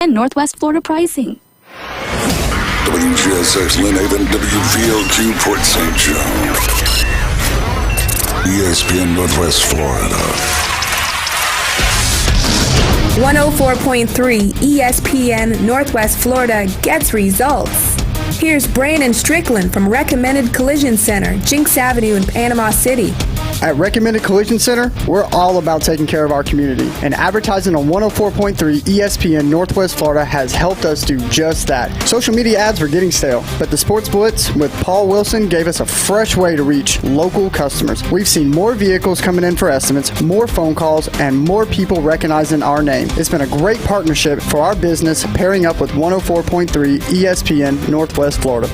and Northwest Florida pricing. WGSX Lynn Haven, WVLQ Port St. Joe. ESPN Northwest Florida. 104.3 ESPN Northwest Florida gets results. Here's Brandon Strickland from Recommended Collision Center, Jinx Avenue in Panama City. At Recommended Collision Center, we're all about taking care of our community, and advertising on 104.3 ESPN Northwest Florida has helped us do just that. Social media ads were getting stale, but the Sports Blitz with Paul Wilson gave us a fresh way to reach local customers. We've seen more vehicles coming in for estimates, more phone calls, and more people recognizing our name. It's been a great partnership for our business, pairing up with 104.3 ESPN Northwest Florida.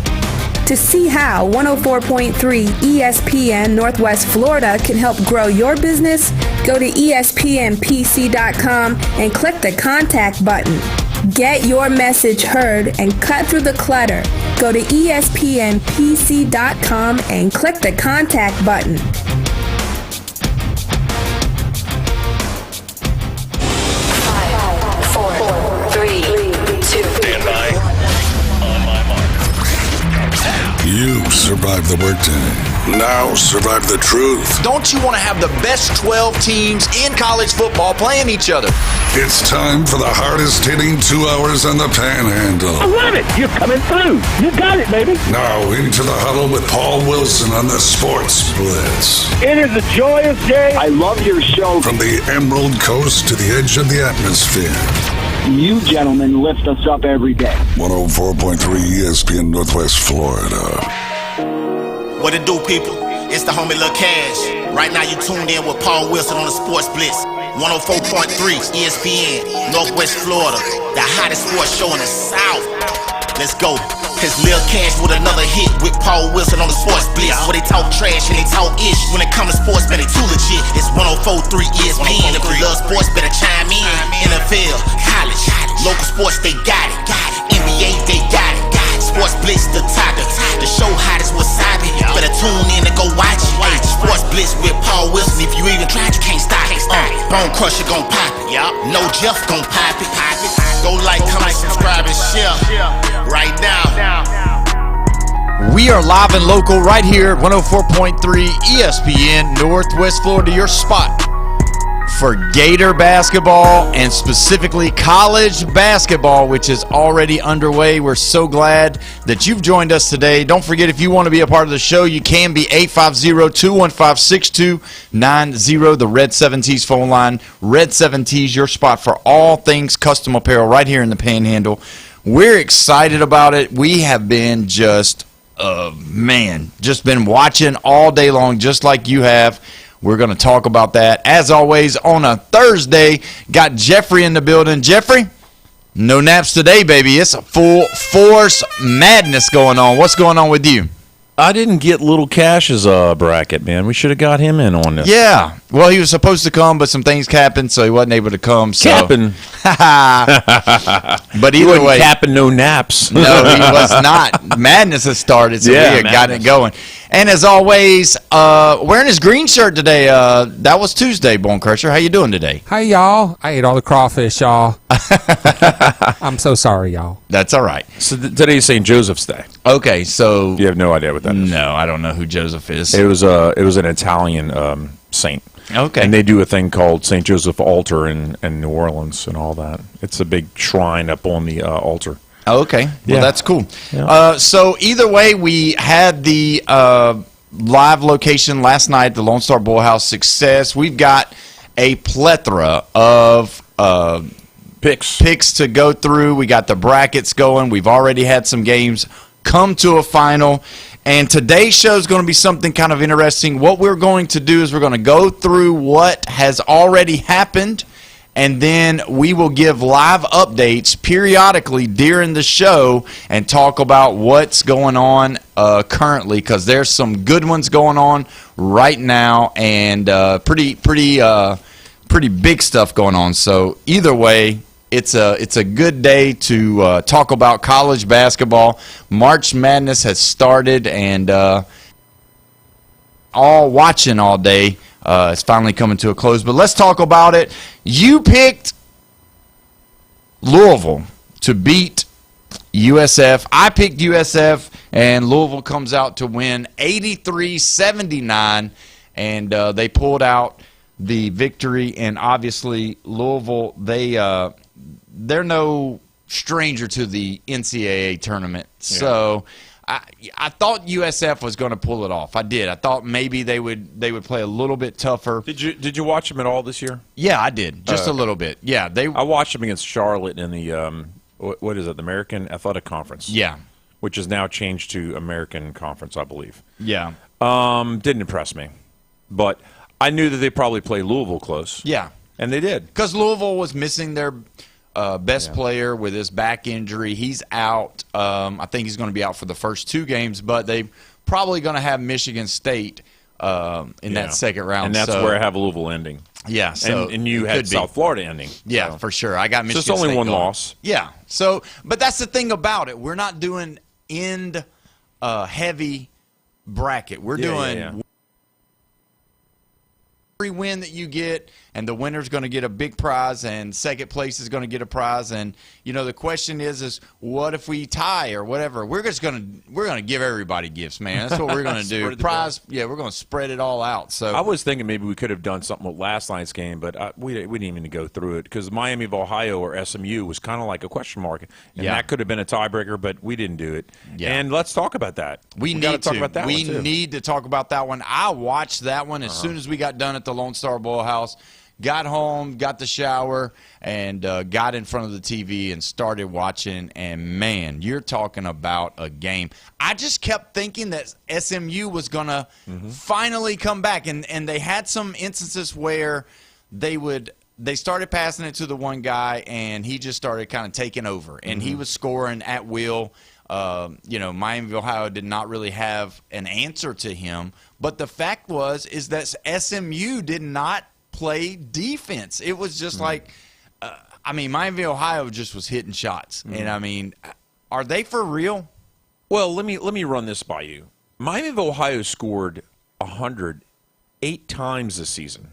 To see how 104.3 ESPN Northwest Florida can help grow your business, go to ESPNPC.com and click the contact button. Get your message heard and cut through the clutter. Go to ESPNPC.com and click the contact button. 5, 4, 3, 2. Stand by. On my mark. You survived the workday. Now survive the truth. Don't you want to have the best 12 teams in college football playing each other? It's time for the hardest hitting 2 hours on the Panhandle. I love it. You're coming through. You got it, baby. Now into the huddle with Paul Wilson on the Sports Blitz. It is a joyous day. I love your show. From the Emerald Coast to the edge of the atmosphere. You gentlemen lift us up every day. 104.3 ESPN Northwest Florida. What it do, people? It's the homie Lil Cash. Right now you tuned in with Paul Wilson on the Sports Blitz. 104.3 ESPN Northwest Florida. The hottest sports show in the South. Let's go. Cause Lil Cash with another hit with Paul Wilson on the Sports Blitz. Where they talk trash and they talk ish. When it comes to sports, man, they too legit. It's 104.3 ESPN. If you love sports, better chime in. NFL, college, local sports, they got it. NBA, they got it. Sports Blitz, the topic. The show hottest wasabi. Better tune in and go watch it. Hey, Sports Blitz with Paul Wilson. If you even tried, you can't stop it. Bone Crusher gon' pop it. No Jeff gon' pop it. Go like, comment, subscribe, and share. Right now. We are live and local right here at 104.3 ESPN Northwest Florida, your spot for Gator basketball and specifically college basketball, which is already underway. We're so glad that you've joined us today. Don't forget, if you want to be a part of the show, you can be 850-215-6290, the Red 7T's phone line. Red 7T's, your spot for all things custom apparel right here in the Panhandle. We're excited about it. We have been just been watching all day long, just like you have. We're going to talk about that. As always, on a Thursday, got Jeffrey in the building. Jeffrey, no naps today, baby. It's a full force madness going on. What's going on with you? I didn't get Little Cash's bracket, man. We should have got him in on this. Yeah. Well, he was supposed to come, but some things happened, so he wasn't able to come. So. Capping. But either way. Capping no naps. No, he was not. Madness has started, so we got it going. And as always, wearing his green shirt today. That was Tuesday, Bone Crusher. How you doing today? Hey, y'all. I ate all the crawfish, y'all. I'm so sorry, y'all. That's all right. So today is St. Joseph's Day. Okay, so you have no idea what that is. No, I don't know who Joseph is. It was an Italian saint. Okay. And they do a thing called St. Joseph Altar in New Orleans and all that. It's a big shrine up on the altar. Oh, okay. Well, that's cool. Yeah. So either way, we had the live location last night, the Lone Star Bull House success. We've got a plethora of picks to go through. We got the brackets going. We've already had some games come to a final. And today's show is going to be something kind of interesting. What we're going to do is we're going to go through what has already happened, and then we will give live updates periodically during the show and talk about what's going on currently, because there's some good ones going on right now and pretty big stuff going on. So either way, it's a good day to talk about college basketball. March Madness has started, and all watching all day. It's finally coming to a close. But let's talk about it. You picked Louisville to beat USF. I picked USF, and Louisville comes out to win 83-79, and they pulled out the victory. And obviously, Louisville, they're no stranger to the NCAA tournament. Yeah. So I thought USF was going to pull it off. I did. I thought maybe they would play a little bit tougher. Did you watch them at all this year? Yeah, I did. Just a little bit. Yeah, I watched them against Charlotte in the what is it? The American Athletic Conference. Yeah, which is now changed to American Conference, I believe. Yeah. Didn't impress me, but I knew that they probably play Louisville close. Yeah, and they did because Louisville was missing their best player with his back injury. He's out. I think he's going to be out for the first 2 games, but they're probably going to have Michigan State in that second round. And that's where I have Louisville ending. Yeah, so and you had South Florida ending. Yeah, so. For sure. I got Michigan State. So it's only one going. loss. Yeah. So, but that's the thing about it. We're not doing end heavy bracket. We're doing every win that you get, and the winner's going to get a big prize, and second place is going to get a prize. And the question is what if we tie or whatever? We're going to give everybody gifts, man. That's what we're going to do. Prize, we're going to spread it all out. So I was thinking maybe we could have done something with last night's game, but we didn't even go through it because Miami of Ohio or SMU was kind of like a question mark, and that could have been a tiebreaker, but we didn't do it. Yeah. And let's talk about that. We need to talk about that. We need to talk about that one. I watched that one as soon as we got done at the Lone Star Bowl House. Got home, got the shower, and got in front of the TV and started watching. And, man, you're talking about a game. I just kept thinking that SMU was going to finally come back. And they had some instances where they started passing it to the one guy, and he just started kind of taking over. And he was scoring at will. Miami of Ohio did not really have an answer to him. But the fact is that SMU did not play defense. It was just like, Miami of Ohio just was hitting shots. And, are they for real? Well, let me run this by you. Miami of Ohio scored 108 times this season.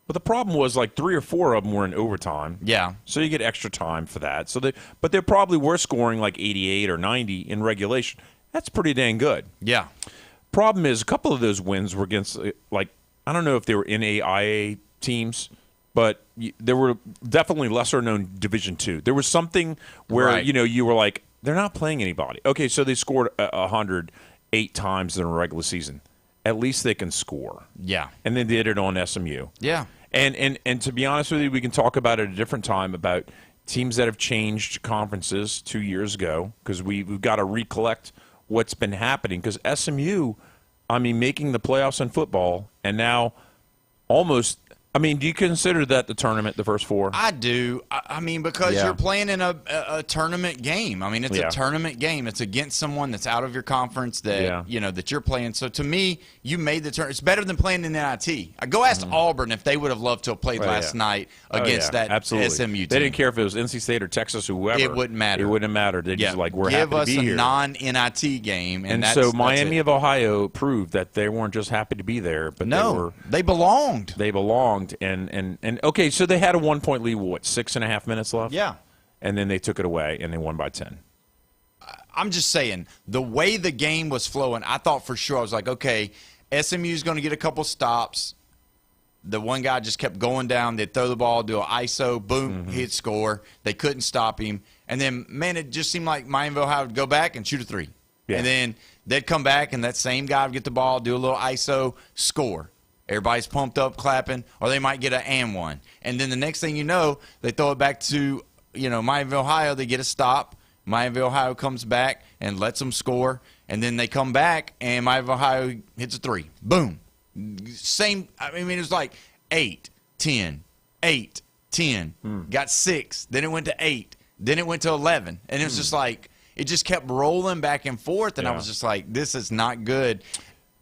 But the problem was like 3 or 4 of them were in overtime. Yeah. So you get extra time for that. But they probably were scoring like 88 or 90 in regulation. That's pretty dang good. Yeah. Problem is a couple of those wins were against I don't know if they were NAIA teams, but there were definitely lesser known Division II. There was something where you were like, they're not playing anybody. Okay, so they scored 108 times in a regular season. At least they can score. Yeah. And they did it on SMU. Yeah. And to be honest with you, we can talk about it at a different time about teams that have changed conferences 2 years ago because we've got to recollect what's been happening because SMU, making the playoffs in football and now almost – do you consider that the tournament, the first 4? I do. Because you're playing in a tournament game. It's a tournament game. It's against someone that's out of your conference that that you're playing. So to me, you made the tournament. It's better than playing in the NIT. I go ask Auburn if they would have loved to have played last night against that Absolutely. SMU team. They didn't care if it was NC State or Texas or whoever. It wouldn't matter. It wouldn't matter. They just we're happy to be here. Give us a non-NIT game, and so Miami of Ohio proved that they weren't just happy to be there, but they belonged. They belonged, and okay, so they had a 1-point lead. What, 6.5 minutes left? Yeah, and then they took it away, and they won by 10. I'm just saying the way the game was flowing, I thought for sure I was like, okay, SMU's going to get a couple stops. The one guy just kept going down. They'd throw the ball, do an ISO, boom, he'd score. They couldn't stop him. And then, man, it just seemed like Miami of Ohio would go back and shoot a 3. Yeah. And then they'd come back, and that same guy would get the ball, do a little ISO, score. Everybody's pumped up, clapping, or they might get an and one. And then the next thing you know, they throw it back to, Miami of Ohio. They get a stop. Miami of Ohio comes back and lets them score. And then they come back, and Miami of Ohio hits a 3. Boom. Same. It was like 8, 10, 8, 10. Got 6. Then it went to 8. Then it went to 11. And it was just like, it just kept rolling back and forth. And I was just like, this is not good.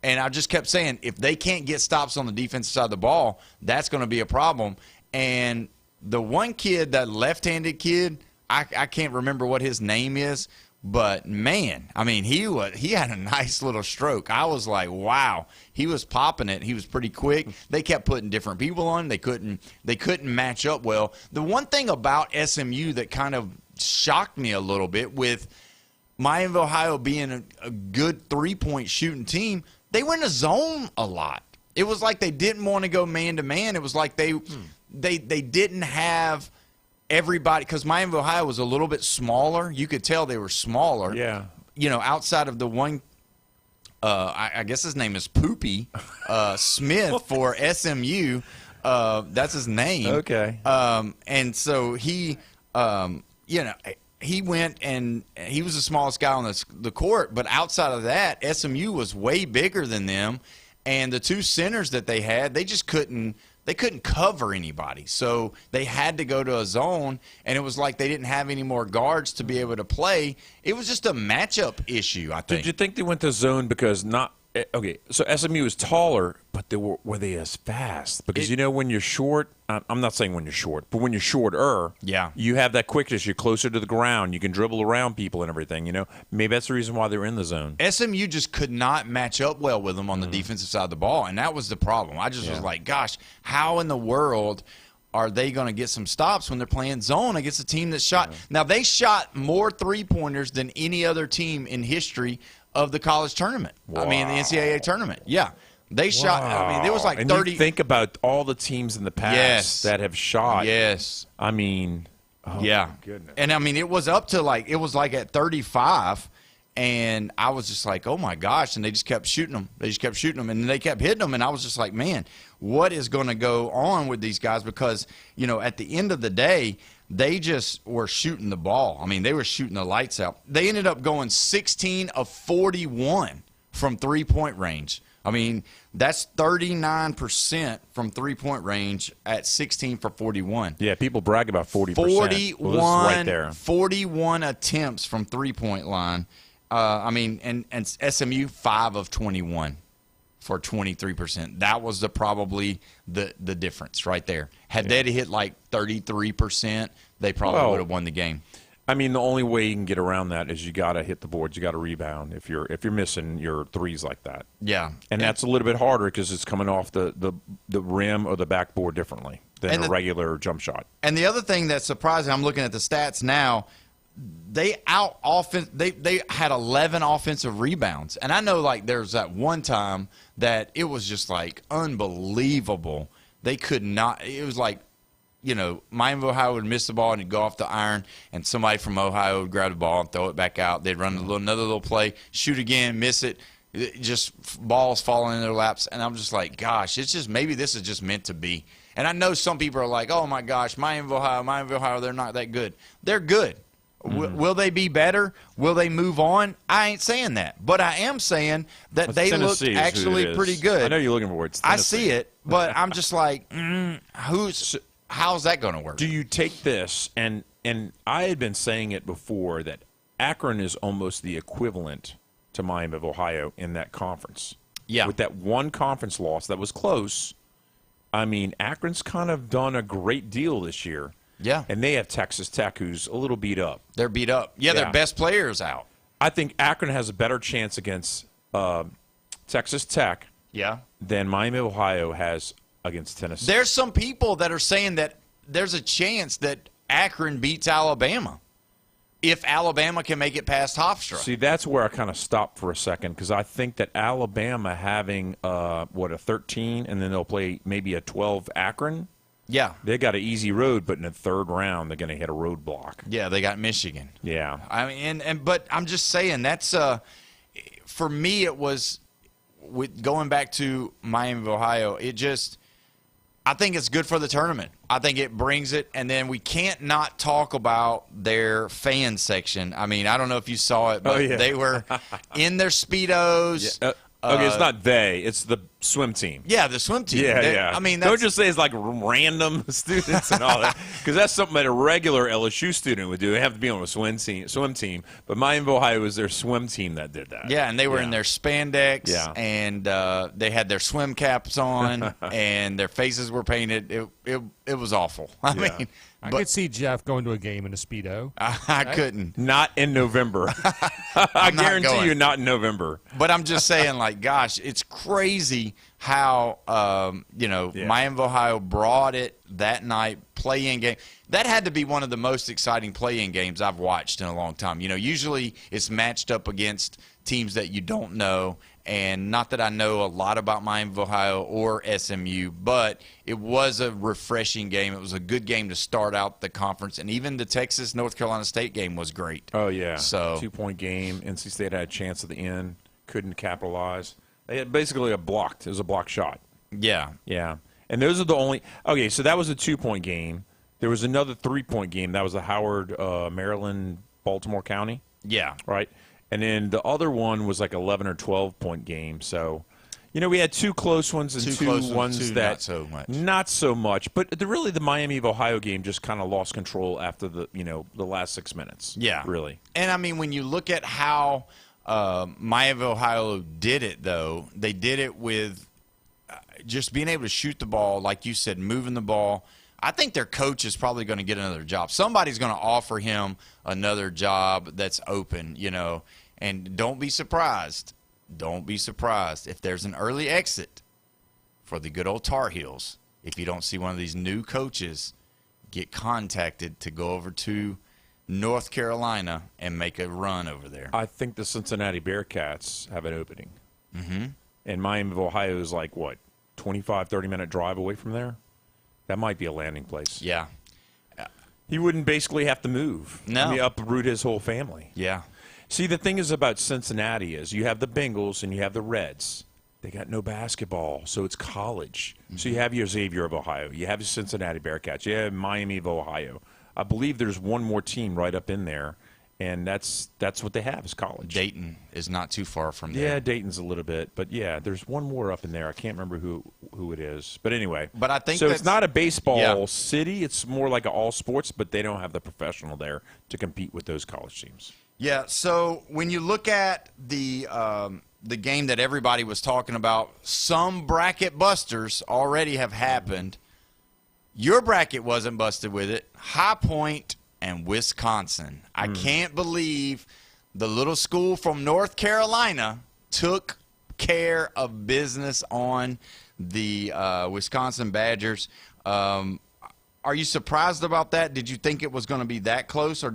And I just kept saying, if they can't get stops on the defensive side of the ball, that's going to be a problem. And the one kid, that left-handed kid, I can't remember what his name is, but man, he had a nice little stroke. I was like, wow, he was popping it. He was pretty quick. They kept putting different people on. They couldn't match up well. The one thing about SMU that kind of shocked me a little bit with Miami of Ohio being a good 3-point shooting team. They were in a zone a lot. It was like they didn't want to go man-to-man. It was like they didn't have everybody, because Miami of Ohio was a little bit smaller. You could tell they were smaller. Yeah. Outside of the one, I guess his name is Poopie Smith for SMU. That's his name. Okay. And so he went and he was the smallest guy on the court. But outside of that, SMU was way bigger than them. And the two centers that they had, they just couldn't cover anybody. So they had to go to a zone, and it was like they didn't have any more guards to be able to play. It was just a matchup issue, I think. Did you think they went to zone because not – okay, so SMU was taller, but were they as fast? Because, when you're short – I'm not saying when you're short, but when you're shorter, you have that quickness. You're closer to the ground. You can dribble around people and everything, Maybe that's the reason why they were in the zone. SMU just could not match up well with them on the defensive side of the ball, and that was the problem. I just was like, gosh, how in the world are they going to get some stops when they're playing zone against a team that shot? Now, they shot more three-pointers than any other team in history of the college tournament. Wow. I mean, the NCAA tournament. Yeah. They shot. I mean, it was like and 30. You think about all the teams in the past that have shot. Yes. I mean, my goodness. And I mean, it was up to it was like at 35, and I was just like, oh my gosh! And they just kept shooting them. And they kept hitting them. And I was just like, man, what is going to go on with these guys? Because at the end of the day, they just were shooting the ball. I mean, they were shooting the lights out. They ended up going 16 of 41 from 3-point range. I mean, that's 39% from 3-point range at 16 for 41. Yeah, people brag about 40%. 41, right there. 41 attempts from 3-point line. And SMU 5 of 21 for 23%. That was probably the difference right there. Had they hit like 33%, they probably would have won the game. I mean, the only way you can get around that is you got to hit the boards. You got to rebound if you're missing your threes like that. Yeah, and that's a little bit harder because it's coming off the rim or the backboard differently than a regular jump shot. And the other thing that's surprising, I'm looking at the stats now. They had 11 offensive rebounds, and I know there's that one time that it was just unbelievable. They could not. It was like, Miami of Ohio would miss the ball and it'd go off the iron, and somebody from Ohio would grab the ball and throw it back out. They'd run another little play, shoot again, miss it, just balls falling in their laps. And I'm just like, gosh, it's just maybe this is just meant to be. And I know some people are like, oh my gosh, Miami of Ohio, they're not that good. They're good. Will they be better? Will they move on? I ain't saying that, but I am saying that they look actually pretty good. I know you're looking for it. I see it, but I'm just like, how's that going to work? Do you take this, and I had been saying it before, that Akron is almost the equivalent to Miami of Ohio in that conference. Yeah. With that one conference loss that was close, I mean, Akron's kind of done a great deal this year. Yeah. And they have Texas Tech, who's a little beat up. They're beat up. Yeah, their best player's out. I think Akron has a better chance against Texas Tech than Miami of Ohio has against Tennessee. There's some people that are saying that there's a chance that Akron beats Alabama if Alabama can make it past Hofstra. See, that's where I kind of stopped for a second, because I think that Alabama having, a 13, and then they'll play maybe a 12 Akron. Yeah. They got an easy road, but in the third round, they're going to hit a roadblock. Yeah, they got Michigan. Yeah. I mean, but I'm just saying that's for me, it was with going back to Miami of Ohio, I think it's good for the tournament. I think it brings it, and then we can't not talk about their fan section. I mean, I don't know if you saw it, but they were in their Speedos. Yeah. Okay, it's not it's the swim team. Yeah, the swim team. Yeah. I mean, don't just say it's like random students and all that, because that's something that a regular LSU student would do. They have to be on a swim team. But Miami of Ohio was their swim team that did that. Yeah, and they were in their spandex, and they had their swim caps on, and their faces were painted. It was awful. I mean, I could see Jeff going to a game in a Speedo. I couldn't. Not in November. I guarantee you, not in November. But I'm just saying, gosh, it's crazy how Miami of Ohio brought it that night, play-in game. That had to be one of the most exciting play-in games I've watched in a long time. Usually it's matched up against teams that you don't know, and not that I know a lot about Miami of Ohio or SMU, but it was a refreshing game. It was a good game to start out the conference, and even the Texas-North Carolina State game was great. Oh, yeah. So 2-point game. NC State had a chance at the end, couldn't capitalize. They had basically it was a blocked shot. Yeah. Yeah. And those are the only – okay, so that was a 2-point game. There was another 3-point game. That was the Howard, Maryland, Baltimore County. Yeah. Right? And then the other one was like 11 or 12-point game. So, we had two close ones and two ones that not so much. But the Miami of Ohio game just kind of lost control after the last 6 minutes. Yeah, really. And I mean, when you look at how Miami of Ohio did it, though, they did it with just being able to shoot the ball, like you said, moving the ball. I think their coach is probably going to get another job. Somebody's going to offer him another job that's open, And don't be surprised. Don't be surprised if there's an early exit for the good old Tar Heels. If you don't see one of these new coaches get contacted to go over to North Carolina and make a run over there. I think the Cincinnati Bearcats have an opening. Mm-hmm. And Miami of Ohio is like, 25, 30-minute drive away from there? That might be a landing place. Yeah. He wouldn't basically have to move. No. Uproot his whole family. Yeah. See, the thing is about Cincinnati is you have the Bengals and you have the Reds. They got no basketball, so it's college. Mm-hmm. So you have your Xavier of Ohio. You have your Cincinnati Bearcats. You have Miami of Ohio. I believe there's one more team right up in there, and that's what they have is college. Dayton is not too far from there. Yeah, Dayton's a little bit. But, yeah, there's one more up in there. I can't remember who it is. But anyway. But I think so it's not a baseball city. It's more like an all sports, but they don't have the professional there to compete with those college teams. Yeah, so when you look at the game that everybody was talking about, some bracket busters already have happened. Your bracket wasn't busted with it. High Point and Wisconsin. I can't believe the little school from North Carolina took care of business on the Wisconsin Badgers. Are you surprised about that? Did you think it was going to be that close, or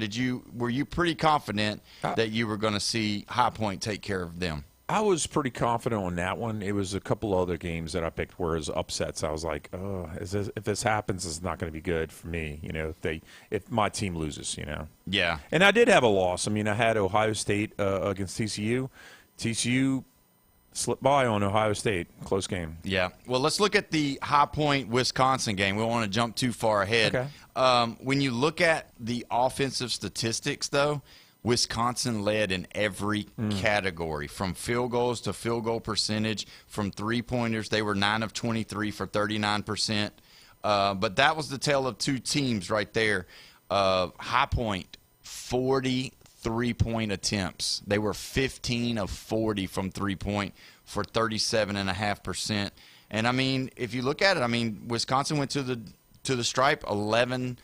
were you pretty confident that you were going to see High Point take care of them? I was pretty confident on that one. It was a couple other games that I picked where it was upsets. I was like, if this happens, it's not going to be good for me, if my team loses, Yeah. And I did have a loss. I mean, I had Ohio State against TCU. TCU slipped by on Ohio State. Close game. Yeah. Well, let's look at the High Point Wisconsin game. We don't want to jump too far ahead. Okay. When you look at the offensive statistics, though, Wisconsin led in every category, from field goals to field goal percentage, from three-pointers. They were 9 of 23 for 39%. But that was the tale of two teams right there. High Point, 40 three-point attempts. They were 15 of 40 from three-point for 37.5%. And, I mean, if you look at it, Wisconsin went to the stripe 11.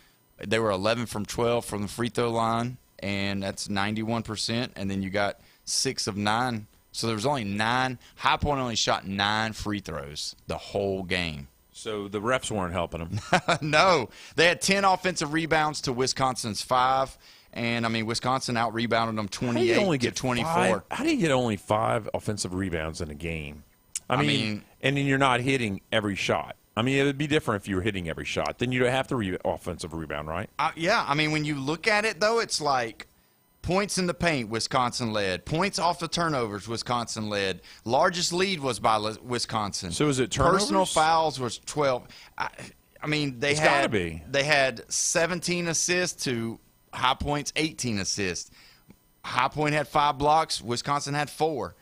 They were 11 from 12 from the free throw line, and that's 91%. And then you got 6 of 9. So there was only 9. High Point only shot 9 free throws the whole game. So the refs weren't helping them. No. They had 10 offensive rebounds to Wisconsin's 5. And, Wisconsin out-rebounded them 28 to 24. How do you get only 5 offensive rebounds in a game? I mean, and then you're not hitting every shot. It would be different if you were hitting every shot. Then you don't have to offensive rebound, right? Yeah. When you look at it, though, it's like points in the paint, Wisconsin led. Points off the turnovers, Wisconsin led. Largest lead was by Wisconsin. So is it turnovers? Personal fouls was 12. They had 17 assists to High Point's 18 assists. High Point had 5 blocks. Wisconsin had 4.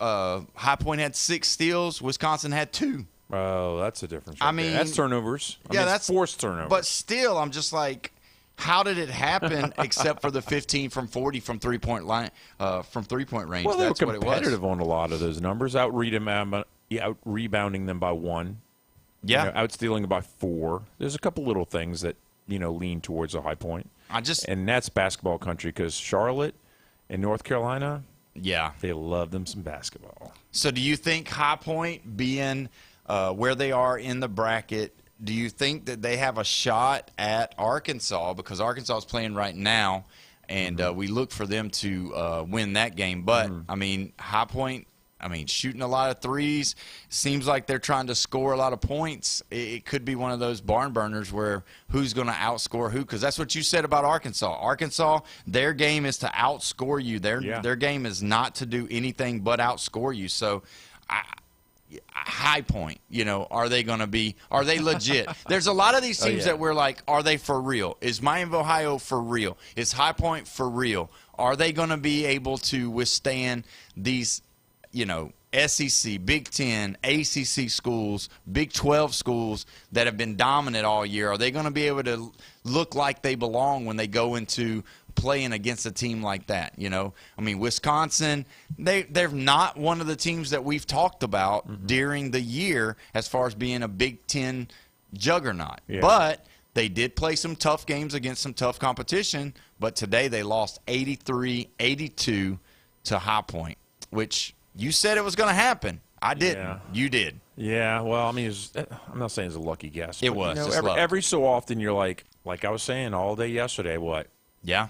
High Point had 6 steals. Wisconsin had 2. Oh, that's a difference. That's turnovers. That's forced turnovers. But still, I'm just like, how did it happen? Except for the 15 from 40 from 3-point line, from 3-point range. Well, they that's were what it was. Competitive on a lot of those numbers. Out rebounding them by 1. Yeah, outstealing them by 4. There's a couple little things that lean towards a High Point. And that's basketball country because Charlotte and North Carolina, they love them some basketball. So do you think High Point being where they are in the bracket, do you think that they have a shot at Arkansas? Because Arkansas is playing right now, and we look for them to win that game. But, I mean, High Point, shooting a lot of threes. Seems like they're trying to score a lot of points. It could be one of those barn burners where who's going to outscore who, because that's what you said about Arkansas. Arkansas, their game is to outscore you. Their game is not to do anything but outscore you. So, High Point, are they legit? There's a lot of these teams that we're like, are they for real? Is Miami of Ohio for real? Is High Point for real? Are they going to be able to withstand these SEC, Big Ten, ACC schools, Big 12 schools that have been dominant all year? Are they going to be able to look like they belong when they go into playing against a team like that? Wisconsin, they're not one of the teams that we've talked about during the year as far as being a Big Ten juggernaut. Yeah. But they did play some tough games against some tough competition, but today they lost 83-82 to High Point, which – you said it was going to happen. I didn't. Yeah. You did. Yeah. Well, I'm not saying it's a lucky guess. It was. Every so often you're like I was saying all day yesterday, what? Yeah.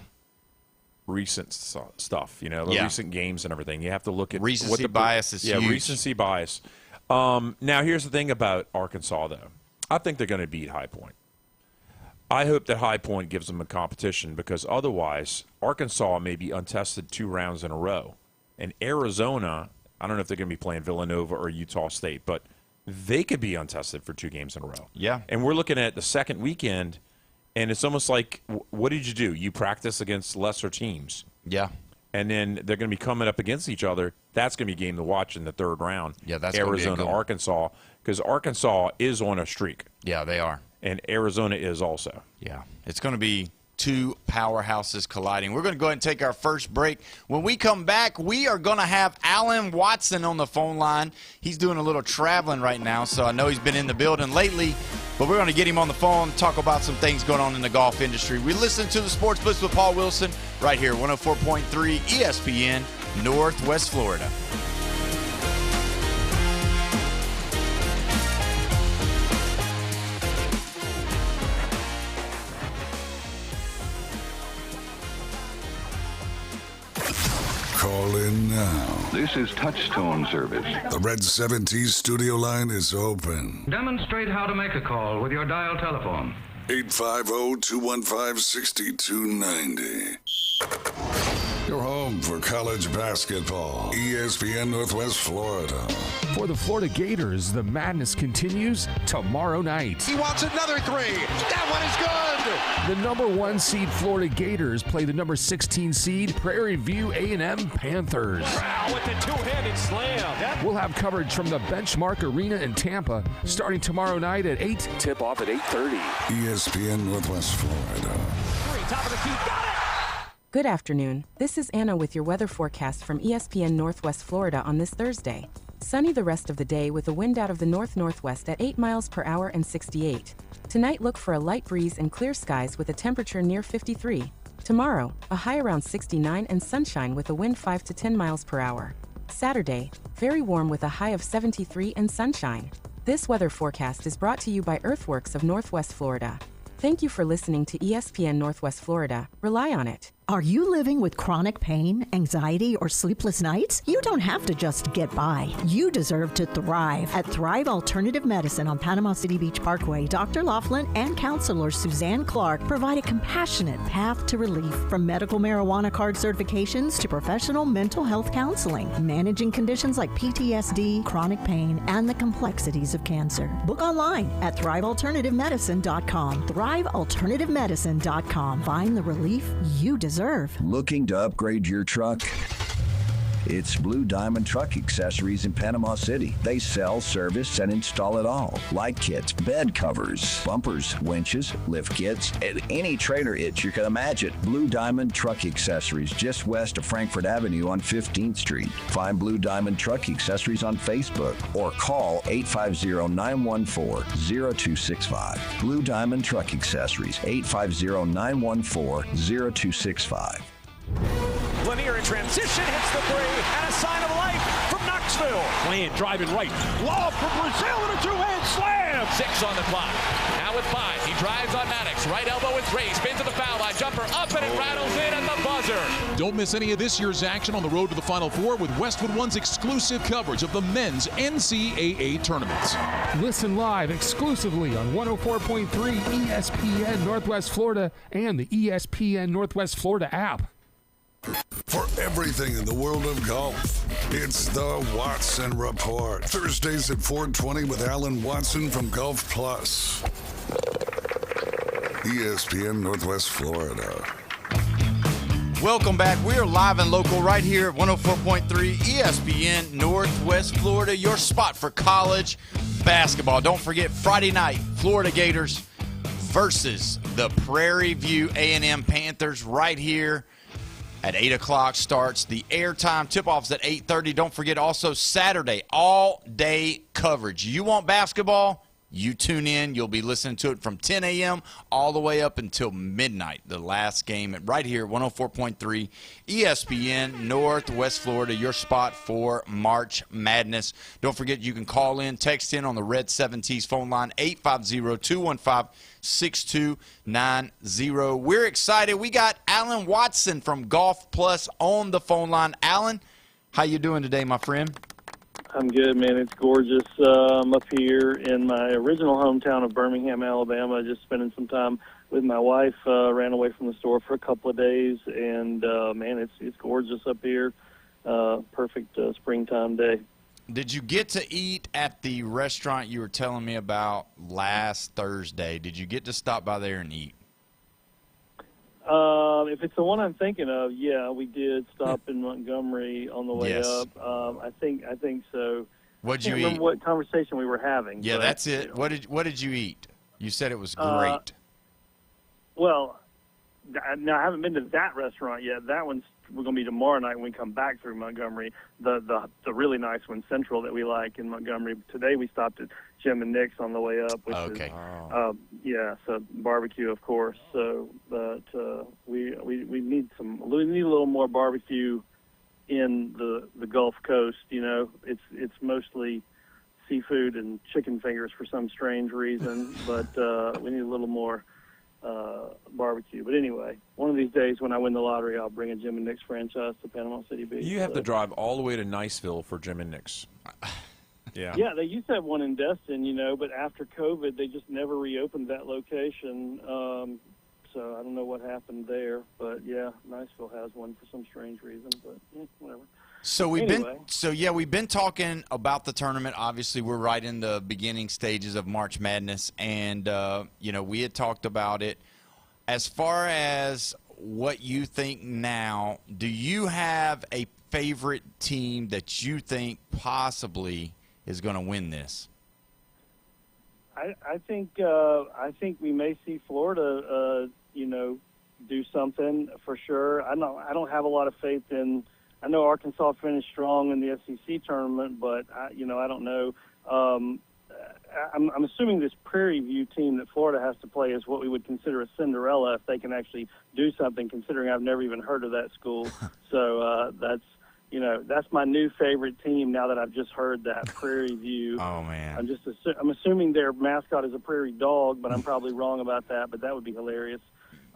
Recent stuff, recent games and everything. You have to look at recency bias is huge. Yeah, recency bias. Now, here's the thing about Arkansas, though. I think they're going to beat High Point. I hope that High Point gives them a competition, because otherwise Arkansas may be untested 2 rounds in a row. And Arizona, I don't know if they're going to be playing Villanova or Utah State, but they could be untested for 2 games in a row. Yeah. And we're looking at the second weekend, and it's almost like, what did you do? You practice against lesser teams. Yeah. And then they're going to be coming up against each other. That's going to be a game to watch in the 3rd round. Yeah, that's Arizona, Arkansas, because Arkansas is on a streak. Yeah, they are. And Arizona is also. Yeah. It's going to be 2 powerhouses colliding. We're going to go ahead and take our first break. When we come back, we are going to have Alan Watson on the phone line. He's doing a little traveling right now, so I know he's been in the building lately, but we're going to get him on the phone and talk about some things going on in the golf industry. We listen to the Sports Blitz with Paul Wilson right here, 104.3 ESPN, Northwest Florida. Call in now. This is Touchstone Service. The Red 70s studio line is open. Demonstrate how to make a call with your dial telephone. 850-215-6290. Your home for college basketball. ESPN Northwest Florida. For the Florida Gators, the madness continues tomorrow night. He wants another 3. That one is good. The number 1 seed Florida Gators play the number 16 seed Prairiview A&M Panthers. Wow, with the two-handed slam. Yep. We'll have coverage from the Benchmark Arena in Tampa starting tomorrow night at 8. Tip off at 8:30. ESPN Northwest Florida. 3, top of the key. Got it. Good afternoon. This is Anna with your weather forecast from ESPN Northwest Florida on this Thursday. Sunny the rest of the day with a wind out of the north-northwest at 8 miles per hour and 68. Tonight, look for a light breeze and clear skies with a temperature near 53. Tomorrow, a high around 69 and sunshine with a wind 5 to 10 miles per hour. Saturday, very warm with a high of 73 and sunshine. This weather forecast is brought to you by Earthworks of Northwest Florida. Thank you for listening to ESPN Northwest Florida. Rely on it. Are you living with chronic pain, anxiety, or sleepless nights? You don't have to just get by. You deserve to thrive. At Thrive Alternative Medicine on Panama City Beach Parkway, Dr. Laughlin and counselor Suzanne Clark provide a compassionate path to relief. From medical marijuana card certifications to professional mental health counseling, managing conditions like PTSD, chronic pain, and the complexities of cancer. Book online at thrivealternativemedicine.com. thrivealternativemedicine.com. Find the relief you deserve. Looking to upgrade your truck? It's Blue Diamond Truck Accessories in Panama City. They sell, service, and install it all. Light kits, bed covers, bumpers, winches, lift kits, and any trailer hitch you can imagine. Blue Diamond Truck Accessories, just west of Frankfort Avenue on 15th Street. Find Blue Diamond Truck Accessories on Facebook or call 850-914-0265. Blue Diamond Truck Accessories, 850-914-0265. Lanier in transition, hits the three, and a sign of life from Knoxville. Playing, driving right. Lob from Brazil and a two-hand slam. 6 on the clock. Now with 5. He drives on Maddox. Right elbow with 3. Spin to the foul line. Jumper up and it rattles in at the buzzer. Don't miss any of this year's action on the road to the Final Four with Westwood One's exclusive coverage of the men's NCAA tournaments. Listen live exclusively on 104.3 ESPN Northwest Florida and the ESPN Northwest Florida app. For everything in the world of golf, it's the Watson Report. Thursdays at 4:20 with Alan Watson from Golf Plus. ESPN Northwest Florida. Welcome back. We are live and local right here at 104.3 ESPN Northwest Florida, your spot for college basketball. Don't forget Friday night, Florida Gators versus the Prairiview A&M Panthers right here at 8 o'clock starts the airtime. Tip-off's at 8:30. Don't forget also Saturday, all-day coverage. You want basketball? You tune in. You'll be listening to it from 10 a.m. all the way up until midnight, the last game right here at 104.3 ESPN Northwest Florida, your spot for March Madness. Don't forget you can call in, text in on the Red 7T's phone line, 850-215-6290. We're excited. We got Alan Watson from Golf Plus on the phone line. Alan, how you doing today, my friend? I'm good, man. It's gorgeous. I'm up here in my original hometown of Birmingham, Alabama, just spending some time with my wife. Ran away from the store for a couple of days, and, man, it's gorgeous up here. Perfect springtime day. Did you get to eat at the restaurant you were telling me about last Thursday? Did you get to stop by there and eat? If it's the one I'm thinking of, yeah, we did stop in Montgomery on the way Yes. up. I think so. What'd I you can't eat? remember what conversation we were having. Yeah, but, that's it. you know. What did you eat? You said it was great. Well, now I haven't been to that restaurant yet. That one's we're going to be tomorrow night when we come back through Montgomery. The really nice one, Central, that we like in Montgomery. Today we stopped at Jim and Nick's on the way up, which is yeah, so barbecue, of course. So, but we need a little more barbecue in the Gulf Coast. You know, it's mostly seafood and chicken fingers for some strange reason, but we need a little more barbecue. But anyway, one of these days when I win the lottery, I'll bring a Jim and Nick's franchise to Panama City Beach. You have to drive all the way to Niceville for Jim and Nick's. Yeah. Yeah, they used to have one in Destin, you know, but after COVID, they just never reopened that location. So I don't know what happened there, but yeah, Niceville has one for some strange reason, but whatever. So we've been talking about the tournament. Obviously, we're right in the beginning stages of March Madness, and we had talked about it. As far as what you think now, do you have a favorite team that you think possibly is going to win this? I think we may see Florida, do something for sure. I don't have a lot of faith in. I know Arkansas finished strong in the SEC tournament, but I don't know. I'm assuming this Prairie View team that Florida has to play is what we would consider a Cinderella if they can actually do something. Considering I've never even heard of that school, so that's my new favorite team now that I've just heard that Prairie View. Oh man! I'm assuming their mascot is a prairie dog, but I'm probably wrong about that. But that would be hilarious.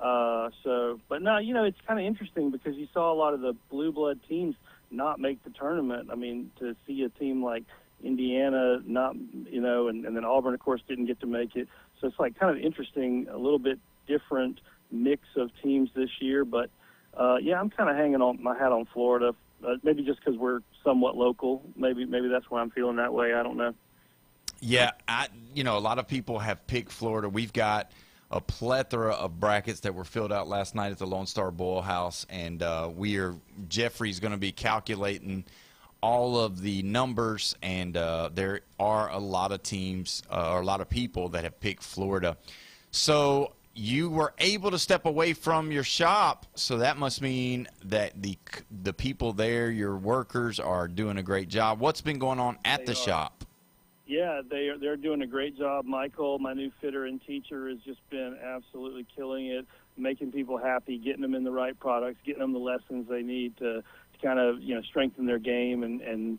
But no, it's kind of interesting because you saw a lot of the blue blood teams not make the tournament. I mean, to see a team like Indiana not, and then Auburn, of course, didn't get to make it. So it's like kind of interesting, a little bit different mix of teams this year. But I'm kind of hanging on my hat on Florida. Maybe just because we're somewhat local. Maybe that's why I'm feeling that way. I don't know. Yeah, a lot of people have picked Florida. We've got a plethora of brackets that were filled out last night at the Lone Star Boil House, and Jeffrey's going to be calculating all of the numbers, and there are a lot of teams or a lot of people that have picked Florida. So you were able to step away from your shop, so that must mean that the people there, your workers, are doing a great job. What's been going on at the shop? Yeah, they're doing a great job. Michael, my new fitter and teacher, has just been absolutely killing it. making people happy, getting them in the right products, getting them the lessons they need to kind of, strengthen their game and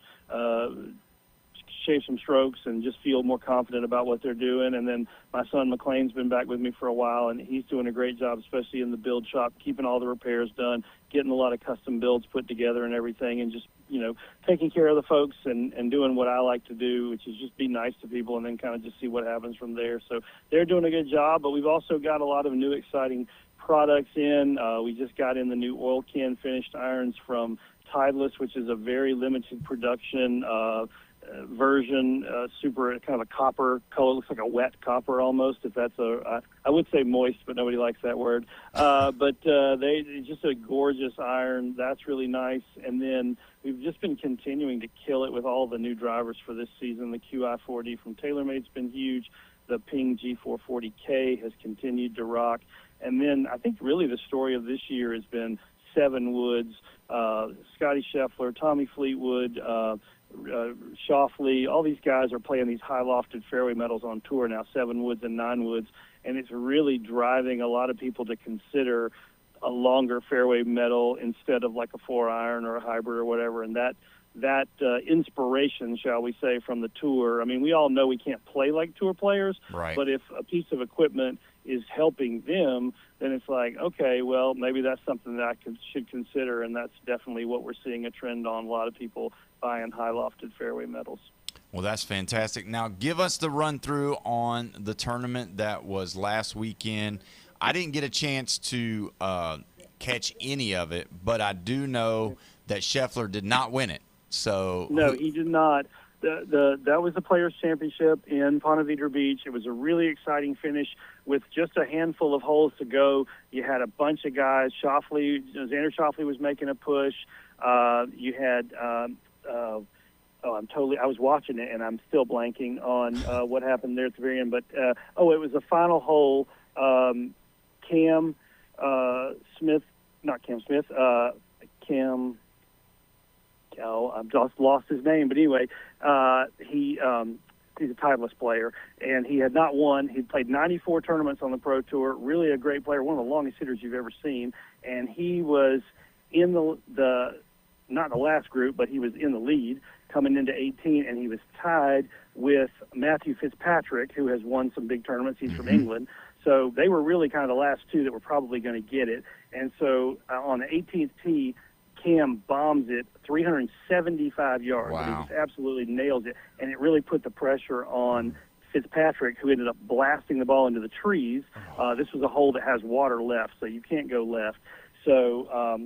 shave some strokes and just feel more confident about what they're doing. And then my son McLean's been back with me for a while, and he's doing a great job, especially in the build shop, keeping all the repairs done, getting a lot of custom builds put together and everything, and just, taking care of the folks and doing what I like to do, which is just be nice to people and then kind of just see what happens from there. So they're doing a good job, but we've also got a lot of new exciting products in. We just got in the new oil can finished irons from Tideless, which is a very limited production version, super kind of a copper color, looks like a wet copper almost, if that's I would say moist, but nobody likes that word. But they just a gorgeous iron. That's really nice. And then we've just been continuing to kill it with all the new drivers for this season. The QI40 from TaylorMade's been huge. The Ping G440K has continued to rock. And then I think really the story of this year has been Seven Woods, Scotty Scheffler, Tommy Fleetwood, Shoffley. All these guys are playing these high-lofted fairway metals on tour now, Seven Woods and Nine Woods, and it's really driving a lot of people to consider a longer fairway metal instead of like a 4-iron or a hybrid or whatever. And that inspiration, shall we say, from the tour. I mean, we all know we can't play like tour players, right. But if a piece of equipment is helping them, then it's like, okay, well, maybe that's something that I should consider, and that's definitely what we're seeing a trend on, a lot of people buying high-lofted fairway metals. Well, that's fantastic. Now, give us the run-through on the tournament that was last weekend. I didn't get a chance to catch any of it, but I do know that Scheffler did not win it. So no, he did not. That was the Players' Championship in Ponte Vedra Beach. It was a really exciting finish with just a handful of holes to go. You had a bunch of guys. Xander Schauffele was making a push. You had I was watching it, and I'm still blanking on what happened there at the very end. But it was the final hole. Cam Smith. I've just lost his name, but anyway, he's a Titleist player, and he had not won. He'd played 94 tournaments on the Pro Tour, really a great player, one of the longest hitters you've ever seen, and he was in the not the last group, but he was in the lead coming into 18, and he was tied with Matthew Fitzpatrick, who has won some big tournaments. He's from England. So they were really kind of the last two that were probably going to get it. And so on the 18th tee, Cam bombs it 375 yards. Wow. He just absolutely nails it, and it really put the pressure on Fitzpatrick, who ended up blasting the ball into the trees. This was a hole that has water left, so you can't go left. So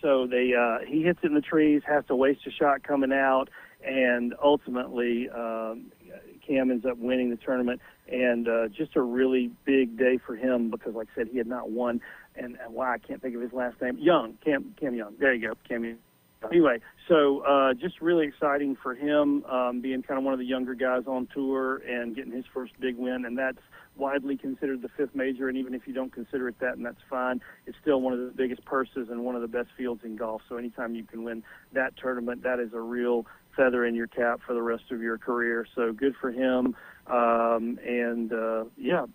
he hits it in the trees, has to waste a shot coming out, and ultimately Cam ends up winning the tournament. And just a really big day for him because, like I said, he had not won. And I can't think of his last name. Cam Young. There you go, Cam Young. Anyway, so just really exciting for him, being kind of one of the younger guys on tour and getting his first big win. And that's widely considered the fifth major. And even if you don't consider it that, and that's fine, it's still one of the biggest purses and one of the best fields in golf. So anytime you can win that tournament, that is a real feather in your cap for the rest of your career. So good for him.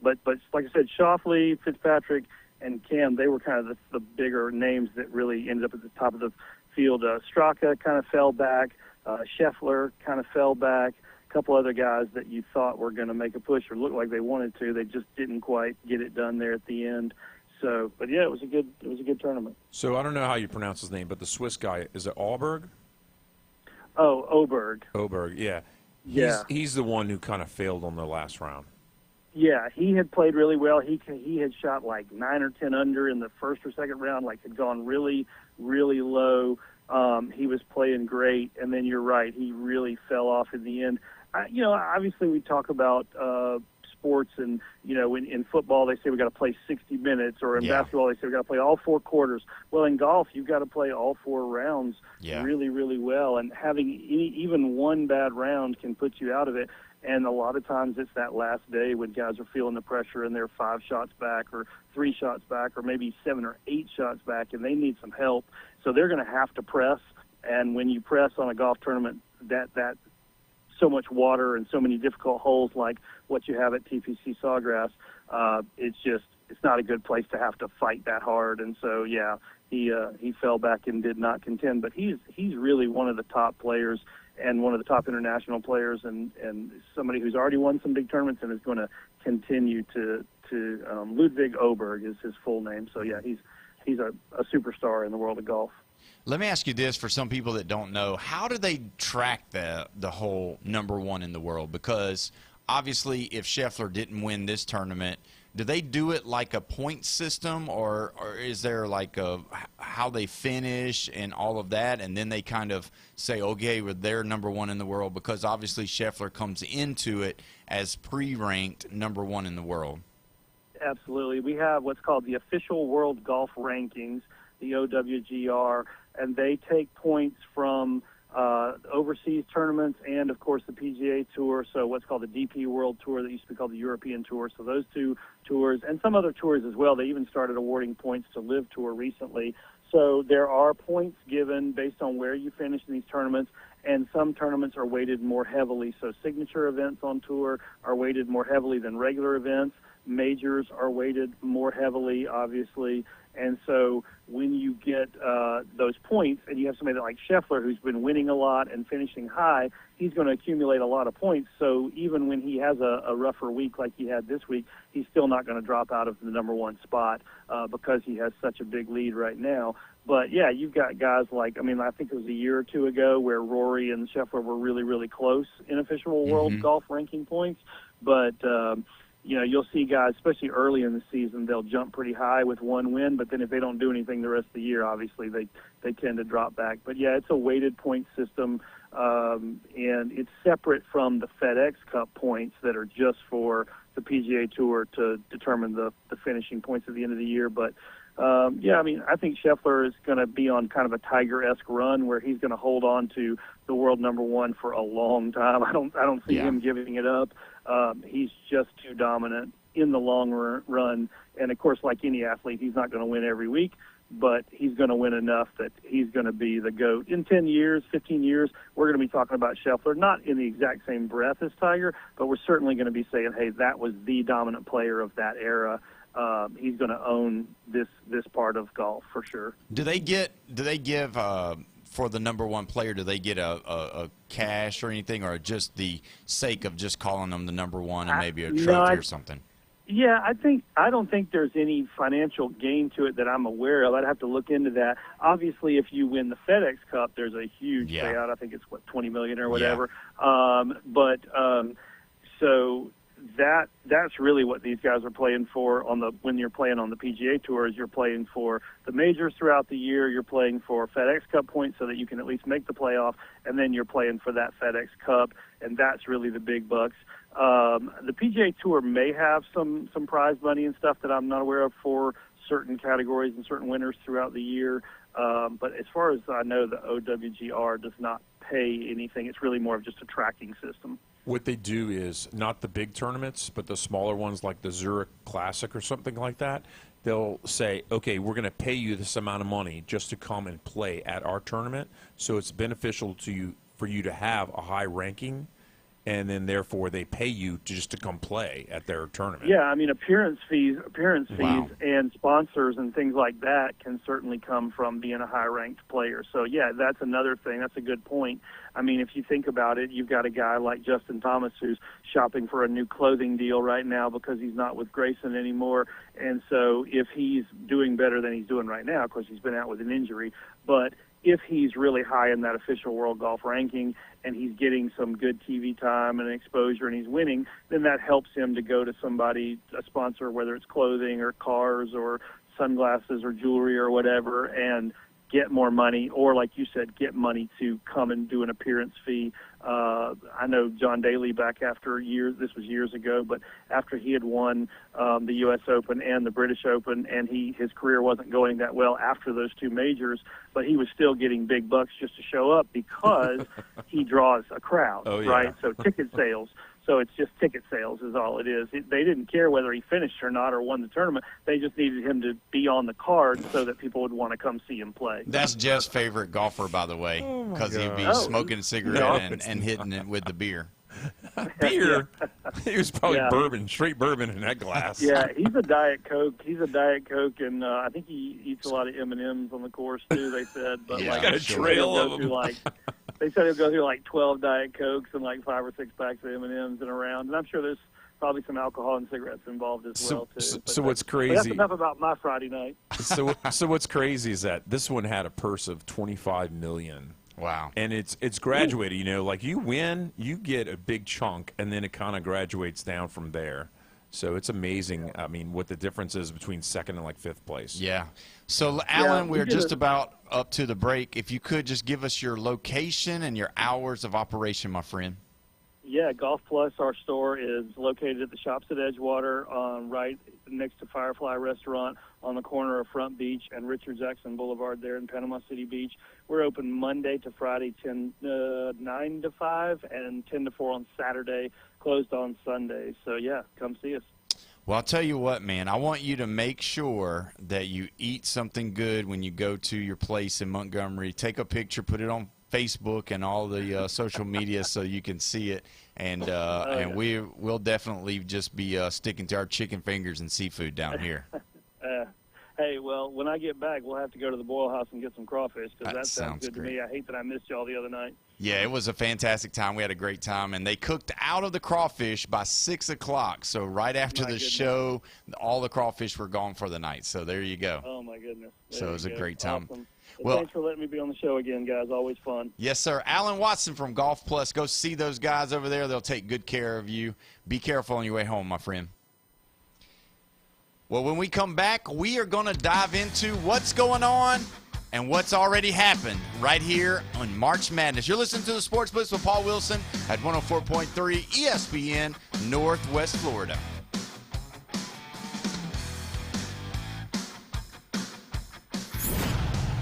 But like I said, Schauffele, Fitzpatrick, and Cam, they were kind of the bigger names that really ended up at the top of the field. Straka kind of fell back. Scheffler kind of fell back. A couple other guys that you thought were going to make a push or looked like they wanted to, they just didn't quite get it done there at the end. So, but yeah, it was a good tournament. So I don't know how you pronounce his name, but the Swiss guy, is it Ahlberg? Oh, Oberg. Oberg, yeah. He's the one who kind of failed on the last round. Yeah, he had played really well. He had shot like 9 or 10 under in the first or second round, like had gone really, really low. He was playing great, and then you're right, he really fell off in the end. Obviously we talk about sports, and in football they say we got to play 60 minutes, or in basketball they say we got to play all 4 quarters. Well, in golf you've got to play all 4 rounds really, really well, and having even one bad round can put you out of it. And a lot of times it's that last day when guys are feeling the pressure and they're 5 shots back or 3 shots back or maybe 7 or 8 shots back, and they need some help. So they're going to have to press. And when you press on a golf tournament, that so much water and so many difficult holes like what you have at TPC Sawgrass, it's just it's not a good place to have to fight that hard. And so, yeah, he fell back and did not contend. But he's really one of the top players and one of the top international players, and somebody who's already won some big tournaments and is going to continue to Ludwig Oberg is his full name. So, yeah, he's a superstar in the world of golf. Let me ask you this, for some people that don't know, how do they track the whole number one in the world? Because obviously if Scheffler didn't win this tournament, do they do it like a point system, or is there like how they finish and all of that, and then they kind of say, okay, well, they're number one in the world? Because obviously Scheffler comes into it as pre-ranked number one in the world. Absolutely. We have what's called the official world golf rankings, the OWGR, and they take points from overseas tournaments and, of course, the PGA Tour, so what's called the DP World Tour that used to be called the European Tour. So those two tours and some other tours as well. They even started awarding points to Live Tour recently. So there are points given based on where you finish in these tournaments, and some tournaments are weighted more heavily. So signature events on tour are weighted more heavily than regular events. Majors are weighted more heavily, obviously. And so when you get those points, and you have somebody like Scheffler who's been winning a lot and finishing high, he's going to accumulate a lot of points. So even when he has a rougher week like he had this week, he's still not going to drop out of the number one spot because he has such a big lead right now. But, yeah, you've got guys like, I mean, I think it was a year or two ago where Rory and Scheffler were really, really close in official world golf ranking points. But, you know, you'll see guys, especially early in the season, they'll jump pretty high with one win, but then if they don't do anything the rest of the year, obviously they tend to drop back. But, yeah, it's a weighted point system, and it's separate from the FedEx Cup points that are just for the PGA Tour to determine the finishing points at the end of the year. But, yeah, I mean, I think Scheffler is going to be on kind of a Tiger-esque run where he's going to hold on to the world number one for a long time. I don't see him giving it up. He's just too dominant in the long run. And, of course, like any athlete, he's not going to win every week, but he's going to win enough that he's going to be the GOAT. In 10 years, 15 years, we're going to be talking about Scheffler, not in the exact same breath as Tiger, but we're certainly going to be saying, hey, that was the dominant player of that era. He's going to own this part of golf for sure. Do they give for the number one player, do they get a cash or anything, or just the sake of just calling them the number one and maybe a trophy or something? Yeah, I don't think there's any financial gain to it that I'm aware of. I'd have to look into that. Obviously, if you win the FedEx Cup, there's a huge payout. I think it's $20 million or whatever. So that's really what these guys are playing for when you're playing on the PGA Tour. Is you're playing for the majors throughout the year. You're playing for FedEx Cup points so that you can at least make the playoff, and then you're playing for that FedEx Cup, and that's really the big bucks. The PGA Tour may have some prize money and stuff that I'm not aware of for certain categories and certain winners throughout the year. But as far as I know, the OWGR does not pay anything. It's really more of just a tracking system. What they do is not the big tournaments, but the smaller ones like the Zurich Classic or something like that. They'll say, okay, we're going to pay you this amount of money just to come and play at our tournament. So it's beneficial to you for you to have a high ranking, and then therefore they pay you just to come play at their tournament. Yeah, I mean, appearance fees and sponsors and things like that can certainly come from being a high-ranked player. So, yeah, that's another thing. That's a good point. I mean, if you think about it, you've got a guy like Justin Thomas who's shopping for a new clothing deal right now because he's not with Grayson anymore. And so if he's doing better than he's doing right now, of course he's been out with an injury, but if he's really high in that official world golf ranking and he's getting some good TV time and exposure and he's winning, then that helps him to go to somebody, a sponsor, whether it's clothing or cars or sunglasses or jewelry or whatever, and get more money, or like you said, get money to come and do an appearance fee. I know John Daly back after years, this was years ago, but after he had won the U.S. Open and the British Open, and his career wasn't going that well after those two majors, but he was still getting big bucks just to show up because he draws a crowd, right? So ticket sales. So it's just ticket sales is all it is. They didn't care whether he finished or not or won the tournament. They just needed him to be on the card so that people would want to come see him play. That's Jeff's favorite golfer, by the way, because he'd be smoking a cigarette and hitting it with the beer. Beer? He was probably bourbon, straight bourbon in that glass. Yeah, he's a Diet Coke. And I think he eats a lot of M&Ms on the course too. They said, but He's got a trail of them. They said he'll go through like 12 Diet Cokes and like 5 or 6 packs of M&Ms in a round. And I'm sure there's probably some alcohol and cigarettes involved as well too. So what's crazy? That's enough about my Friday night. So what's crazy is that this one had a purse of $25 million. Wow. And it's graduated. You know, like you win, you get a big chunk, and then it kind of graduates down from there. So it's amazing. I mean, what the difference is between second and like fifth place. Yeah. So, Alan, we're just about up to the break. If you could just give us your location and your hours of operation, my friend. Yeah, Golf Plus, our store, is located at the Shops at Edgewater, right next to Firefly Restaurant on the corner of Front Beach and Richard Jackson Boulevard there in Panama City Beach. We're open Monday to Friday, 9 to 5, and 10 to 4 on Saturday, closed on Sunday. So, yeah, come see us. Well, I'll tell you what, man. I want you to make sure that you eat something good when you go to your place in Montgomery. Take a picture, put it on Facebook and all the social media so you can see it. And we'll definitely just be sticking to our chicken fingers and seafood down here. Hey, well, when I get back, we'll have to go to the Boil House and get some crawfish because that sounds good great to me. I hate that I missed y'all the other night. Yeah, it was a fantastic time. We had a great time, and they cooked out of the crawfish by 6 o'clock. So right after the show, all the crawfish were gone for the night. So there you go. Oh, my goodness. So it was a great time. Awesome. Well, thanks for letting me be on the show again, guys. Always fun. Yes, sir. Alan Watson from Golf Plus. Go see those guys over there. They'll take good care of you. Be careful on your way home, my friend. Well, when we come back, we are going to dive into what's going on and what's already happened right here on March Madness. You're listening to the Sports Blitz with Paul Wilson at 104.3 ESPN, Northwest Florida.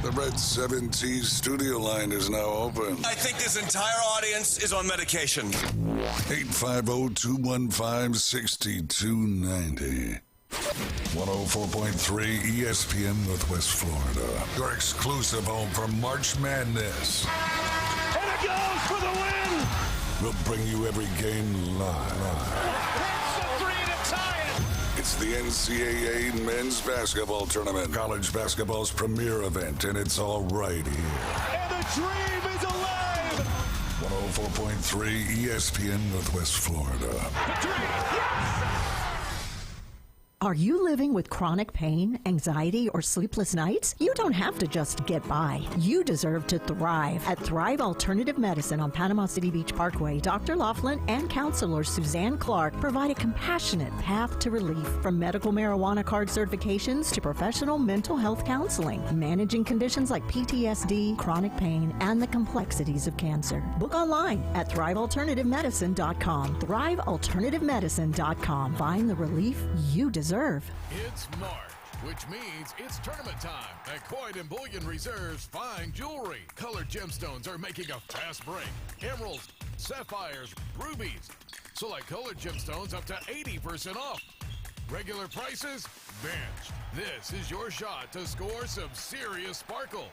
The Red 17 studio line is now open. I think this entire audience is on medication. 850-215-6290. 104.3 ESPN Northwest Florida. Your exclusive home for March Madness. And it goes for the win! We'll bring you every game live. Hits the three to tie it! It's the NCAA Men's Basketball Tournament, college basketball's premier event, and it's all right here. And the dream is alive! 104.3 ESPN Northwest Florida. The dream, yes! Are you living with chronic pain, anxiety, or sleepless nights? You don't have to just get by. You deserve to thrive. At Thrive Alternative Medicine on Panama City Beach Parkway, Dr. Laughlin and counselor Suzanne Clark provide a compassionate path to relief, from medical marijuana card certifications to professional mental health counseling, managing conditions like PTSD, chronic pain, and the complexities of cancer. Book online at thrivealternativemedicine.com. thrivealternativemedicine.com. Find the relief you deserve. It's March, which means it's tournament time at Coin and Bullion Reserve's Fine Jewelry. Colored gemstones are making a fast break. Emeralds, sapphires, rubies. Select colored gemstones up to 80% off. Regular prices, benched. This is your shot to score some serious sparkle.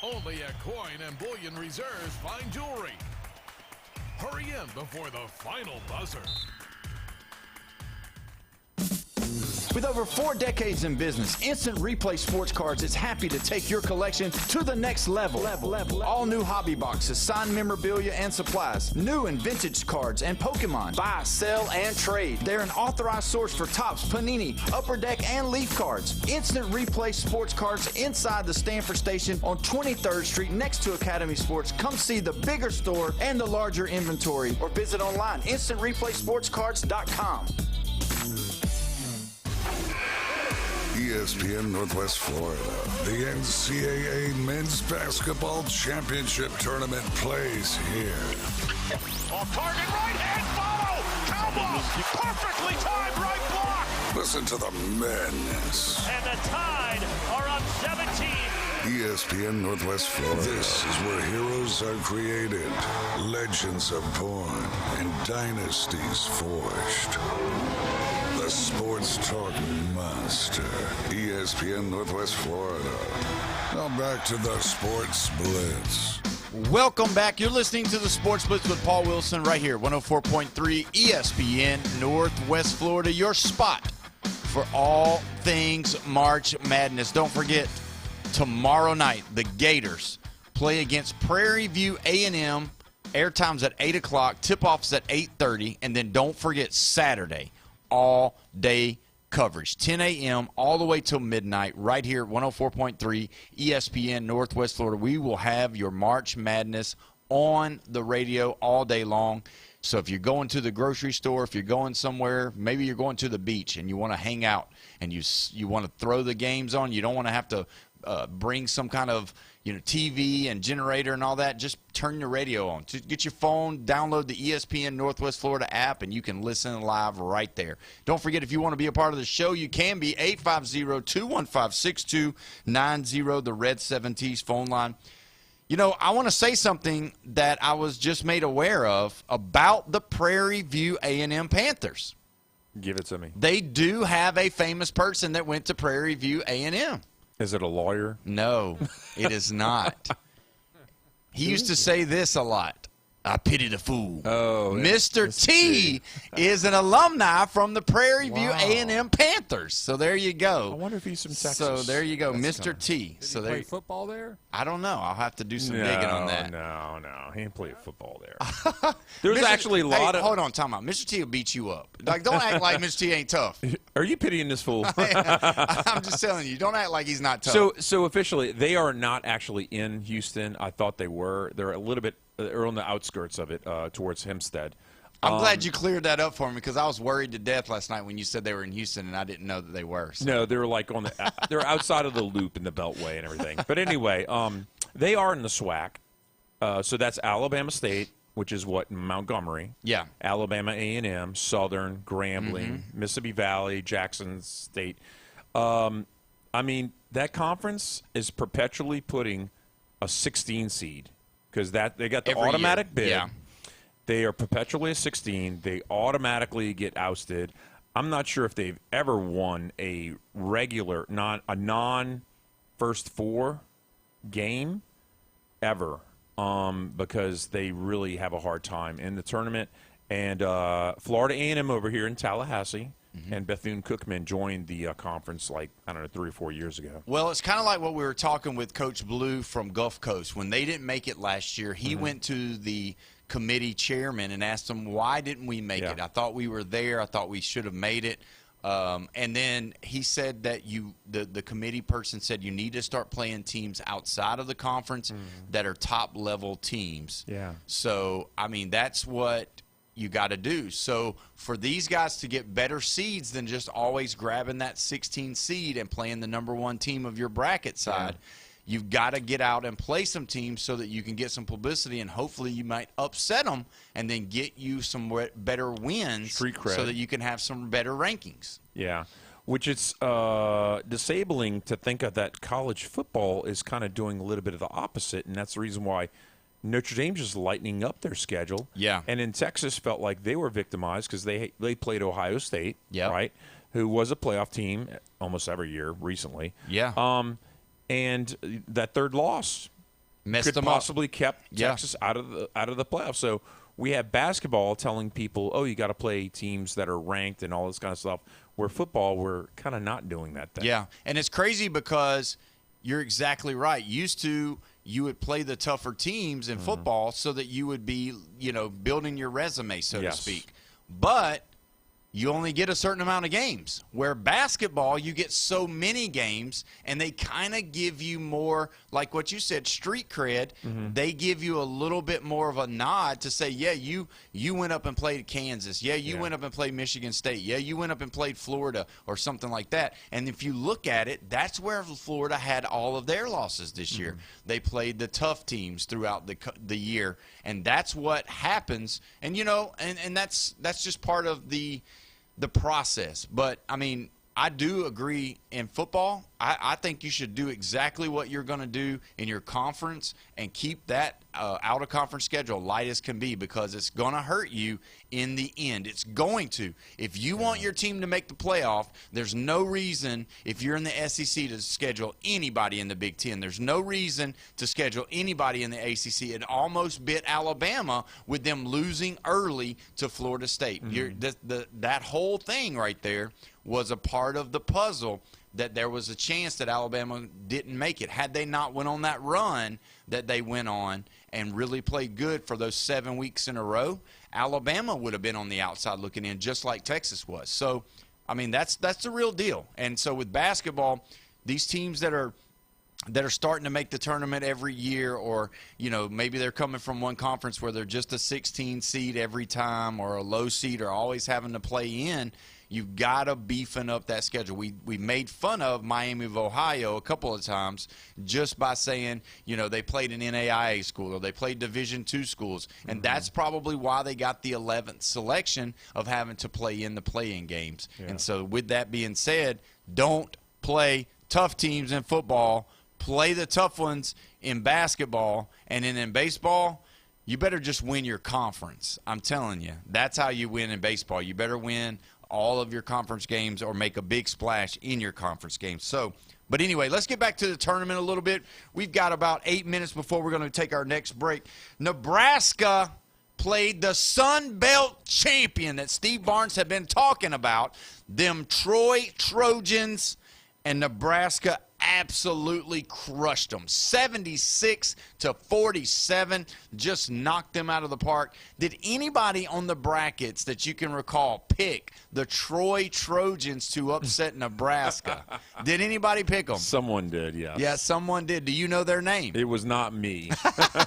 Only at Coin and Bullion Reserve's Fine Jewelry. Hurry in before the final buzzer. With over 4 decades in business, Instant Replay Sports Cards is happy to take your collection to the next level. All new hobby boxes, signed memorabilia, and supplies. New and vintage cards and Pokemon. Buy, sell, and trade. They're an authorized source for Topps, Panini, Upper Deck, and Leaf cards. Instant Replay Sports Cards inside the Stanford Station on 23rd Street next to Academy Sports. Come see the bigger store and the larger inventory, or visit online, InstantReplaySportsCards.com. ESPN Northwest Florida. The NCAA Men's Basketball Championship Tournament plays here. Off target, right hand follow! Cowboys! Perfectly timed right block! Listen to the madness. And the Tide are up 17. ESPN Northwest Florida. This is where heroes are created, legends are born, and dynasties forged. The Sports Talk Master, ESPN Northwest Florida. Now back to the Sports Blitz. Welcome back. You're listening to the Sports Blitz with Paul Wilson right here, 104.3 ESPN, Northwest Florida, your spot for all things March Madness. Don't forget, tomorrow night, the Gators play against Prairiview A&M. Airtime's at 8 o'clock. Tip-off's at 8:30. And then don't forget, Saturday, all-day coverage, 10 a.m. all the way till midnight, right here at 104.3 ESPN Northwest Florida. We will have your March Madness on the radio all day long. So if you're going to the grocery store, if you're going somewhere, maybe you're going to the beach and you want to hang out and you want to throw the games on, you don't want to have to bring some kind of TV and generator and all that, just turn your radio on. Get your phone, download the ESPN Northwest Florida app, and you can listen live right there. Don't forget, if you want to be a part of the show, you can be 850-215-6290, the Red 7T's phone line. I want to say something that I was just made aware of about the Prairiview A&M Panthers. Give it to me. They do have a famous person that went to Prairiview A&M. Is it a lawyer? No, it is not. He used to say this a lot. I pity the fool. Oh, Mr. T is an alumni from the Prairiview A&M Panthers. So there you go. I wonder if he's from Texas. So there you go, Mr. T. Did he play football there? I don't know. I'll have to do some digging on that. No. He didn't play football there. There's actually a lot of... Hold on, time out. Mr. T will beat you up. Don't act like Mr. T ain't tough. Are you pitying this fool? I'm just telling you. Don't act like he's not tough. So officially, they are not actually in Houston. I thought they were. They're a little bit... They're on the outskirts of it, towards Hempstead. I'm glad you cleared that up for me, because I was worried to death last night when you said they were in Houston, and I didn't know that they were. So. No, they're like on the. They're outside of the loop in the Beltway and everything. But anyway, they are in the SWAC. So that's Alabama State, which is what, Montgomery. Yeah. Alabama A&M, Southern, Grambling, Mississippi Valley, Jackson State. I mean, that conference is perpetually putting a 16 seed. Because they got the automatic bid. Yeah. They are perpetually a 16. They automatically get ousted. I'm not sure if they've ever won a regular, non-first four game ever, because they really have a hard time in the tournament. And Florida A&M over here in Tallahassee and Bethune-Cookman joined the conference 3 or 4 years ago. Well, it's kind of like what we were talking with Coach Blue from Gulf Coast. When they didn't make it last year, he went to the committee chairman and asked him, why didn't we make it? I thought we were there. I thought we should have made it. And then he said that the committee person said you need to start playing teams outside of the conference that are top-level teams. Yeah. So, I mean, that's what you got to do. So for these guys to get better seeds than just always grabbing that 16 seed and playing the number one team of your bracket side, you've got to get out and play some teams so that you can get some publicity, and hopefully you might upset them and then get you some better wins Street cred. So that you can have some better rankings. Yeah, which it's disabling to think of that college football is kind of doing a little bit of the opposite, and that's the reason why Notre Dame's just lightening up their schedule. Yeah. And in Texas felt like they were victimized because they played Ohio State, right, who was a playoff team almost every year recently. Yeah. And that third loss messed them possibly kept Texas out of the playoffs. So we have basketball telling people, oh, you got to play teams that are ranked and all this kind of stuff, where football, we're kind of not doing that thing. Yeah. And it's crazy because you're exactly right. Used to, you would play the tougher teams in football so that you would be, building your resume, so to speak. But you only get a certain amount of games. Where basketball, you get so many games, and they kind of give you more, like what you said, street cred. They give you a little bit more of a nod to say, yeah, you went up and played Kansas. Yeah, you went up and played Michigan State. Yeah, you went up and played Florida or something like that. And if you look at it, that's where Florida had all of their losses this year. They played the tough teams throughout the year, and that's what happens. And, and that's just part of the process. But, I mean, I do agree in football. I think you should do exactly what you're going to do in your conference and keep that out-of-conference schedule light as can be, because it's going to hurt you in the end. It's going to. If you want your team to make the playoff, there's no reason, if you're in the SEC, to schedule anybody in the Big Ten. There's no reason to schedule anybody in the ACC. It almost bit Alabama with them losing early to Florida State. That whole thing right there was a part of the puzzle, that there was a chance that Alabama didn't make it. Had they not went on that run that they went on and really played good for those 7 weeks in a row, Alabama would have been on the outside looking in, just like Texas was. So, I mean, that's the real deal. And so with basketball, these teams that are starting to make the tournament every year, or, you know, maybe they're coming from one conference where they're just a 16 seed every time, or a low seed, or always having to play in, you've got to beefing up that schedule. We made fun of Miami of Ohio a couple of times just by saying, you know, they played an NAIA school or they played Division II schools, and that's probably why they got the 11th selection of having to play in the play-in games. Yeah. And so with that being said, don't play tough teams in football. Play the tough ones in basketball, and then in baseball, you better just win your conference. I'm telling you, that's how you win in baseball. You better win all of your conference games or make a big splash in your conference games. So, but anyway, let's get back to the tournament a little bit. We've got about 8 minutes before we're going to take our next break. Nebraska played the Sun Belt champion that Steve Barnes had been talking about, them Troy Trojans, and Nebraska absolutely crushed them. 76-47, just knocked them out of the park. Did anybody on the brackets that you can recall pick the Troy Trojans to upset Nebraska? Did anybody pick them? Someone did, yes. Yeah, someone did. Do you know their name? It was not me.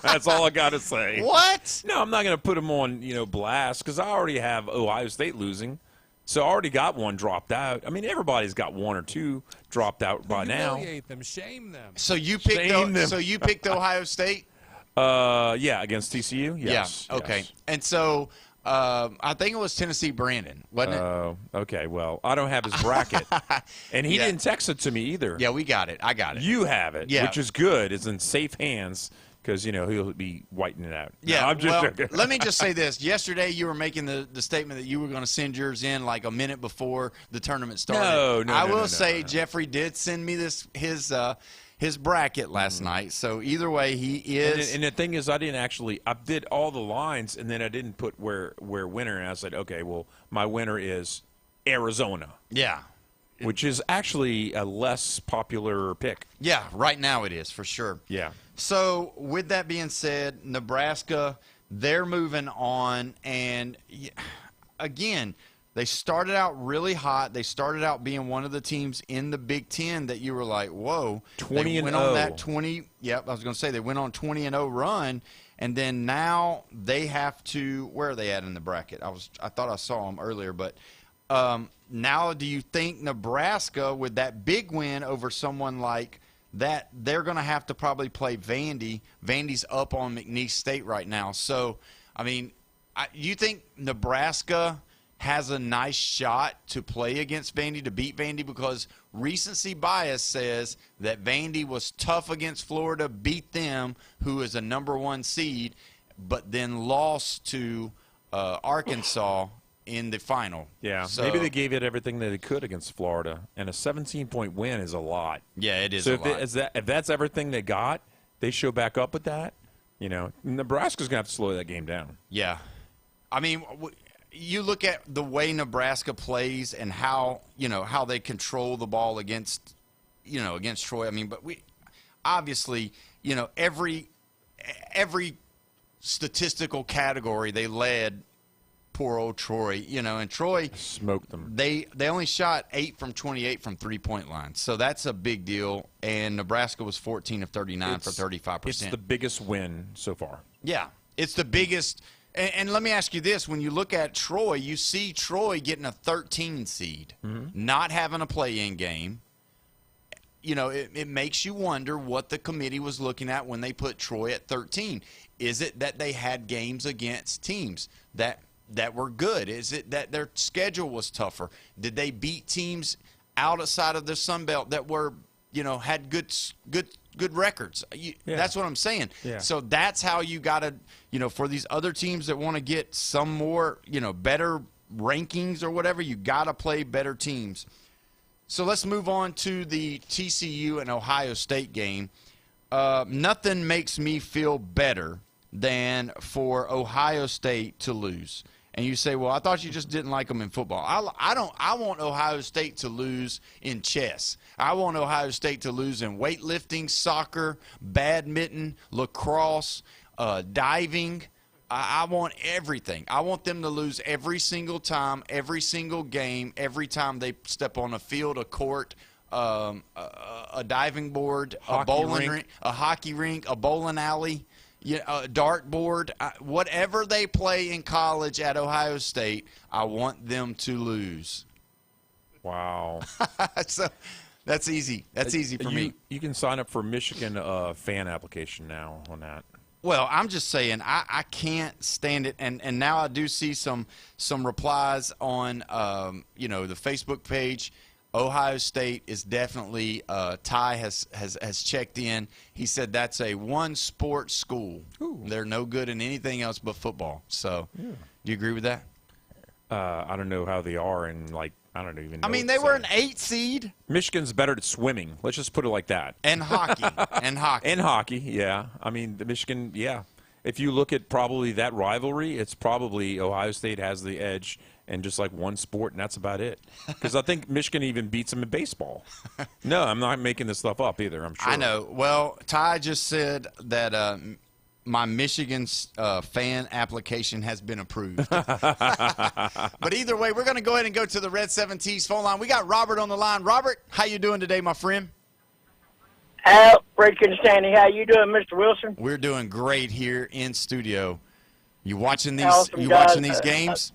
That's all I got to say. What? No, I'm not going to put them on, blast, because I already have Ohio State losing. So I already got one dropped out. I mean, everybody's got one or two dropped out by now. Humiliate them, shame them. So you picked Ohio State? Yeah, against TCU. Yes. Yeah. Okay. Yes. And so I think it was Tennessee Brandon, wasn't it? Okay. Well, I don't have his bracket, and he didn't text it to me either. Yeah, we got it. I got it. You have it, which is good. It's in safe hands. Because, he'll be whiting it out. Yeah, no, I'm just joking. Let me just say this. Yesterday you were making the statement that you were going to send yours in like a minute before the tournament started. No, I will say Jeffrey did send me his bracket last night. So either way, he is. And the thing is, I did all the lines, and then I didn't put where winner. And I said, okay, well, my winner is Arizona. Yeah. Which is actually a less popular pick. Yeah, right now it is, for sure. Yeah. So, with that being said, Nebraska, they're moving on. And, again, they started out really hot. They started out being one of the teams in the Big Ten that you were like, whoa. 20-0. They went on that 20 – yep, I was going to say they went on 20-0 run. And then now they have to – where are they at in the bracket? I thought I saw them earlier, but now do you think Nebraska, with that big win over someone like – that they're going to have to probably play Vandy. Vandy's up on McNeese State right now. So, I mean, you think Nebraska has a nice shot to play against Vandy, to beat Vandy? Because recency bias says that Vandy was tough against Florida, beat them, who is a #1 seed, but then lost to Arkansas in the final. Yeah, so, maybe they gave it everything that they could against Florida, and a 17-point win is a lot. Yeah, it is so a lot. If that's everything they got, they show back up with that, Nebraska's going to have to slow that game down. Yeah. I mean, you look at the way Nebraska plays and how they control the ball against Troy. I mean, but we obviously, every statistical category they led poor old Troy, and Troy smoked them. They only shot 8 from 28 from three-point line, so that's a big deal. And Nebraska was 14 of 39 for 35%. It's the biggest win so far. Yeah, it's the biggest. And let me ask you this: when you look at Troy, you see Troy getting a 13 seed, not having a play-in game. It makes you wonder what the committee was looking at when they put Troy at 13. Is it that they had games against teams that were good? Is it that their schedule was tougher? Did they beat teams outside of the Sun Belt that were, had good records. That's what I'm saying. Yeah. So that's how you got to, for these other teams that want to get some more, better rankings or whatever, you got to play better teams. So let's move on to the TCU and Ohio State game. Nothing makes me feel better than for Ohio State to lose. And you say, well, I thought you just didn't like them in football. I want Ohio State to lose in chess. I want Ohio State to lose in weightlifting, soccer, badminton, lacrosse, diving. I want everything. I want them to lose every single time, every single game, every time they step on a field, a court, a diving board, a bowling rink, a hockey rink, a bowling alley. A dartboard, whatever they play in college at Ohio State, I want them to lose. Wow. So that's easy. That's easy for me. You can sign up for Michigan fan application now on that. Well, I'm just saying I can't stand it, and now I do see some replies on the Facebook page. Ohio State is definitely Ty has checked in. He said that's a one-sport school. Ooh. They're no good in anything else but football. So, do you agree with that? I don't know how they are, and I don't even know. I mean, they were an 8 seed. Michigan's better at swimming. Let's just put it like that. And hockey. And hockey, yeah. I mean, the Michigan, yeah. If you look at probably that rivalry, it's probably Ohio State has the edge. And just like one sport, and that's about it. Because I think Michigan even beats them in baseball. No, I'm not making this stuff up either, I'm sure. I know. Well, Ty just said that my Michigan fan application has been approved. But either way, we're going to go ahead and go to the Red 7T's phone line. We got Robert on the line. Robert, how you doing today, my friend? Breaking standing. How you doing, Mr. Wilson? We're doing great here in studio. You watching these? Awesome, you guys. watching these games?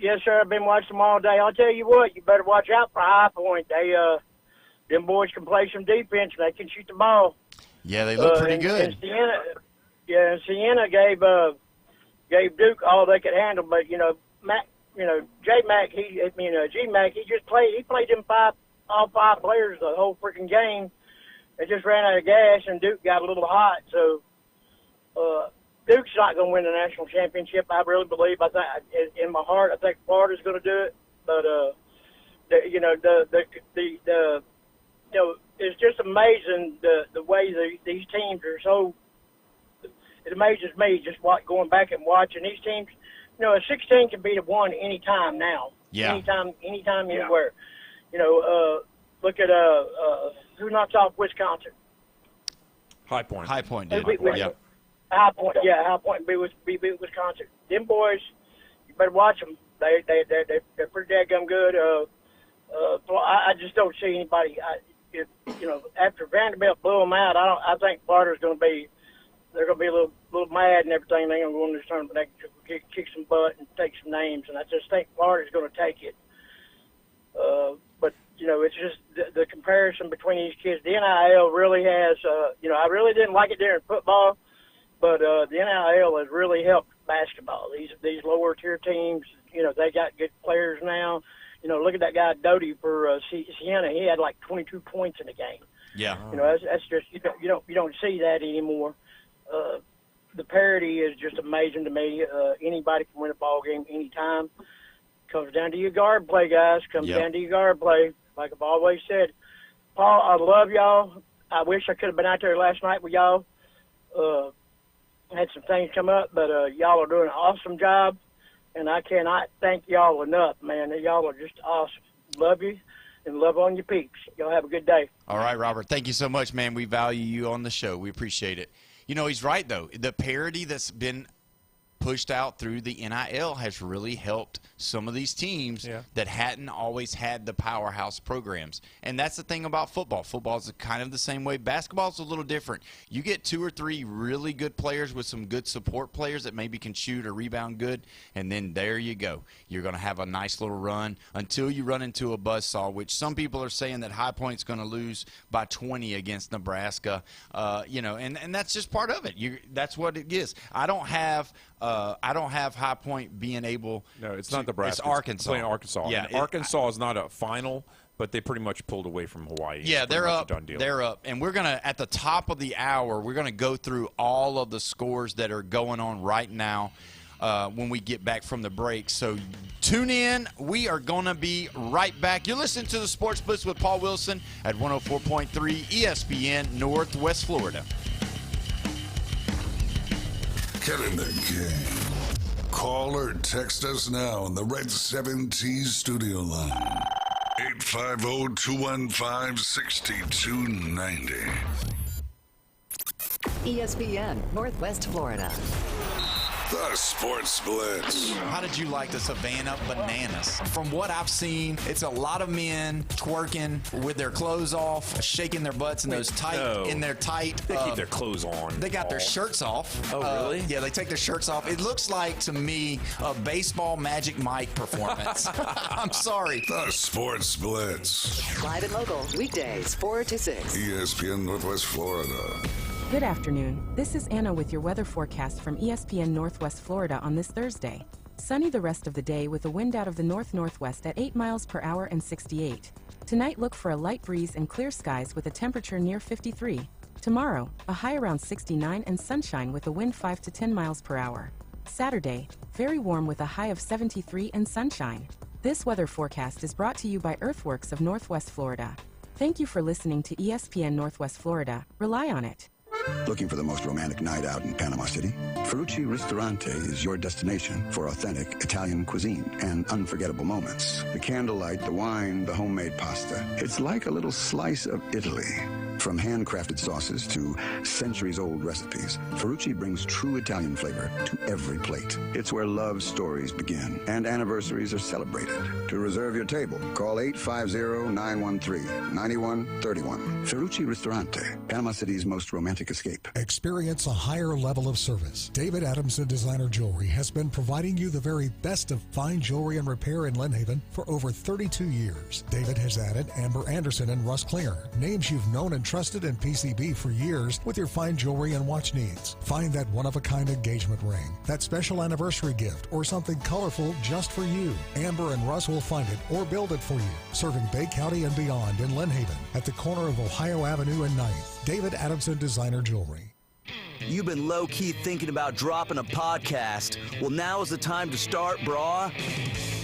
Yes, sir. I've been watching them all day. I'll tell you what, you better watch out for High Point. Them boys can play some defense. They can shoot the ball. Yeah, they look pretty good. And Sienna gave Duke all they could handle. But G Mac, he just played them all five players the whole freaking game. They just ran out of gas, and Duke got a little hot. So Duke's not going to win the national championship. I really believe. I think in my heart, I think Florida's going to do it. But it's just amazing the way these teams are so. It amazes me just going back and watching these teams. A 16 can beat a 1 anytime now. Yeah. Anytime, anywhere. Look at who knocks off Wisconsin. High Point. High Point did. Yeah. High Point beat Wisconsin. Them boys, you better watch them. They're pretty daggum good. I just don't see anybody. After Vanderbilt blew them out, I think Florida's going to be. They're going to be a little mad and everything. They're going to go in this tournament. They can kick some butt and take some names, and I just think Florida's going to take it. But it's just the comparison between these kids. The NIL really has. I really didn't like it during football. But the NIL has really helped basketball. These lower tier teams, they got good players now. Look at that guy Doty for Siena. He had like 22 points in the game. Yeah. That's just you don't see that anymore. The parity is just amazing to me. Anybody can win a ball game anytime. Comes down to your guard play, guys. Comes down to your guard play. Like I've always said, Paul, I love y'all. I wish I could have been out there last night with y'all. Had some things come up, but y'all are doing an awesome job, and I cannot thank y'all enough, man. Y'all are just awesome. Love you, and love on your peeps. Y'all have a good day. All right, Robert. Thank you so much, man. We value you on the show. We appreciate it. He's right, though. The parity that's been pushed out through the NIL has really helped some of these teams that hadn't always had the powerhouse programs. And that's the thing about football. Football is kind of the same way. Basketball is a little different. You get 2 or 3 really good players with some good support players that maybe can shoot or rebound good, and then there you go. You're going to have a nice little run until you run into a buzzsaw, which some people are saying that High Point's going to lose by 20 against Nebraska. And that's just part of it. That's what it is. I don't have High Point being able. No, it's not Nebraska. It's Arkansas. It's playing Arkansas. Yeah, Arkansas is not a final. but they pretty much pulled away from Hawaii. Yeah, It's they're pretty much up. a done deal. They're up. And we're going to, at the top of the hour, we're going to go through all of the scores that are going on right now when we get back from the break. So tune in. We are going to be right back. You're listening to the Sports Blitz with Paul Wilson at 104.3 ESPN Northwest Florida. Get in the game. Call or text us now on the Red 7T studio line. 850-215-6290. ESPN Northwest Florida. The Sports Blitz. How did you like the Savannah Bananas? From what I've seen, it's a lot of men twerking with their clothes off, shaking their butts in those tight. They keep their clothes on. They got their shirts off. Oh, really? Yeah, they take their shirts off. It looks like to me a baseball Magic Mike performance. I'm sorry. The Sports Blitz. Live and local, weekdays 4 to 6. ESPN Northwest Florida. Good afternoon. This is Anna with your weather forecast from ESPN Northwest Florida on this Thursday. Sunny the rest of the day with a wind out of the north-northwest at 8 miles per hour and 68. Tonight look for a light breeze and clear skies with a temperature near 53. Tomorrow, a high around 69 and sunshine with a wind 5 to 10 miles per hour. Saturday, very warm with a high of 73 and sunshine. This weather forecast is brought to you by Earthworks of Northwest Florida. Thank you for listening to ESPN Northwest Florida. Rely on it. Looking for the most romantic night out in Panama City? Ferrucci Ristorante is your destination for authentic Italian cuisine and unforgettable moments. The candlelight, the wine, the homemade pasta. It's like a little slice of Italy. From handcrafted sauces to centuries-old recipes, Ferrucci brings true Italian flavor to every plate. It's where love stories begin and anniversaries are celebrated. To reserve your table, call 850-913-9131. Ferrucci Ristorante, Panama City's most romantic escape. Experience a higher level of service. David Adamson Designer Jewelry has been providing you the very best of fine jewelry and repair in Lynn Haven for over 32 years. David has added Amber Anderson and Russ Klinger, names you've known and trusted in PCB for years with your fine jewelry and watch needs. Find that one-of-a-kind engagement ring, that special anniversary gift, or something colorful just for you. Amber and Russ will find it or build it for you. Serving Bay County and beyond in Lynn Haven at the corner of Ohio Avenue and 9th. David Adamson Designer Jewelry. You've been low-key thinking about dropping a podcast. Well, now is the time to start, brah.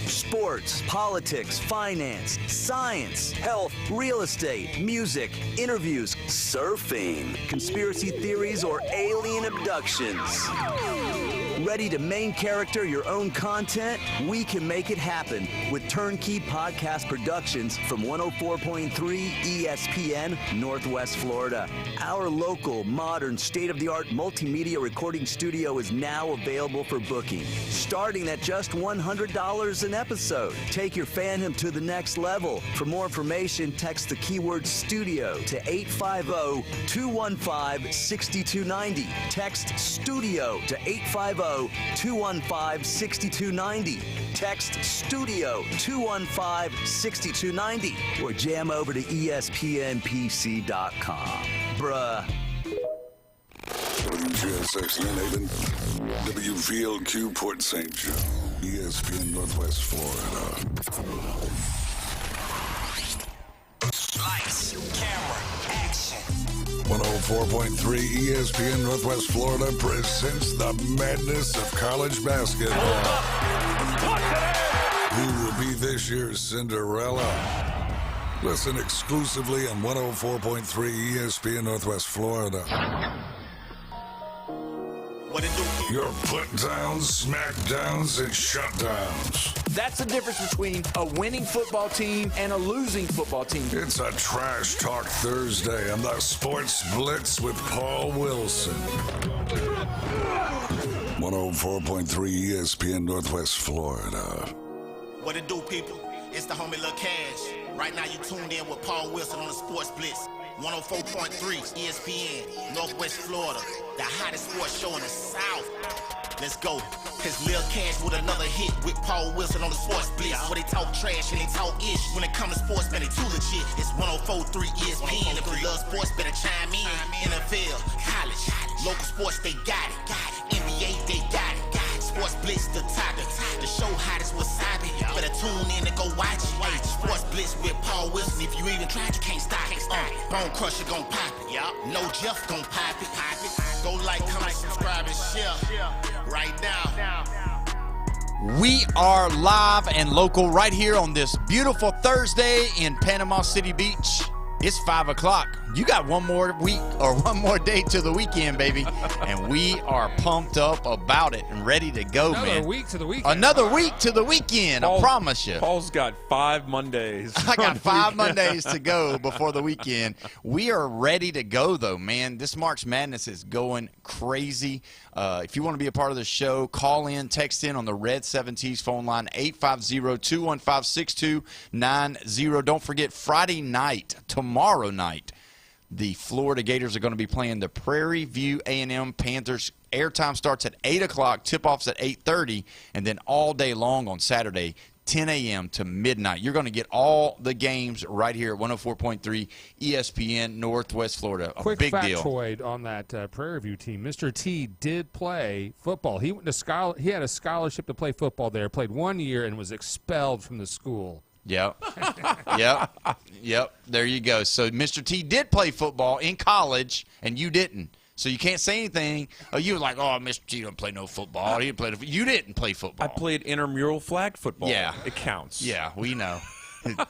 Sports, politics, finance, science, health, real estate, music, interviews, surfing, conspiracy theories, or alien abductions. Ready to main character your own content? We can make it happen with Turnkey Podcast Productions from 104.3 ESPN Northwest Florida. Our local, modern, state-of-the-art multimedia recording studio is now available for booking, starting at just $100 an episode. Take your fandom to the next level. For more information, text the keyword studio to 850-215-6290. Text studio to 850-215-6290. Text studio 215-6290 or jam over to ESPNPC.com. Bruh. WGSX Lynn Haven, WVLQ Port St. Joe, ESPN Northwest Florida. Lights, camera, action. 104.3 ESPN Northwest Florida presents the madness of college basketball. Who will be this year's Cinderella? Listen exclusively on 104.3 ESPN Northwest Florida. Your put-downs, smackdowns, and shutdowns. That's the difference between a winning football team and a losing football team. It's a Trash Talk Thursday on the Sports Blitz with Paul Wilson. 104.3 ESPN Northwest Florida. What it do, people? It's the homie Lil Cash. Right now you tuned in with Paul Wilson on the Sports Blitz. 104.3 ESPN, Northwest Florida, the hottest sports show in the South. Let's go. It's Lil Cash with another hit with Paul Wilson on the Sports Blitz. Where they talk trash and they talk ish. When it comes to sports, man, they too legit. It's 104.3 ESPN. If you love sports, better chime in. NFL, college, local sports, they got it. NBA, they got it. Sports Blitz, the topic. The show hottest was sobbing. Better tune in and go watch it. Sports Blitz. Blitz with Paul Wilson. If you even try, you can't stop it. Bone Crusher gon' pop it. Yup. No Jeff gon' pop it. Go like, comment, subscribe, and share right now. We are live and local right here on this beautiful Thursday in Panama City Beach. It's 5 o'clock. You got one more week or one more day to the weekend, baby. And we are pumped up about it and ready to go, man. Another week to the weekend. Another week to the weekend, I promise you. Paul's got 5 Mondays. I got 5 Mondays to go before the weekend. We are ready to go, though, man. This March Madness is going crazy. If you want to be a part of the show, call in, text in on the Red 7T's phone line, 850-215-6290. Don't forget, Friday night, tomorrow night, the Florida Gators are going to be playing the Prairiview A&M Panthers. Airtime starts at 8 o'clock, tip-offs at 8:30, and then all day long on Saturday, 10 a.m. to midnight. You're going to get all the games right here at 104.3 ESPN Northwest Florida. A Quick big deal. factoid on that Prairiview team. Mr. T did play football. He went to He had a scholarship to play football there, played 1 year, and was expelled from the school. Yep. Yep. There you go. So Mr. T did play football in college, and you didn't. So you can't say anything. You were like, oh, Mr. T don't play no football. He didn't play you didn't play football. I played intramural flag football. Yeah. It counts. Yeah, we know.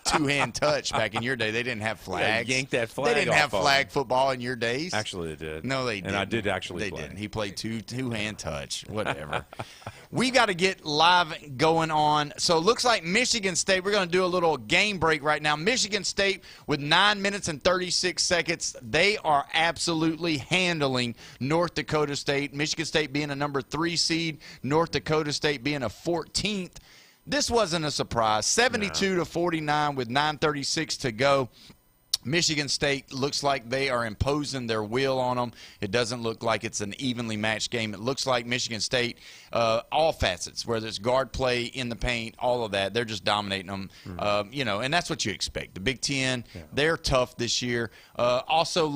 Two-hand touch back in your day. They didn't have flags. Yeah, yank that flag They didn't off have flag football in your days. Actually, they did. No, they didn't. And I did actually They play. didn't. He played two-hand touch. Whatever. We got to get live going on. So it looks like Michigan State, we're going to do a little game break right now. Michigan State with 9 minutes and 36 seconds. They are absolutely handling North Dakota State. Michigan State being a number 3 seed, North Dakota State being a 14th. This wasn't a surprise. 72-49 with 9:36 to go. Michigan State looks like they are imposing their will on them. It doesn't look like it's an evenly matched game. It looks like Michigan State, all facets, whether it's guard play, in the paint, all of that, they're just dominating them. And that's what you expect. The Big Ten, they're tough this year. Also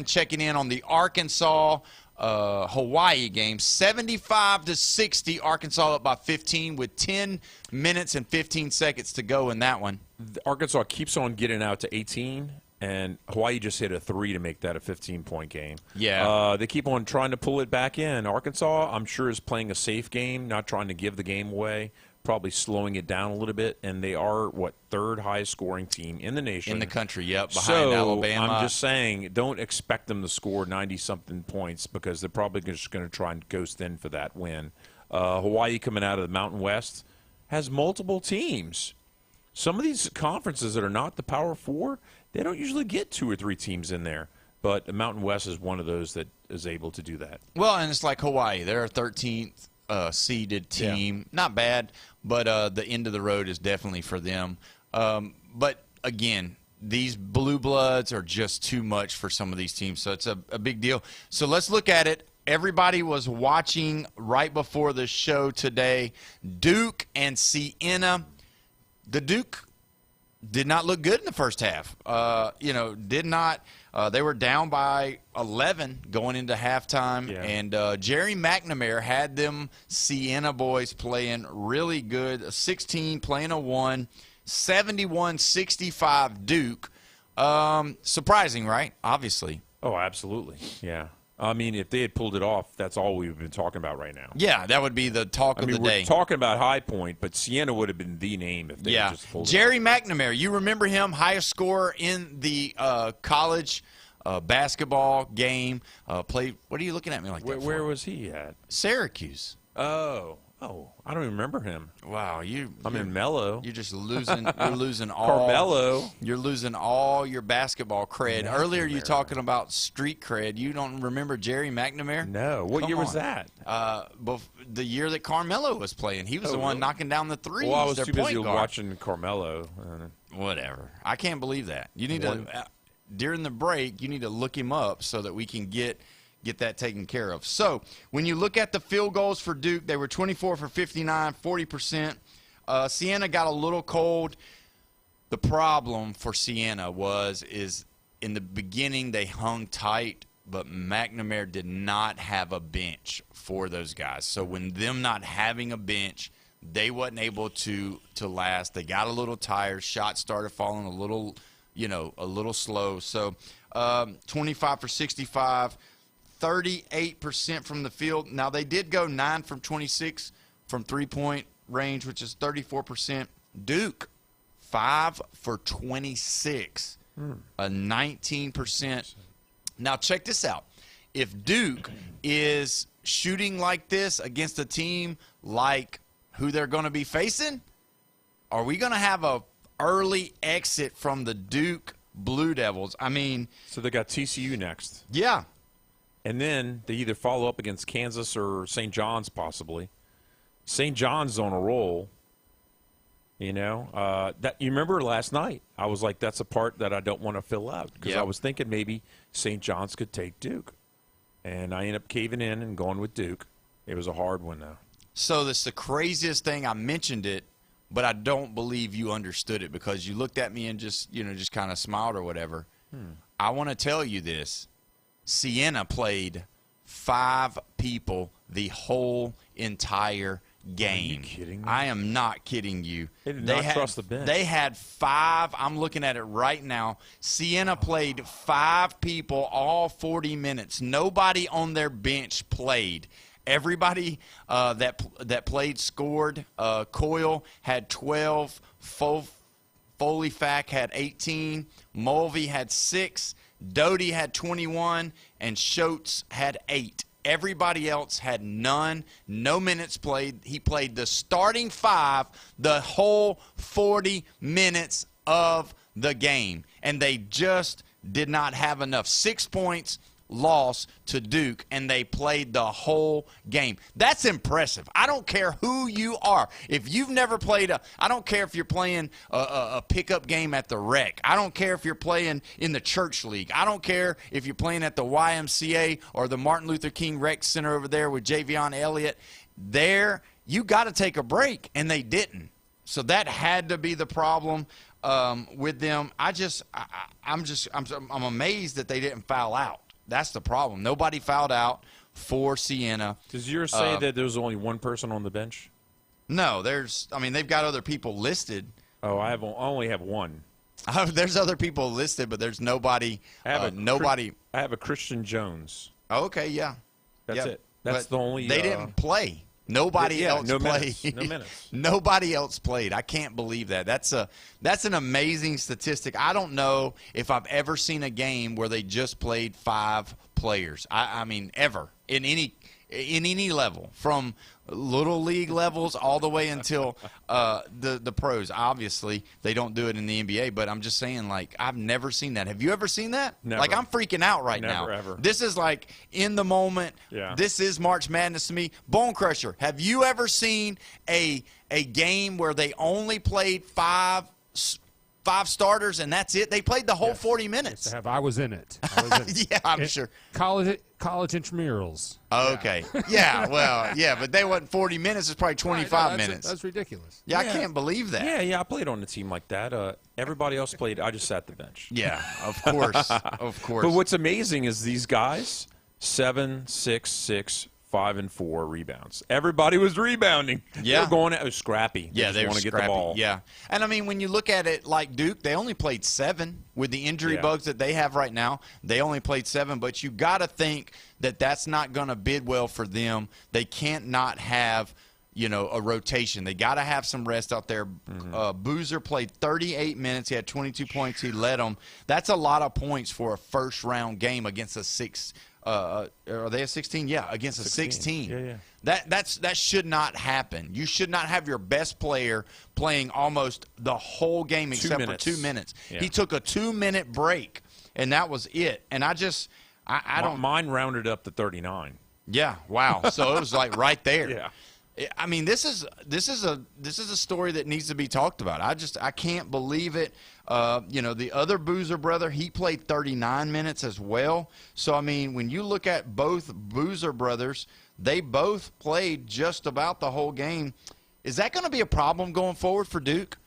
checking in on the Arkansas Hawaii game, 75-60. Arkansas up by 15 with 10 minutes and 15 seconds to go in that one. Arkansas keeps on getting out to 18, and Hawaii just hit a 3 to make that a 15-point game. Yeah. They keep on trying to pull it back in. Arkansas, I'm sure, is playing a safe game, not trying to give the game away, probably slowing it down a little bit, and they are, third highest scoring team in the nation. In the country, behind Alabama. I'm just saying, don't expect them to score 90-something points because they're probably just going to try and ghost in for that win. Hawaii, coming out of the Mountain West, has multiple teams. Some of these conferences that are not the Power Four, they don't usually get 2 or 3 teams in there. But the Mountain West is one of those that is able to do that. Well, and it's like Hawaii. They're a 13th seeded team. Yeah. Not bad, but the end of the road is definitely for them. But, again, these blue bloods are just too much for some of these teams, so it's a big deal. So let's look at it. Everybody was watching right before the show today, Duke and Siena. The Duke did not look good in the first half. Did not. They were down by 11 going into halftime, and Jerry McNamara had them Siena boys playing really good. 16 playing a 1, 71-65 Duke. Surprising, right? Obviously. Oh, absolutely. Yeah. I mean, if they had pulled it off, that's all we've been talking about right now. Yeah, that would be the talk of the day. We're talking about High Point, but Siena would have been the name if they had just pulled it off. Jerry McNamara, you remember him, highest scorer in the college basketball game. Played. What are you looking at me like that? Where was he at? Syracuse. Oh, I don't even remember him. Wow, I'm in Mello. You're just losing. You're losing all. Carmelo. You're losing all your basketball cred. McNamara. Earlier, you talking about street cred. You don't remember Jerry McNamara? No. What year was that? The year that Carmelo was playing. He was the one knocking down the threes. Well, I was too busy watching Carmelo. Whatever. I can't believe that. You need to during the break. You need to look him up so that we can get that taken care of. So when you look at the field goals for Duke, they were 24 for 59, 40%. Siena got a little cold. The problem for Siena is in the beginning they hung tight, but McNamara did not have a bench for those guys. So when them not having a bench, they wasn't able to last. They got a little tired. Shots started falling a little, a little slow. So 25 for 65, 38% from the field. Now, they did go 9 from 26 from three-point range, which is 34%. Duke, 5 for 26, a 19%. Now, check this out. If Duke is shooting like this against a team like who they're going to be facing, are we going to have a early exit from the Duke Blue Devils? I mean, so they got TCU next. Yeah. And then they either follow up against Kansas or St. John's possibly. St. John's on a roll. That you remember last night, I was like, that's a part that I don't want to fill out because I was thinking maybe St. John's could take Duke. And I ended up caving in and going with Duke. It was a hard one, though. So this is the craziest thing. I mentioned it, but I don't believe you understood it because you looked at me and just kind of smiled or whatever. I want to tell you this. Siena played 5 people the whole entire game. Are you kidding me? I am not kidding you. They did not trust the bench. They had 5. I'm looking at it right now. Siena played 5 people all 40 minutes. Nobody on their bench played. Everybody that played scored. Coyle had 12. Foleyfack had 18. Mulvey had 6. Doty had 21. And Schultz had 8. Everybody else had none, no minutes played. He played the starting 5 the whole 40 minutes of the game, and they just did not have enough. 6 points loss to Duke, and they played the whole game. That's impressive. I don't care who you are. If you've never played I don't care if you're playing a pickup game at the rec. I don't care if you're playing in the church league. I don't care if you're playing at the YMCA or the Martin Luther King Rec Center over there with Javion Elliott. There, you got to take a break, and they didn't. So that had to be the problem with them. I'm amazed that they didn't foul out. That's the problem. Nobody fouled out for Siena. Does yours say that there's only one person on the bench? No, they've got other people listed. Oh, I only have one. There's other people listed, but there's nobody. I have nobody. I have a Christian Jones. Oh, okay, yeah. That's it. That's the only. They didn't play. Nobody else played. No minutes. Nobody else played. I can't believe that. That's an amazing statistic. I don't know if I've ever seen a game where they just played 5 players. I mean, ever in any level, from little league levels all the way until the pros. Obviously, they don't do it in the NBA, but I'm just saying, like, I've never seen that. Have you ever seen that? Never. Like, I'm freaking out right now. Never, ever. This is like in the moment. Yeah. This is March Madness to me. Bone Crusher, have you ever seen a game where they only played 5 starters and that's it? They played the whole 40 minutes. Yes, I was in it. Yeah, I'm sure. College intramurals. Okay. Yeah, well, yeah, but they wasn't 40 minutes. It's probably 25 minutes. That's ridiculous. Yeah, I can't believe that. Yeah, I played on a team like that. Everybody else played. I just sat the bench. Yeah, of course. Of course. But what's amazing is these guys, 7, 6, 6, 5, and 4 rebounds. Everybody was rebounding. Yeah. They were going. It was scrappy. Yeah, they want to scrappy. Get the ball. Yeah, and I mean, when you look at it like Duke, they only played 7 with the injury bugs that they have right now. They only played 7, but you got to think that that's not going to bid well for them. They can't not have a rotation. They got to have some rest out there. Boozer played 38 minutes. He had 22 points. He led them. That's a lot of points for a first-round game against a 6. Are they a 16? Yeah, against a 16. Yeah. That should not happen. You should not have your best player playing almost the whole game except for 2 minutes. Yeah. He took a 2-minute break, and that was it. And I don't. Mine rounded up to 39. Yeah. Wow. So it was like right there. Yeah. I mean, this is a story that needs to be talked about. I can't believe it. The other Boozer brother, he played 39 minutes as well. So I mean, when you look at both Boozer brothers, they both played just about the whole game. Is that going to be a problem going forward for Duke?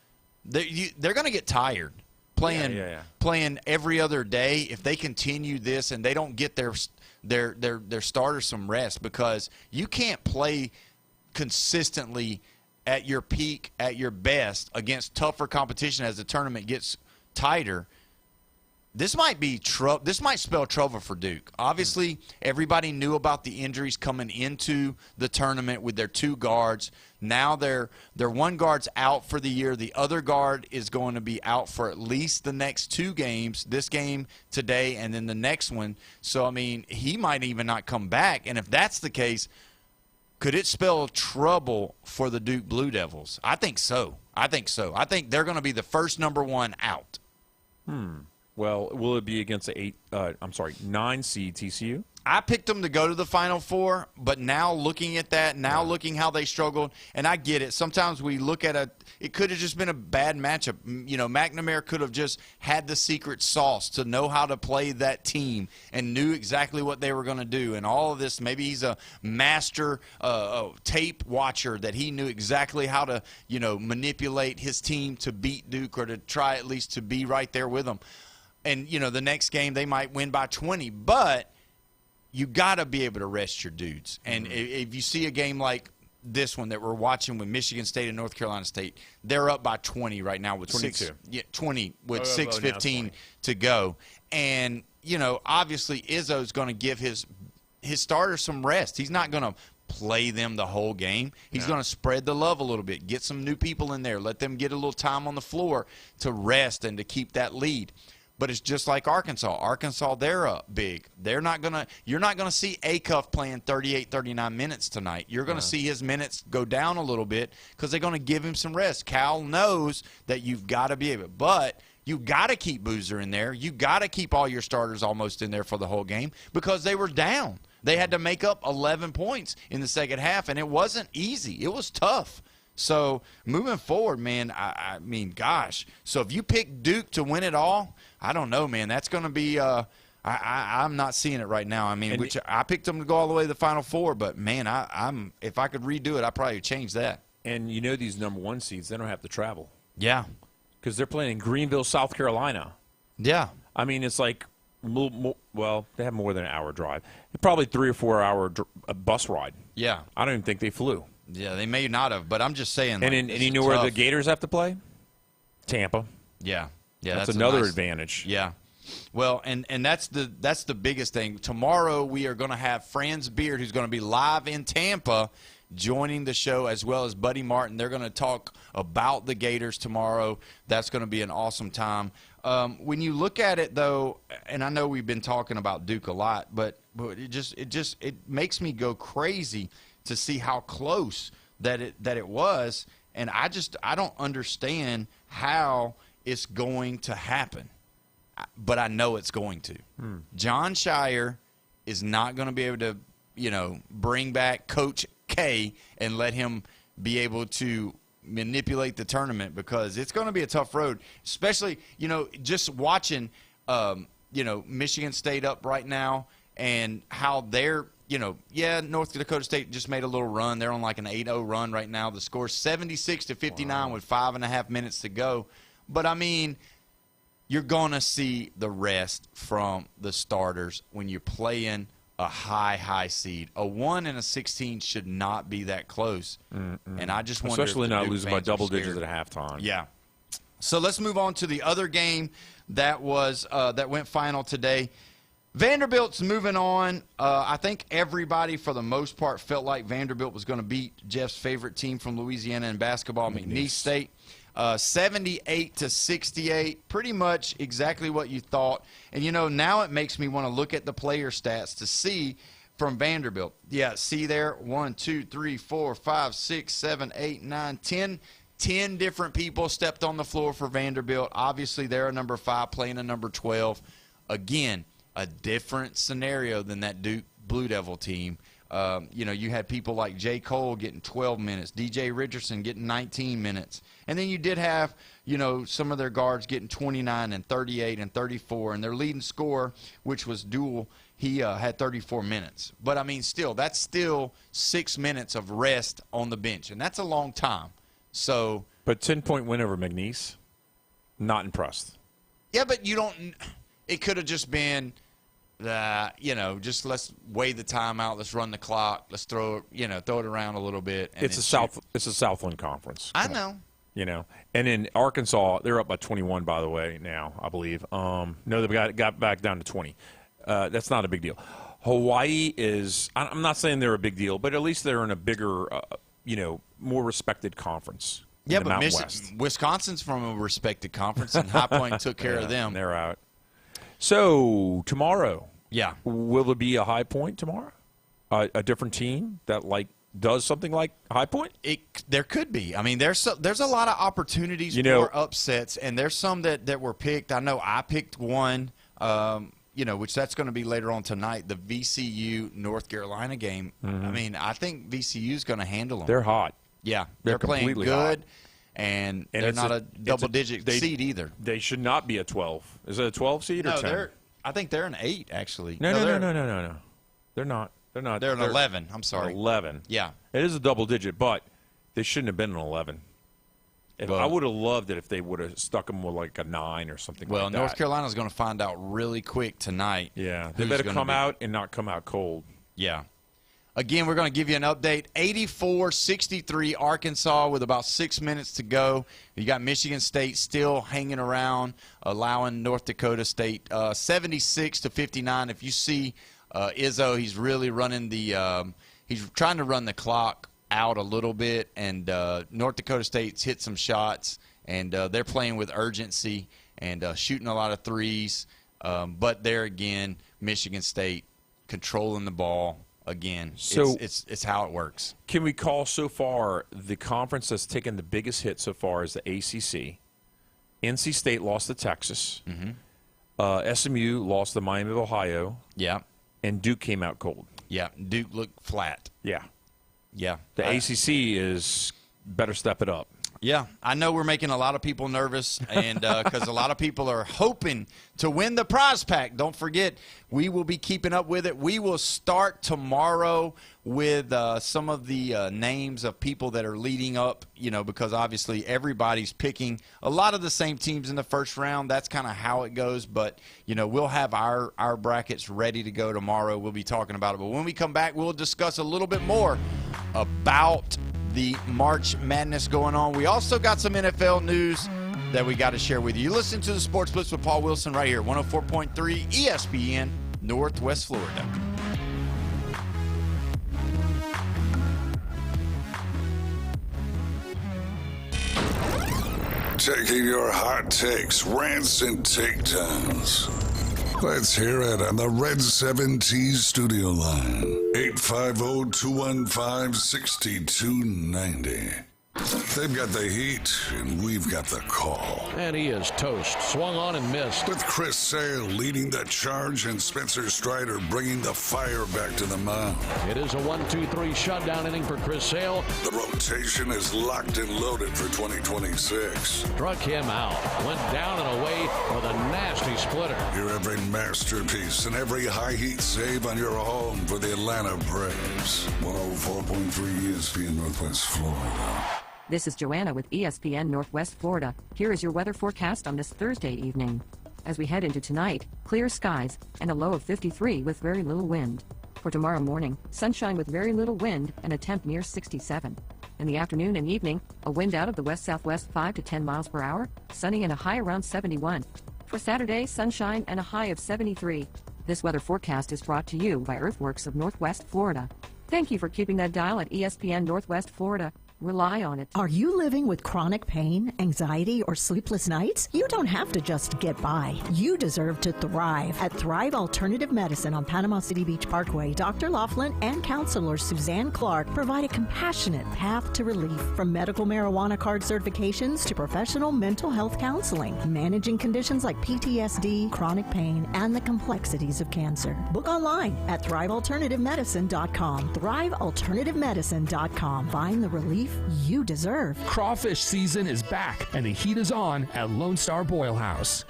They're going to get tired playing every other day if they continue this and they don't get their starters some rest, because you can't play consistently at your peak, at your best, against tougher competition as the tournament gets tighter, this might spell trouble for Duke. Obviously, everybody knew about the injuries coming into the tournament with their 2 guards. Now their one guard's out for the year. The other guard is going to be out for at least the next 2 games, this game today and then the next one. So, I mean, he might even not come back. And if that's the case, could it spell trouble for the Duke Blue Devils? I think so. I think they're going to be the first number 1 out. Well, will it be against the 9 seed TCU? I picked them to go to the Final Four, but now looking at that, looking how they struggled, and I get it. Sometimes we look at it could have just been a bad matchup. You know, McNamara could have just had the secret sauce to know how to play that team and knew exactly what they were going to do. And all of this, maybe he's a master tape watcher that he knew exactly how to, manipulate his team to beat Duke or to try at least to be right there with them. And, the next game they might win by 20, but you got to be able to rest your dudes. And if you see a game like this one that we're watching with Michigan State and North Carolina State, they're up by 20 right now with 20 with 6:15 to go. And, obviously Izzo's going to give his starters some rest. He's not going to play them the whole game. He's going to spread the love a little bit, get some new people in there, let them get a little time on the floor to rest and to keep that lead. But it's just like Arkansas. Arkansas, they're up big. You're not going to see Acuff playing 38, 39 minutes tonight. You're going to see his minutes go down a little bit because they're going to give him some rest. Cal knows that you've got to be able, but you got to keep Boozer in there. You got to keep all your starters almost in there for the whole game because they were down. They had to make up 11 points in the second half, and it wasn't easy. It was tough. So moving forward, man, I mean, gosh. So if you pick Duke to win it all, I don't know, man. That's going to be I'm not seeing it right now. I mean, I picked them to go all the way to the Final Four, but, man, if I could redo it, I'd probably change that. And these number 1 seeds, they don't have to travel. Yeah. Because they're playing in Greenville, South Carolina. Yeah. I mean, it's like, well, they have more than an hour drive. Probably 3 or 4 hour bus ride. Yeah. I don't even think they flew. Yeah, they may not have, but I'm just saying. And you know where the Gators have to play? Tampa. Yeah. Yeah, that's another advantage. Yeah. Well, and that's the biggest thing. Tomorrow we are going to have Franz Beard, who's going to be live in Tampa, joining the show, as well as Buddy Martin. They're going to talk about the Gators tomorrow. That's going to be an awesome time. When you look at it, though, and I know we've been talking about Duke a lot, but it makes me go crazy to see how close that it was, and I don't understand how it's going to happen, but I know it's going to. John Shire is not going to be able to, bring back Coach K and let him be able to manipulate the tournament because it's going to be a tough road, especially, just watching, Michigan State up right now and how they're, North Dakota State just made a little run. They're on like an 8-0 run right now. The score's 76-59 with 5.5 minutes to go. But, I mean, you're going to see the rest from the starters when you're playing a high seed. A 1 and a 16 should not be that close. And I just wonder especially if not losing by double digits at halftime. Yeah. So let's move on to the other game that was that went final today. Vanderbilt's moving on. I think everybody, for the most part, felt like Vanderbilt was going to beat Jeff's favorite team from Louisiana in basketball, McNeese State. 78-68, pretty much exactly what you thought. And, now it makes me want to look at the player stats to see from Vanderbilt. Yeah, see there, 1, 2, 3, 4, 5, 6, 7, 8, 9, 10. 10 different people stepped on the floor for Vanderbilt. Obviously, they're a number 5 playing a number 12. Again, a different scenario than that Duke Blue Devil team. You had people like J. Cole getting 12 minutes, DJ Richardson getting 19 minutes. And then you did have, some of their guards getting 29 and 38 and 34. And their leading scorer, which was Duel, he had 34 minutes. But, I mean, that's still 6 minutes of rest on the bench. And that's a long time. So, but 10-point win over McNeese, not impressed. Yeah, but it could have just been just let's weigh the time out. Let's run the clock. Let's throw it around a little bit. And it's a Southland Conference. I know. And in Arkansas, they're up by 21, by the way, now, I believe. No, they got back down to 20. That's not a big deal. Hawaii is – I'm not saying they're a big deal, but at least they're in a bigger, more respected conference. Yeah, but Wisconsin's from a respected conference, and High Point took care of them. They're out. So, tomorrow. Yeah. Will there be a High Point tomorrow? A different team that, does something like High Point? There could be. I mean, there's a lot of opportunities for upsets, and there's some that were picked. I know I picked one, which that's going to be later on tonight, the VCU North Carolina game. Mm-hmm. I mean, I think VCU's going to handle them. They're hot. Yeah, they're playing completely good, hot. and they're not a double-digit seed either. They should not be a 12. Is it a 12 seed or 10? I think they're an 8, actually. No. They're not. They're not. They're an 11. I'm sorry. 11. Yeah. It is a double digit, but they shouldn't have been an 11. I would have loved it if they would have stuck them with a 9 or something like that. Well, North Carolina's going to find out really quick tonight. Yeah. They better come out and not come out cold. Yeah. Again, we're going to give you an update. 84-63 Arkansas with about 6 minutes to go. You got Michigan State still hanging around, allowing North Dakota State 76-59. If you see Izzo, he's really running he's trying to run the clock out a little bit, and North Dakota State's hit some shots, and they're playing with urgency and shooting a lot of threes. But there again, Michigan State controlling the ball. Again, so it's how it works. Can we call so far the conference that's taken the biggest hit so far is the ACC? NC State lost to Texas. Mm-hmm. SMU lost to Miami of Ohio. Yeah. And Duke came out cold. Yeah, Duke looked flat. Yeah. Yeah. The ACC is better step it up. Yeah, I know we're making a lot of people nervous, and because a lot of people are hoping to win the prize pack. Don't forget, we will be keeping up with it. We will start tomorrow with some of the names of people that are leading up, because obviously everybody's picking a lot of the same teams in the first round. That's kind of how it goes, but, we'll have our brackets ready to go tomorrow. We'll be talking about it, but when we come back, we'll discuss a little bit more about the March Madness going on. We also got some NFL news that we got to share with you. You listen to the Sports Blitz with Paul Wilson right here, 104.3 ESPN, Northwest Florida. Taking your hot takes, rants, and takedowns. Let's hear it on the Red 7T studio line. 850-215-6290. They've got the heat, and we've got the call. And he is toast. Swung on and missed. With Chris Sale leading the charge and Spencer Strider bringing the fire back to the mound. It is a 1-2-3 shutdown inning for Chris Sale. The rotation is locked and loaded for 2026. Struck him out. Went down and away with a nasty splitter. Hear every masterpiece and every high heat save on your home for the Atlanta Braves. 104.3 ESPN Northwest Florida. This is Joanna with ESPN Northwest Florida. Here is your weather forecast on this Thursday evening. As we head into tonight, clear skies and a low of 53 with very little wind. For tomorrow morning, sunshine with very little wind and a temp near 67. In the afternoon and evening, a wind out of the west-southwest 5 to 10 miles per hour, sunny and a high around 71. For Saturday, sunshine and a high of 73. This weather forecast is brought to you by Earthworks of Northwest Florida. Thank you for keeping that dial at ESPN Northwest Florida. Rely on it. Are you living with chronic pain, anxiety, or sleepless nights? You don't have to just get by. You deserve to thrive. At Thrive Alternative Medicine on Panama City Beach Parkway, Dr. Laughlin and counselor Suzanne Clark provide a compassionate path to relief, from medical marijuana card certifications to professional mental health counseling, managing conditions like PTSD, chronic pain, and the complexities of cancer. Book online at thrivealternativemedicine.com. thrivealternativemedicine.com. Find the relief you deserve. Crawfish season is back, and the heat is on at Lone Star Boil House.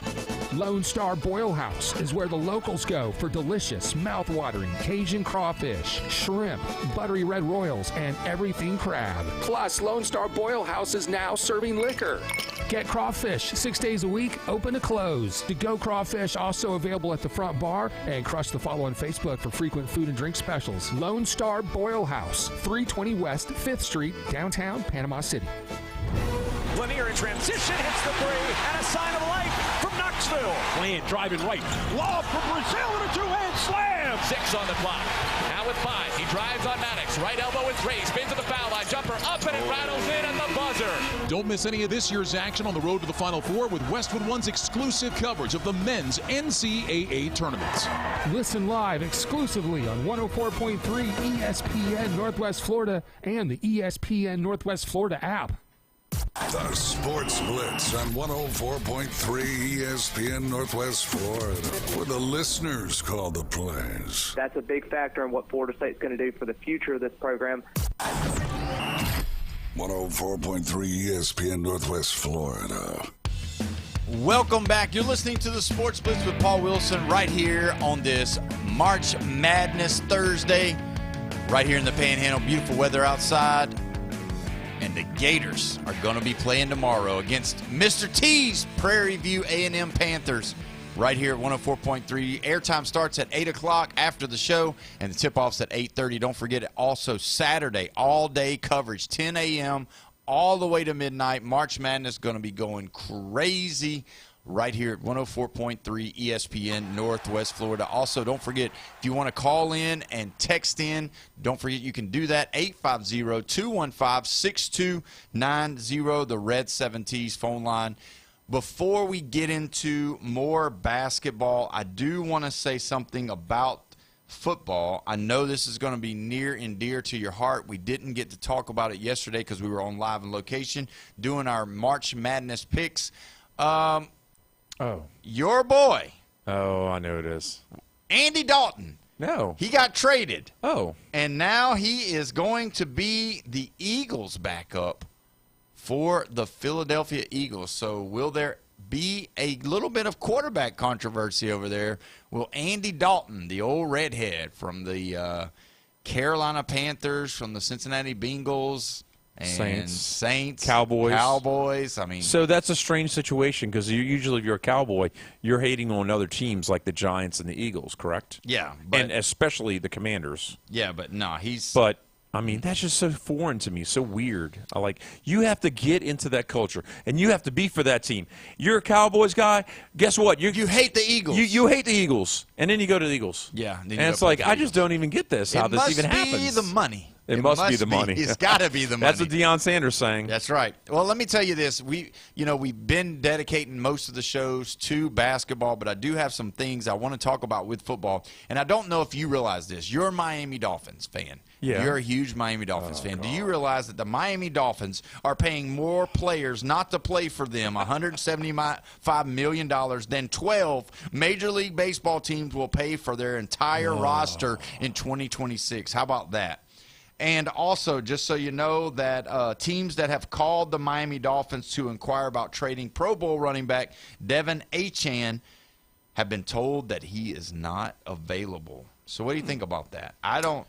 Lone Star Boil House is where the locals go for delicious, mouth-watering Cajun crawfish, shrimp, buttery red royals, and everything crab. Plus, Lone Star Boil House is now serving liquor. Get crawfish 6 days a week, open to close. To-go crawfish also available at the front bar, and crush the follow on Facebook for frequent food and drink specials. Lone Star Boil House, 320 West 5th Street, downtown Panama City. Lanier in transition, hits the three, and a sign of life from Knoxville. Playing, driving right. Lob from Brazil and a two-hand slam. 6 on the clock. Now with 5. He drives on Maddox. Right elbow with Ray. Spins to the foul line. Jumper up and it rattles in at the buzzer. Don't miss any of this year's action on the road to the Final Four with Westwood One's exclusive coverage of the men's NCAA tournaments. Listen live exclusively on 104.3 ESPN Northwest Florida and the ESPN Northwest Florida app. The Sports Blitz on 104.3 ESPN Northwest Florida, where the listeners call the plays. That's a big factor in what Florida State's going to do for the future of this program. 104.3 ESPN Northwest Florida. Welcome back. You're listening to the Sports Blitz with Paul Wilson right here on this March Madness Thursday, right here in the Panhandle. Beautiful weather outside. And the Gators are going to be playing tomorrow against Mr. T's Prairiview A&M Panthers right here at 104.3. Airtime starts at 8 o'clock after the show, and the tip-off's at 8:30. Don't forget it. Also, Saturday, all-day coverage, 10 a.m. all the way to midnight. March Madness going to be going crazy right here at 104.3 ESPN Northwest Florida. Also, don't forget, if you want to call in and text in, don't forget you can do that, 850-215-6290, the Red 7Ts phone line. Before we get into more basketball, I do want to say something about football. I know this is going to be near and dear to your heart. We didn't get to talk about it yesterday because we were on live and location doing our March Madness picks. Your boy. Oh, I know it is. Andy Dalton. No. He got traded. Oh. And now he is going to be the Eagles' backup for the Philadelphia Eagles. So will there be a little bit of quarterback controversy over there? Will Andy Dalton, the old redhead from the Carolina Panthers, from the Cincinnati Bengals, and Saints, Cowboys. I mean, so that's a strange situation because usually if you're a Cowboy, you're hating on other teams like the Giants and the Eagles, correct? Yeah, and especially the Commanders. Yeah, but no, he's. But I mean, that's just so foreign to me, so weird. You have to get into that culture, and you have to be for that team. You're a Cowboys guy. Guess what? You hate the Eagles. You hate the Eagles, and then you go to the Eagles. Yeah, and it's like I just don't even get this. How this even happens? It must be the money. It must be the money. It's got to be the money. That's what Deion Sanders saying. That's right. Well, let me tell you this. We've been dedicating most of the shows to basketball, but I do have some things I want to talk about with football. And I don't know if you realize this. You're a Miami Dolphins fan. Yeah. You're a huge Miami Dolphins fan. God. Do you realize that the Miami Dolphins are paying more players not to play for them, $175 million, than 12 Major League Baseball teams will pay for their entire roster in 2026? How about that? And also, just so you know, that teams that have called the Miami Dolphins to inquire about trading Pro Bowl running back Devin Achane have been told that he is not available. So what do you think about that? I don't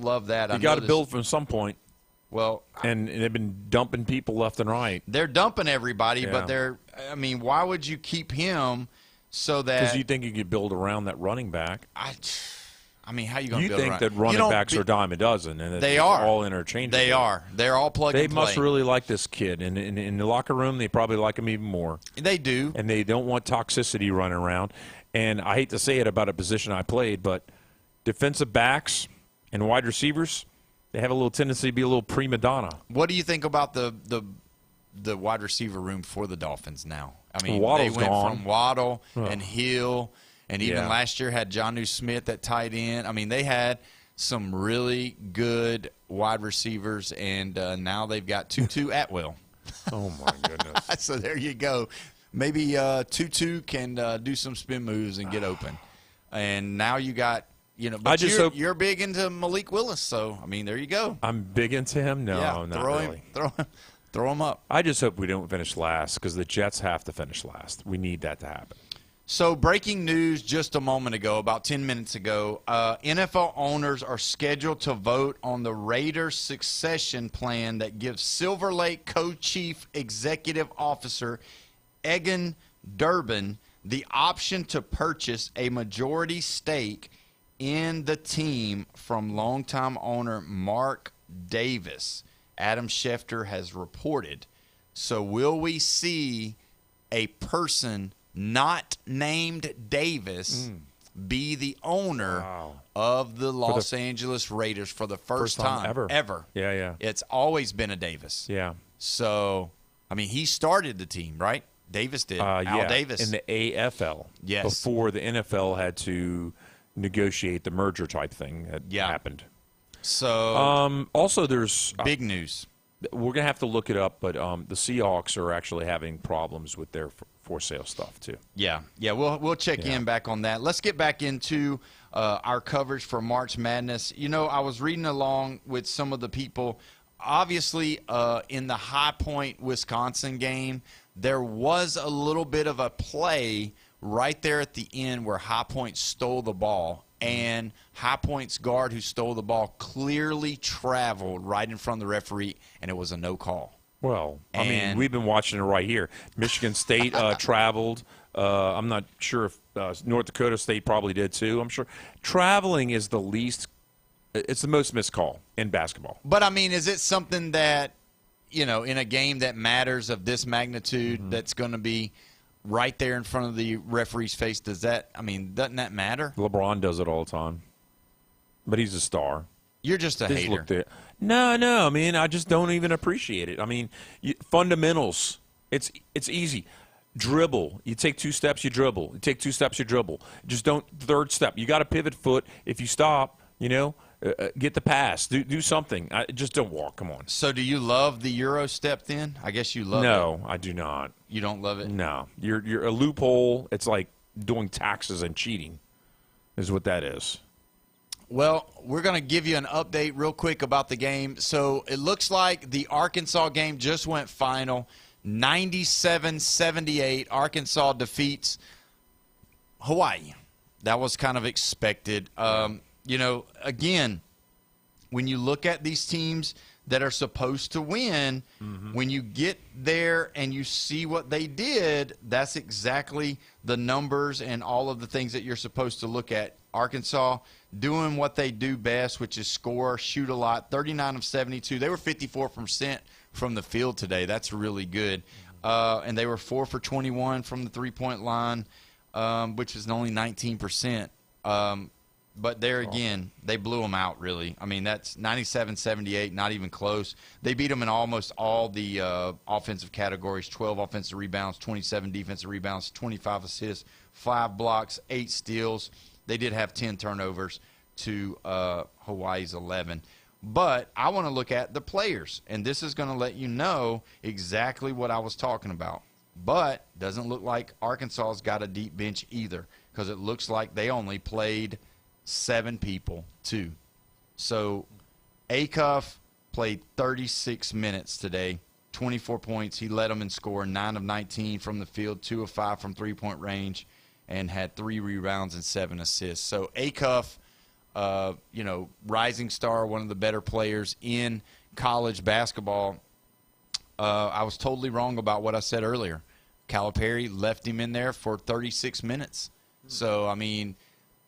love that. You got to build from some point. Well, and they've been dumping people left and right. They're dumping everybody, but why would you keep him so that? Because you think you could build around that running back. I mean, how you going to build around? You think that running backs are a dime a dozen, and they are all interchangeable. They are. They're all plug and play. They must really like this kid, and in the locker room, they probably like him even more. They do, and they don't want toxicity running around. And I hate to say it about a position I played, but defensive backs and wide receivers, they have a little tendency to be a little prima donna. What do you think about the wide receiver room for the Dolphins now? I mean, Waddle's they went gone. from Waddle and Hill. And even last year had Jonnu Smith at tight end. I mean, they had some really good wide receivers, and now they've got Tutu Atwell. Oh, my goodness. So there you go. Maybe Tutu can do some spin moves and get open. And now you got, but you're big into Malik Willis. So, I mean, there you go. I'm big into him? No, not really. Throw him up. I just hope we don't finish last because the Jets have to finish last. We need that to happen. So breaking news just a moment ago, about 10 minutes ago, NFL owners are scheduled to vote on the Raiders' succession plan that gives Silver Lake co-chief executive officer Egan Durbin the option to purchase a majority stake in the team from longtime owner Mark Davis. Adam Schefter has reported. So will we see a person not named Davis be the owner of the Los Angeles Raiders for the first time ever? Yeah. It's always been a Davis. Yeah. So, I mean, he started the team, right? Davis did. Al Davis. In the AFL. Yes. Before the NFL had to negotiate the merger type thing that happened. So, also there's big news. We're going to have to look it up, but the Seahawks are actually having problems with their for sale stuff too. Yeah. We'll check in back on that. Let's get back into our coverage for March Madness. You know, I was reading along with some of the people. Obviously, in the High Point, Wisconsin game, there was a little bit of a play right there at the end where High Point stole the ball, and High Point's guard who stole the ball clearly traveled right in front of the referee, and it was a no call. Well, I mean, we've been watching it right here. Michigan State traveled. I'm not sure if North Dakota State probably did too. I'm sure traveling is the least. It's the most missed call in basketball. But, I mean, is it something that, you know, in a game that matters of this magnitude that's going to be right there in front of the referee's face, doesn't that matter? LeBron does it all the time. But he's a star. You're just a hater. No, I mean, I just don't even appreciate it. I mean, fundamentals, it's easy. Dribble. You take 2 steps, you dribble. You take 2 steps, you dribble. Just don't third step. You got to pivot foot. If you stop, you know, get the pass. Do something. Just don't walk. Come on. So do you love the Euro step then? I guess you love it. No, I do not. You don't love it? No. You're a loophole. It's like doing taxes and cheating is what that is. Well, we're going to give you an update real quick about the game. So it looks like the Arkansas game just went final. 97-78. Arkansas defeats Hawaii. That was kind of expected. You know, again, when you look at these teams that are supposed to win, when you get there and you see what they did, that's exactly the numbers and all of the things that you're supposed to look at. Arkansas doing what they do best, which is score, shoot a lot, 39 of 72. They were 54% from the field today. That's really good. And they were 4 for 21 from the three-point line, which is only 19%. But there again, they blew them out, really. I mean, that's 97-78, not even close. They beat them in almost all the offensive categories, 12 offensive rebounds, 27 defensive rebounds, 25 assists, 5 blocks, 8 steals. They did have 10 turnovers to Hawaii's 11. But I want to look at the players, and this is going to let you know exactly what I was talking about. But doesn't look like Arkansas's got a deep bench either, because it looks like they only played 7 people, too. So Acuff played 36 minutes today, 24 points. He led them in scoring, 9 of 19 from the field, 2 of 5 from three-point range, and had 3 rebounds and 7 assists. So Acuff, you know, rising star, one of the better players in college basketball. I was totally wrong about what I said earlier. Calipari left him in there for 36 minutes. So, I mean,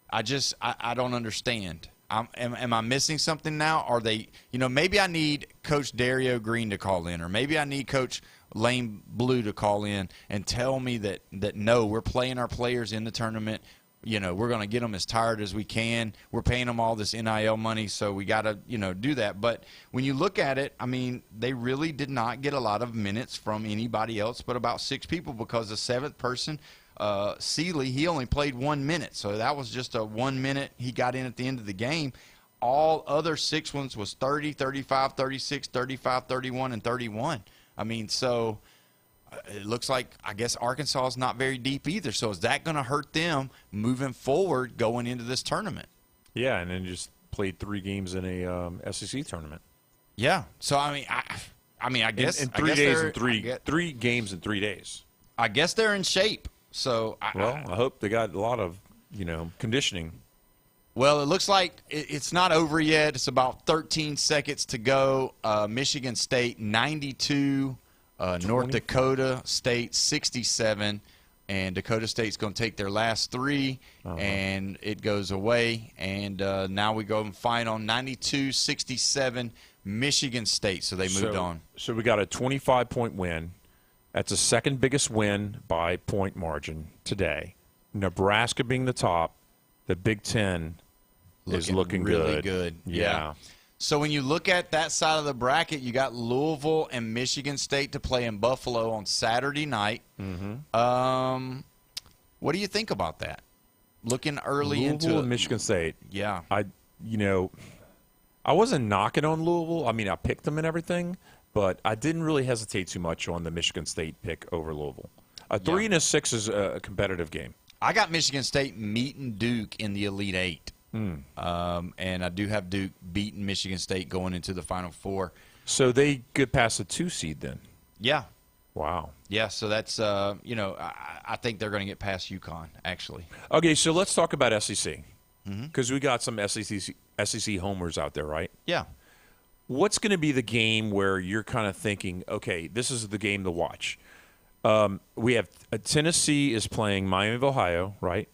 I don't understand. Am I missing something now? Are they, you know, maybe I need Coach Dario Green to call in, or maybe I need Coach Lane Blue to call in and tell me that no, we're playing our players in the tournament. You know, we're going to get them as tired as we can. We're paying them all this NIL money, so we got to, you know, do that. But when you look at it, I mean, they really did not get a lot of minutes from anybody else but about 6 people, because the 7th person, Seeley, he only played 1 minute. So that was just a 1 minute he got in at the end of the game. All other 6 ones was 30, 35, 36, 35, 31, and 31. I mean, so it looks like, I guess, Arkansas is not very deep either. So is that going to hurt them moving forward going into this tournament? Yeah, and then just played 3 games in a SEC tournament. Yeah. So, I mean, I guess in 3 days and 3 games in 3 days. I guess they're in shape. So I hope they got a lot of conditioning. Well, it looks like it's not over yet. It's about 13 seconds to go. Michigan State 92, North Dakota State 67, and Dakota State's going to take their last three, and it goes away. And now we go and final 92-67 Michigan State. So they moved on. So we got a 25-point win. That's the second biggest win by point margin today. Nebraska being the top, the Big Ten is looking really good. Yeah. So when you look at that side of the bracket, you got Louisville and Michigan State to play in Buffalo on Saturday night. Mm-hmm. What do you think about that? Looking early Louisville into and Michigan State. Yeah. I wasn't knocking on Louisville. I mean, I picked them and everything, but I didn't really hesitate too much on the Michigan State pick over Louisville. A 3 and a 6 is a competitive game. I got Michigan State meeting Duke in the Elite Eight. And I do have Duke beating Michigan State going into the Final Four. So they get past the 2 seed then? Yeah. Wow. Yeah, so that's, I think they're going to get past UConn, actually. Okay, so let's talk about SEC. Because we got some SEC homers out there, right? Yeah. What's going to be the game where you're kind of thinking, okay, this is the game to watch? We have Tennessee is playing Miami of Ohio, right?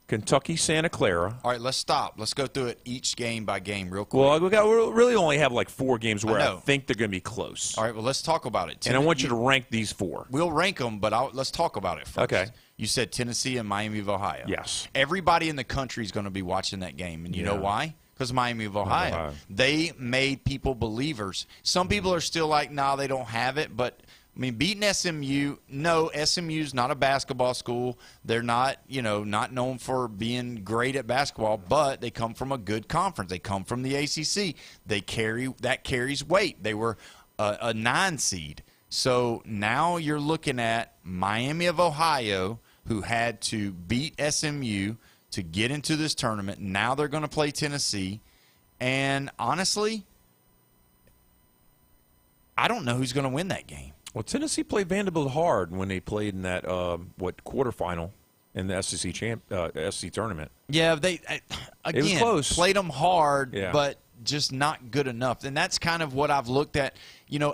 Kentucky, Santa Clara. All right, let's stop. Let's go through it each game by game real quick. Well, we really only have like 4 games where I think they're going to be close. All right, well, let's talk about it. And I want you to rank these 4. We'll rank them, but let's talk about it first. Okay. You said Tennessee and Miami of Ohio. Yes. Everybody in the country is going to be watching that game, and you know why? Because Miami of Ohio. They made people believers. Some people are still like, nah, they don't have it, but – I mean, beating SMU, no, SMU's not a basketball school. They're not, not known for being great at basketball, but they come from a good conference. They come from the ACC. That carries weight. They were a 9 seed. So now you're looking at Miami of Ohio, who had to beat SMU to get into this tournament. Now they're going to play Tennessee. And honestly, I don't know who's going to win that game. Well, Tennessee played Vanderbilt hard when they played in that quarterfinal in the SEC SEC tournament. Yeah, they again it was close. Played them hard, yeah. but just not good enough. And that's kind of what I've looked at.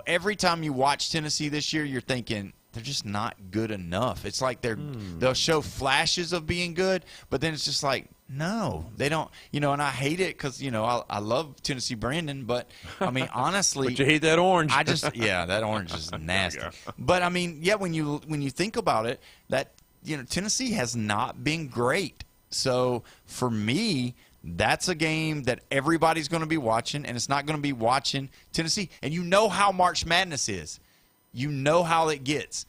Every time you watch Tennessee this year, you're thinking they're just not good enough. It's like they'll show flashes of being good, but then it's just like, no, they don't. And I hate it because I love Tennessee Brandon, but I mean honestly, but you hate that orange. That orange is nasty. But I mean, yeah, when you think about it, that Tennessee has not been great. So for me, that's a game that everybody's going to be watching, and it's not going to be watching Tennessee. And you know how March Madness is. You know how it gets.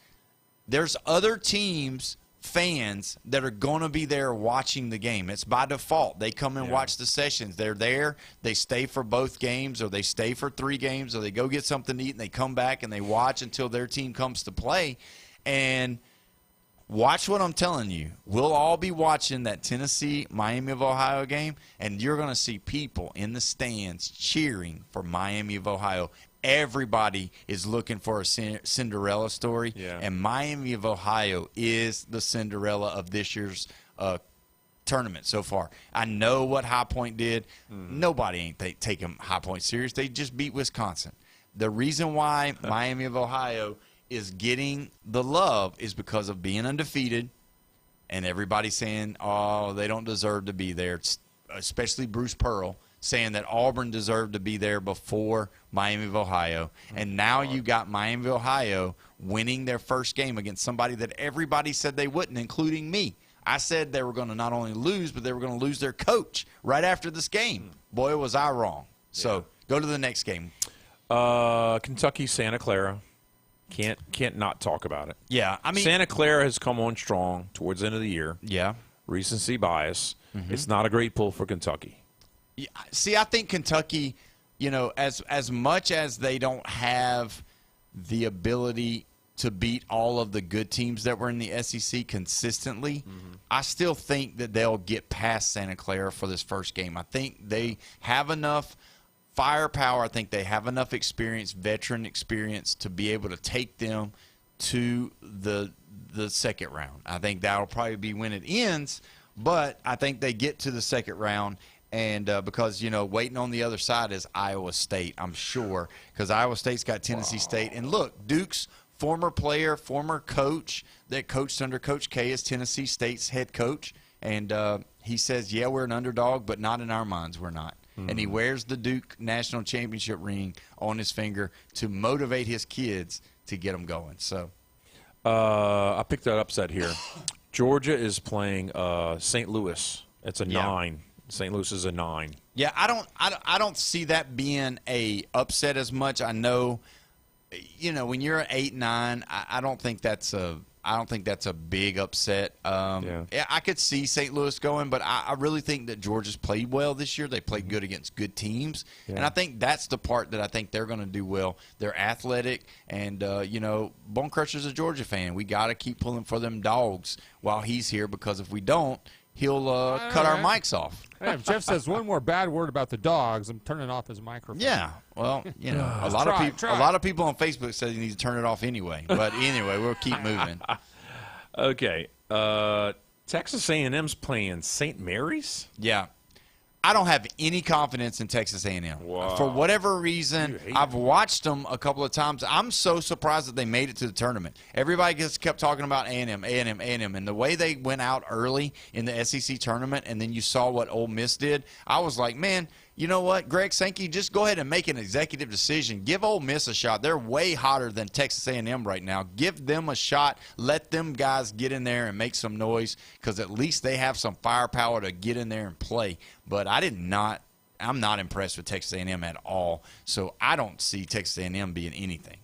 There's other teams, fans, that are going to be there watching the game. It's by default. They come and watch the sessions. They're there. They stay for both games, or they stay for 3 games, or they go get something to eat, and they come back and they watch until their team comes to play. And watch what I'm telling you. We'll all be watching that Tennessee-Miami of Ohio game, and you're going to see people in the stands cheering for Miami of Ohio. Everybody is looking for a Cinderella story, and Miami of Ohio is the Cinderella of this year's tournament so far. I know what High Point did. Nobody ain't taking High Point serious. They just beat Wisconsin. The reason why Miami of Ohio is getting the love is because of being undefeated, and everybody saying, oh, they don't deserve to be there, especially Bruce Pearl, saying that Auburn deserved to be there before Miami of Ohio. And now you got Miami of Ohio winning their first game against somebody that everybody said they wouldn't, including me. I said they were going to not only lose, but they were going to lose their coach right after this game. Boy, was I wrong. So go to the next game. Kentucky, Santa Clara. Can't not talk about it. Yeah, I mean, Santa Clara has come on strong towards the end of the year. Yeah. Recency bias. It's not a great pull for Kentucky. Yeah, see, I think Kentucky, as much as they don't have the ability to beat all of the good teams that were in the SEC consistently, I still think that they'll get past Santa Clara for this first game. I think they have enough firepower. I think they have enough experience, veteran experience, to be able to take them to the the second round. I think that'll probably be when it ends, but I think they get to the second round. And because, waiting on the other side is Iowa State, I'm sure, because Iowa State's got Tennessee State. And look, Duke's former player, former coach that coached under Coach K is Tennessee State's head coach. And he says, yeah, we're an underdog, but not in our minds, we're not. Mm-hmm. And he wears the Duke national championship ring on his finger to motivate his kids to get them going. So I picked that upset here. Georgia is playing St. Louis. It's a 9. St. Louis is a 9. Yeah, I don't see that being a upset as much. I know, when you're an 8-9, I don't think that's a big upset. Yeah, I could see St. Louis going, but I really think that Georgia's played well this year. They played good against good teams, and I think that's the part that I think they're going to do well. They're athletic, and Bone Crusher's a Georgia fan. We got to keep pulling for them dogs while he's here, because if we don't, he'll cut our mics off. Hey, if Jeff says one more bad word about the dogs, I'm turning off his microphone. Yeah, well, a lot of people on Facebook said you need to turn it off anyway. But anyway, we'll keep moving. Okay, Texas A&M's playing St. Mary's. Yeah, I don't have any confidence in Texas A&M. Wow. For whatever reason, I've watched them a couple of times. I'm so surprised that they made it to the tournament. Everybody just kept talking about A&M, and the way they went out early in the SEC tournament, and then you saw what Ole Miss did, I was like, man, you know what, Greg Sankey, just go ahead and make an executive decision. Give Ole Miss a shot. They're way hotter than Texas A&M right now. Give them a shot. Let them guys get in there and make some noise, because at least they have some firepower to get in there and play. But I'm not impressed with Texas A&M at all. So I don't see Texas A&M being anything.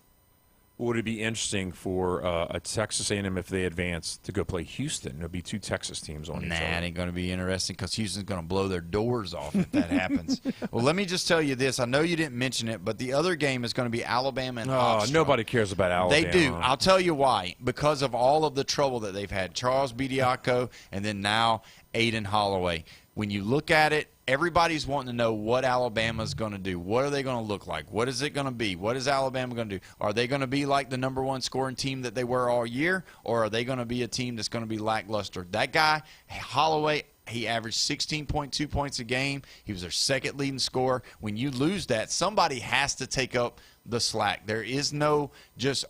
Would it be interesting for a Texas A&M, if they advance, to go play Houston? There'll be 2 Texas teams on each other. It ain't going to be interesting, because Houston's going to blow their doors off if that happens. Well, let me just tell you this. I know you didn't mention it, but the other game is going to be Alabama and Hofstra. Nobody cares about Alabama. They do. I'll tell you why. Because of all of the trouble that they've had. Charles Bediako and then now Aiden Holloway. When you look at it, everybody's wanting to know what Alabama's going to do. What are they going to look like? What is it going to be? What is Alabama going to do? Are they going to be like the number 1 scoring team that they were all year, or are they going to be a team that's going to be lackluster? That guy, Holloway, he averaged 16.2 points a game. He was their second leading scorer. When you lose that, somebody has to take up the slack. There is no just,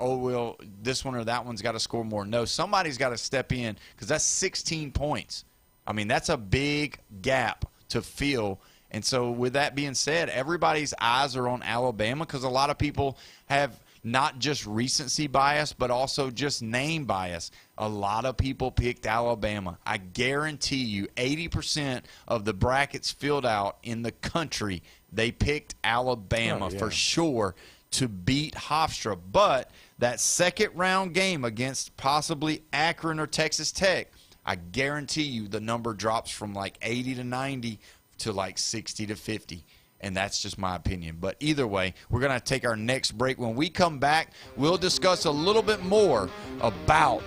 this one or that one's got to score more. No, somebody's got to step in, because that's 16 points. I mean, that's a big gap to fill. And so with that being said, everybody's eyes are on Alabama, because a lot of people have not just recency bias, but also just name bias. A lot of people picked Alabama. I guarantee you 80% of the brackets filled out in the country, they picked Alabama for sure to beat Hofstra. But that second round game against possibly Akron or Texas Tech, I guarantee you the number drops from like 80 to 90 to like 60 to 50. And that's just my opinion. But either way, we're going to take our next break. When we come back, we'll discuss a little bit more about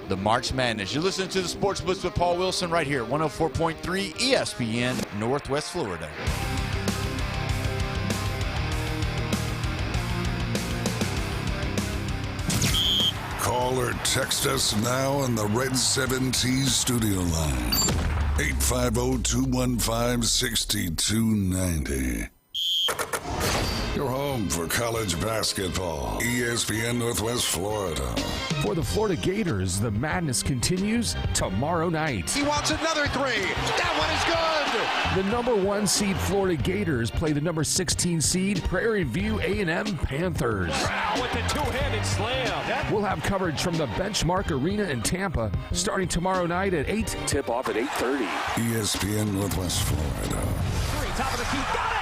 the March Madness. You're listening to the Sports Blitz with Paul Wilson right here at 104.3 ESPN, Northwest Florida. Call or text us now on the Red 7T studio line. 850-215-6290. Your home for college basketball. ESPN Northwest Florida. For the Florida Gators, the madness continues tomorrow night. He wants another 3. That one is good. The number 1 seed Florida Gators play the number 16 seed Prairiview A&M Panthers. Wow, with the two-handed slam. We'll have coverage from the Benchmark Arena in Tampa starting tomorrow night at 8. Tip off at 8:30. ESPN Northwest Florida. 3, top of the key, got it.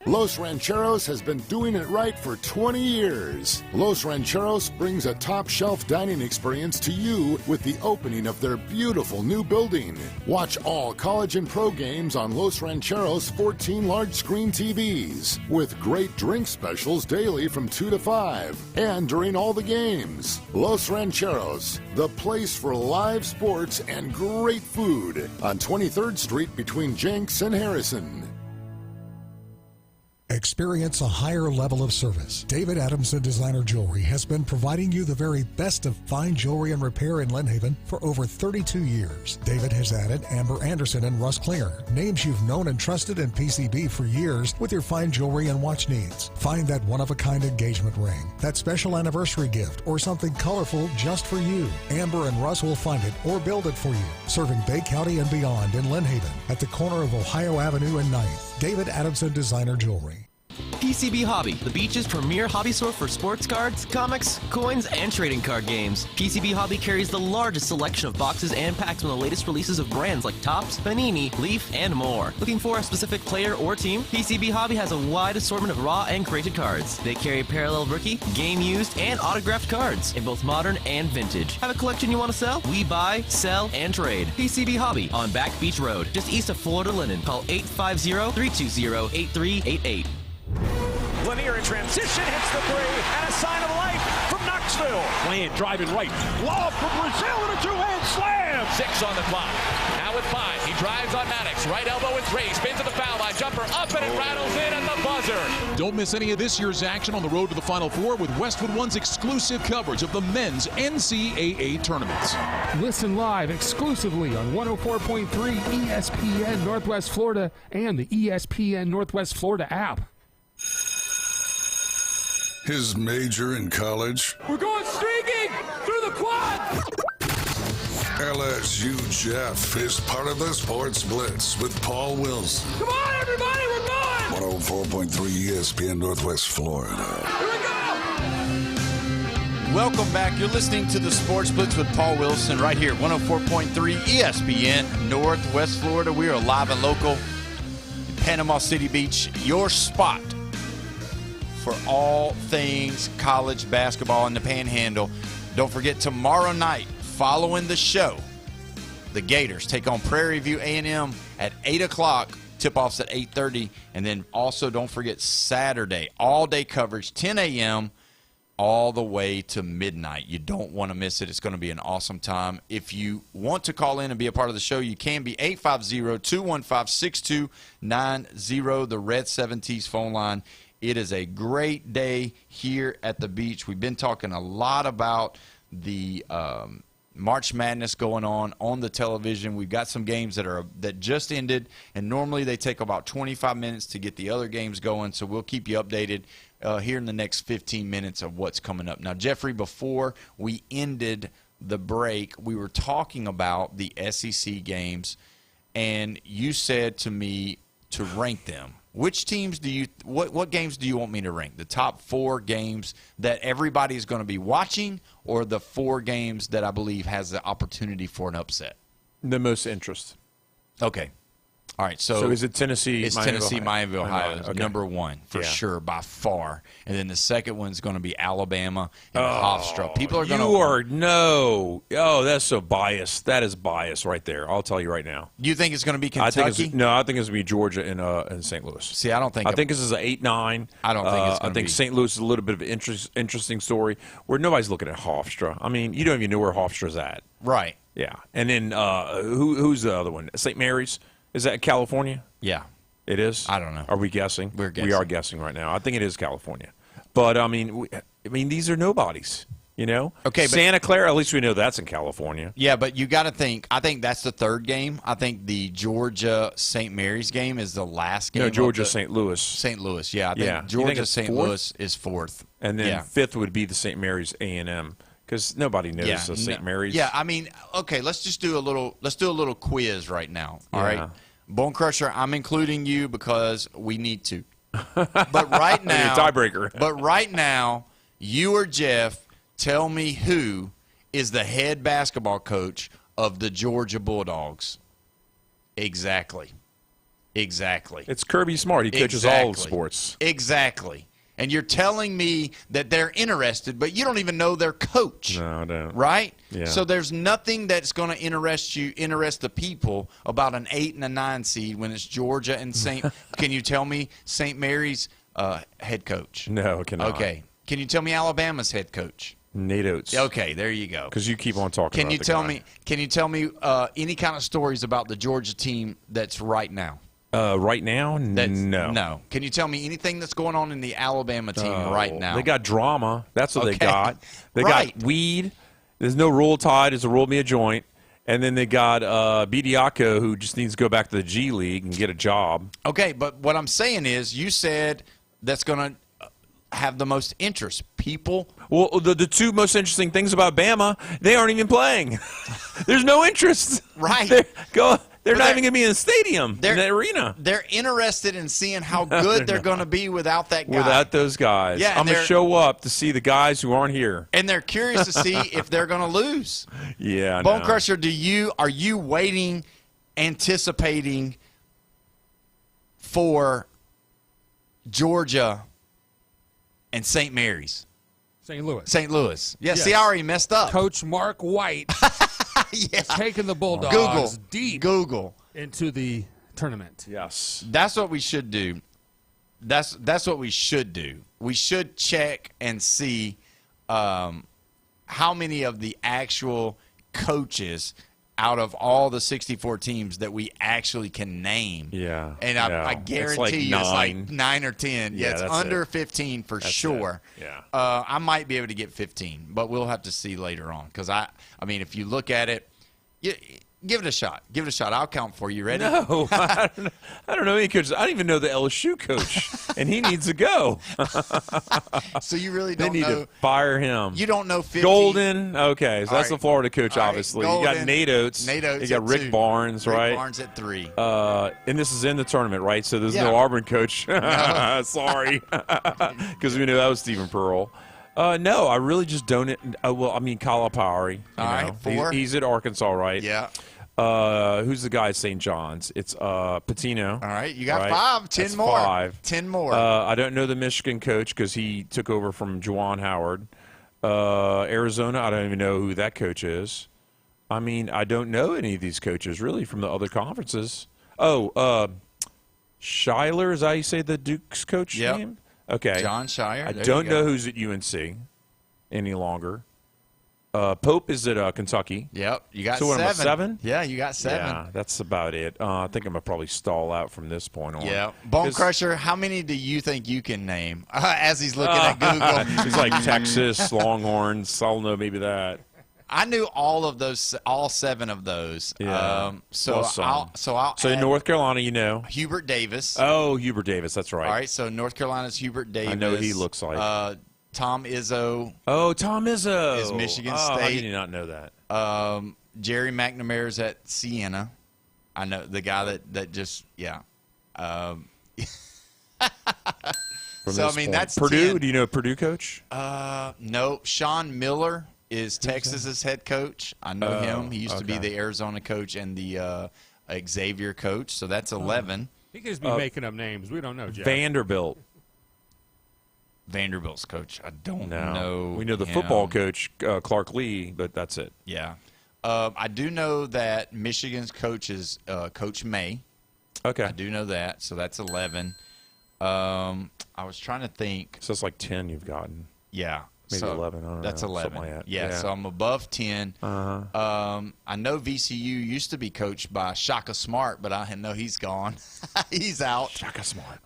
Los Rancheros has been doing it right for 20 years. Los Rancheros brings a top-shelf dining experience to you with the opening of their beautiful new building. Watch all college and pro games on Los Rancheros' 14 large-screen TVs, with great drink specials daily from 2 to 5, and during all the games. Los Rancheros, the place for live sports and great food on 23rd Street between Jenks and Harrison. Experience a higher level of service. David Adamson Designer Jewelry has been providing you the very best of fine jewelry and repair in Lynn Haven for over 32 years. David has added Amber Anderson and Russ Klinger, names you've known and trusted in PCB for years with your fine jewelry and watch needs. Find that one-of-a-kind engagement ring, that special anniversary gift, or something colorful just for you. Amber and Russ will find it or build it for you. Serving Bay County and beyond in Lynn Haven at the corner of Ohio Avenue and 9th. David Adamson Designer Jewelry. PCB Hobby, the beach's premier hobby store for sports cards, comics, coins, and trading card games. PCB Hobby carries the largest selection of boxes and packs from the latest releases of brands like Topps, Panini, Leaf, and more. Looking for a specific player or team? PCB Hobby has a wide assortment of raw and created cards. They carry parallel rookie, game used, and autographed cards in both modern and vintage. Have a collection you want to sell? We buy, sell, and trade. PCB Hobby on Back Beach Road, just east of Florida Linen. Call 850-320-8388. Lanier in transition, hits the three, and a sign of life from Knoxville. Bland driving right, lob from Brazil, and a two-hand slam. 6 on the clock. Now with 5, he drives on Maddox. Right elbow with Ray, spins to the foul line, jumper up, and it rattles in at the buzzer. Don't miss any of this year's action on the road to the Final Four with Westwood One's exclusive coverage of the men's NCAA tournaments. Listen live exclusively on 104.3 ESPN Northwest Florida and the ESPN Northwest Florida app. His major in college? We're going streaking through the quad! LSU Jeff is part of the Sports Blitz with Paul Wilson. Come on, everybody, we're going! 104.3 ESPN Northwest Florida. Here we go! Welcome back. You're listening to the Sports Blitz with Paul Wilson right here at 104.3 ESPN Northwest Florida. We are live and local in Panama City Beach, your spot for all things college basketball in the Panhandle. Don't forget, tomorrow night, following the show, the Gators take on Prairiview A&M at 8 o'clock. Tip-offs at 8:30. And then also don't forget Saturday, all-day coverage, 10 a.m., all the way to midnight. You don't want to miss it. It's going to be an awesome time. If you want to call in and be a part of the show, you can be 850-215-6290, the Red 70s phone line. It is a great day here at the beach. We've been talking a lot about the March Madness going on the television. We've got some games that just ended, and normally they take about 25 minutes to get the other games going, so we'll keep you updated here in the next 15 minutes of what's coming up. Now, Jeffrey, before we ended the break, we were talking about the SEC games, and you said to me to rank them. Which teams what games do you want me to rank? The top 4 games that everybody is going to be watching, or the 4 games that I believe has the opportunity for an upset? The most interest. Okay. All right, so is it Tennessee? It's Tennessee, Miami, Ohio. Okay. Number 1 for sure by far, and then the second one's going to be Alabama and Hofstra. People are going to. That's so biased. That is bias right there. I'll tell you right now. You think it's going to be Kentucky? I think it's going to be Georgia and St. Louis. See, I don't think. I think this is an 8-9. I don't think it's going to be. I think St. Louis is a little bit of an interesting story where nobody's looking at Hofstra. I mean, you don't even know where Hofstra's at. Right. Yeah, and then who's the other one? St. Mary's. Is that California? Yeah. It is? I don't know. Are we guessing? We're guessing. We are guessing right now. I think it is California. But, I mean, these are nobodies, you know? Okay, Santa Clara, at least we know that's in California. Yeah, but you got to think, I think that's the third game. I think the Georgia-St. Mary's game is the last game. No, Georgia-St. Louis. St. Louis, yeah. I think Georgia-St. Louis is 4th. And then 5th would be the St. Mary's A&M. Because nobody knows St. Mary's. Yeah, I mean, okay, let's do a little quiz right now. All right, Bone Crusher, I'm including you because we need to. But right now, tiebreaker. But right now, you or Jeff, tell me who is the head basketball coach of the Georgia Bulldogs. Exactly. It's Kirby Smart. He coaches all the sports. Exactly. And you're telling me that they're interested, but you don't even know their coach. No, I don't. Right? Yeah. So there's nothing that's going to interest the people about an 8 and a 9 seed when it's Georgia and St. Can you tell me St. Mary's head coach? No, I cannot. Okay. Can you tell me Alabama's head coach? Nate Oates. Okay, there you go. Because you keep on talking Can you tell me any kind of stories about the Georgia team that's right now? Right now, no. No. Can you tell me anything that's going on in the Alabama team right now? They got drama. That's what they Okay. got. They Right. got weed. There's no roll tide. It's a roll me a joint. And then they got Bediako, who just needs to go back to the G League and get a job. Okay, but what I'm saying is you said that's going to have the most interest. People. Well, the two most interesting things about Bama, they aren't even playing. There's no interest. Right. They're not even going to be in the stadium, in the arena. They're interested in seeing how good they're going to be without that guy. Without those guys. Yeah, I'm going to show up to see the guys who aren't here. And they're curious to see if they're going to lose. Yeah, I Bone know. Crusher, are you waiting, anticipating for Georgia and St. Mary's? St. Louis. St. Louis. Yeah, Yes. see, I already messed up. Coach Mark White is taking the Bulldogs deep into the tournament. Yes. That's what we should do. That's what we should do. We should check and see how many of the actual coaches out of all the 64 teams that we actually can name. Yeah. And I guarantee you it's like 9 or 10. Yeah, it's that's under it. 15 for That's sure. it. Yeah. I might be able to get 15, but we'll have to see later on. Because, I mean, if you look at it, give it a shot. Give it a shot. I'll count for you. Ready? No, I don't know any coaches. I don't even know the LSU coach, and he needs to go. So you really They don't need know. to fire him. You don't know 50. Golden. Okay, so All that's right. the Florida coach, All right, obviously. You Golden. got Nate Oates. Nate Oates You got at Rick 2. Barnes, Rick right? Barnes at 3. And this is in the tournament, right? So there's Yeah. no Auburn coach. Sorry, because we knew that was Stephen Pearl. No, I really just don't. Well, I mean, Calipari. All right, 4. He's at Arkansas, right? Yeah. Who's the guy at St. John's? It's Patino. All right, you got right? 5. 10 That's more. 5. 10 more. I don't know the Michigan coach because he took over from Juwan Howard. Arizona, I don't even know who that coach is. I mean, I don't know any of these coaches really from the other conferences. Oh, Schuyler, is that how you say the Duke's coach Yep. name? Okay. John Shire. I There don't you go. know who's at UNC any longer. Pope is at Kentucky. Yep, you got so what, 7. am I 7? Yeah, you got 7. Yeah, that's about it. I think I'm going to probably stall out from this point on. Yeah. Bone 'Cause- Crusher, how many do you think you can name? As he's looking at Google. He's like Texas, Longhorns. I'll know maybe that. I knew all 7 of those. Yeah. So Well, some. I'll So in add North Carolina, you know. Hubert Davis. Oh, Hubert Davis. That's right. All right, so North Carolina's Hubert Davis. I know what he looks like. Tom Izzo. Oh, Tom Izzo. Is Michigan Oh, State. I did not know that. Jerry McNamara's at Siena. I know the guy that just, yeah. From So, this I mean, point. that's Purdue. 10. Do you know Purdue coach? No, Sean Miller is Texas's head coach. I know him. He used to be okay. the Arizona coach and the Xavier coach. So that's 11. He could just be making up names. We don't know, Jack. Vanderbilt. Vanderbilt's coach. I don't No. know. We know the him. football coach, Clark Lee, but that's it. Yeah. I do know that Michigan's coach is Coach May. Okay. I do know that. So that's 11. I was trying to think. So it's like 10 you've gotten. Yeah. Maybe so 11. I don't that's know. 11. Something like that. Yeah, so I'm above 10. Uh-huh. I know VCU used to be coached by Shaka Smart, but I know he's gone. He's out. Shaka Smart.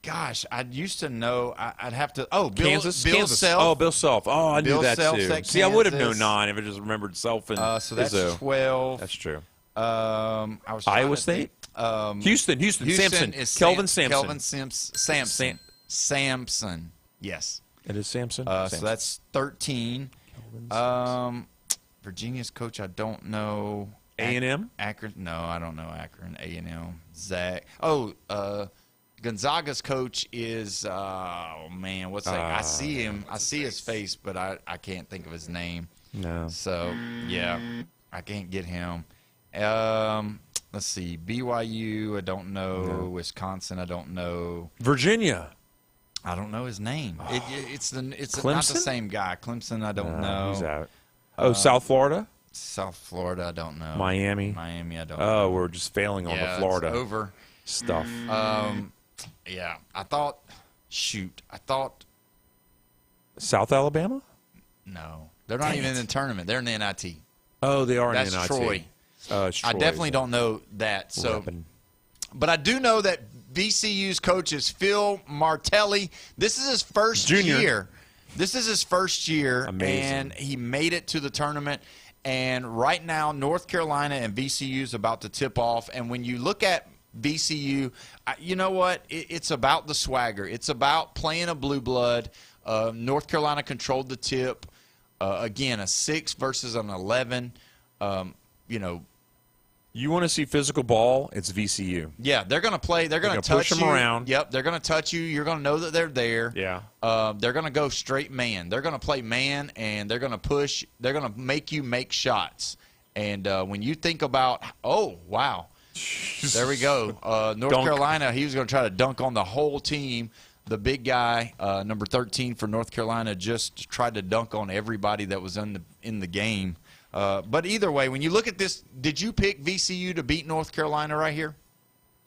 Gosh, I used to know. I'd have to. Oh, Bill, Kansas. Bill Kansas. Self. Oh, Bill Self. Oh, I Bill knew that Self's too. at See, I would have known Kansas. 9 if I just remembered Self and So that's Izzo. 12. That's true. I was trying Iowa to State? think. Houston. Sampson. Is Kelvin Sampson. Kelvin Sampson. Samson. Yes. It is Sampson. So that's 13. Virginia's coach, I don't know. A&M? Akron? No, I don't know Akron. A&M. Zach. Oh, Gonzaga's coach is, oh, man, what's that? I see him. I see his face, but I can't think of his name. No. So, yeah, I can't get him. Let's see. BYU, I don't know. No. Wisconsin, I don't know. Virginia. I don't know his name. It's not the Clemson? same guy. Clemson, I don't know. He's out. Oh, South Florida? South Florida, I don't know. Miami? Miami, I don't know. Oh, we're just failing on Yeah, the Florida it's over. stuff. Yeah, I thought South Alabama? no. They're not even in the tournament. They're in the NIT. Oh, they are That's in the NIT. Troy. It's I Troy, definitely isn't it? don't know that. So, Reppin'. But I do know that VCU's coach is Phil Martelli. This is his first year. This is his first year, and he made it to the tournament. And right now, North Carolina and VCU is about to tip off. And when you look at VCU, you know what? It's about the swagger. It's about playing a blue blood. North Carolina controlled the tip. Again, a 6 versus an 11. You want to see physical ball, it's VCU. Yeah, they're going to play. They're going to touch push them around. Yep, they're going to touch you. You're going to know that they're there. Yeah. They're going to go straight man. They're going to play man, and they're going to push. They're going to make you make shots. And when you think about, oh, wow, there we go. North Carolina, he was going to try to dunk on the whole team. The big guy, number 13 for North Carolina, just tried to dunk on everybody that was in the game. But either way, when you look at this, did you pick VCU to beat North Carolina right here?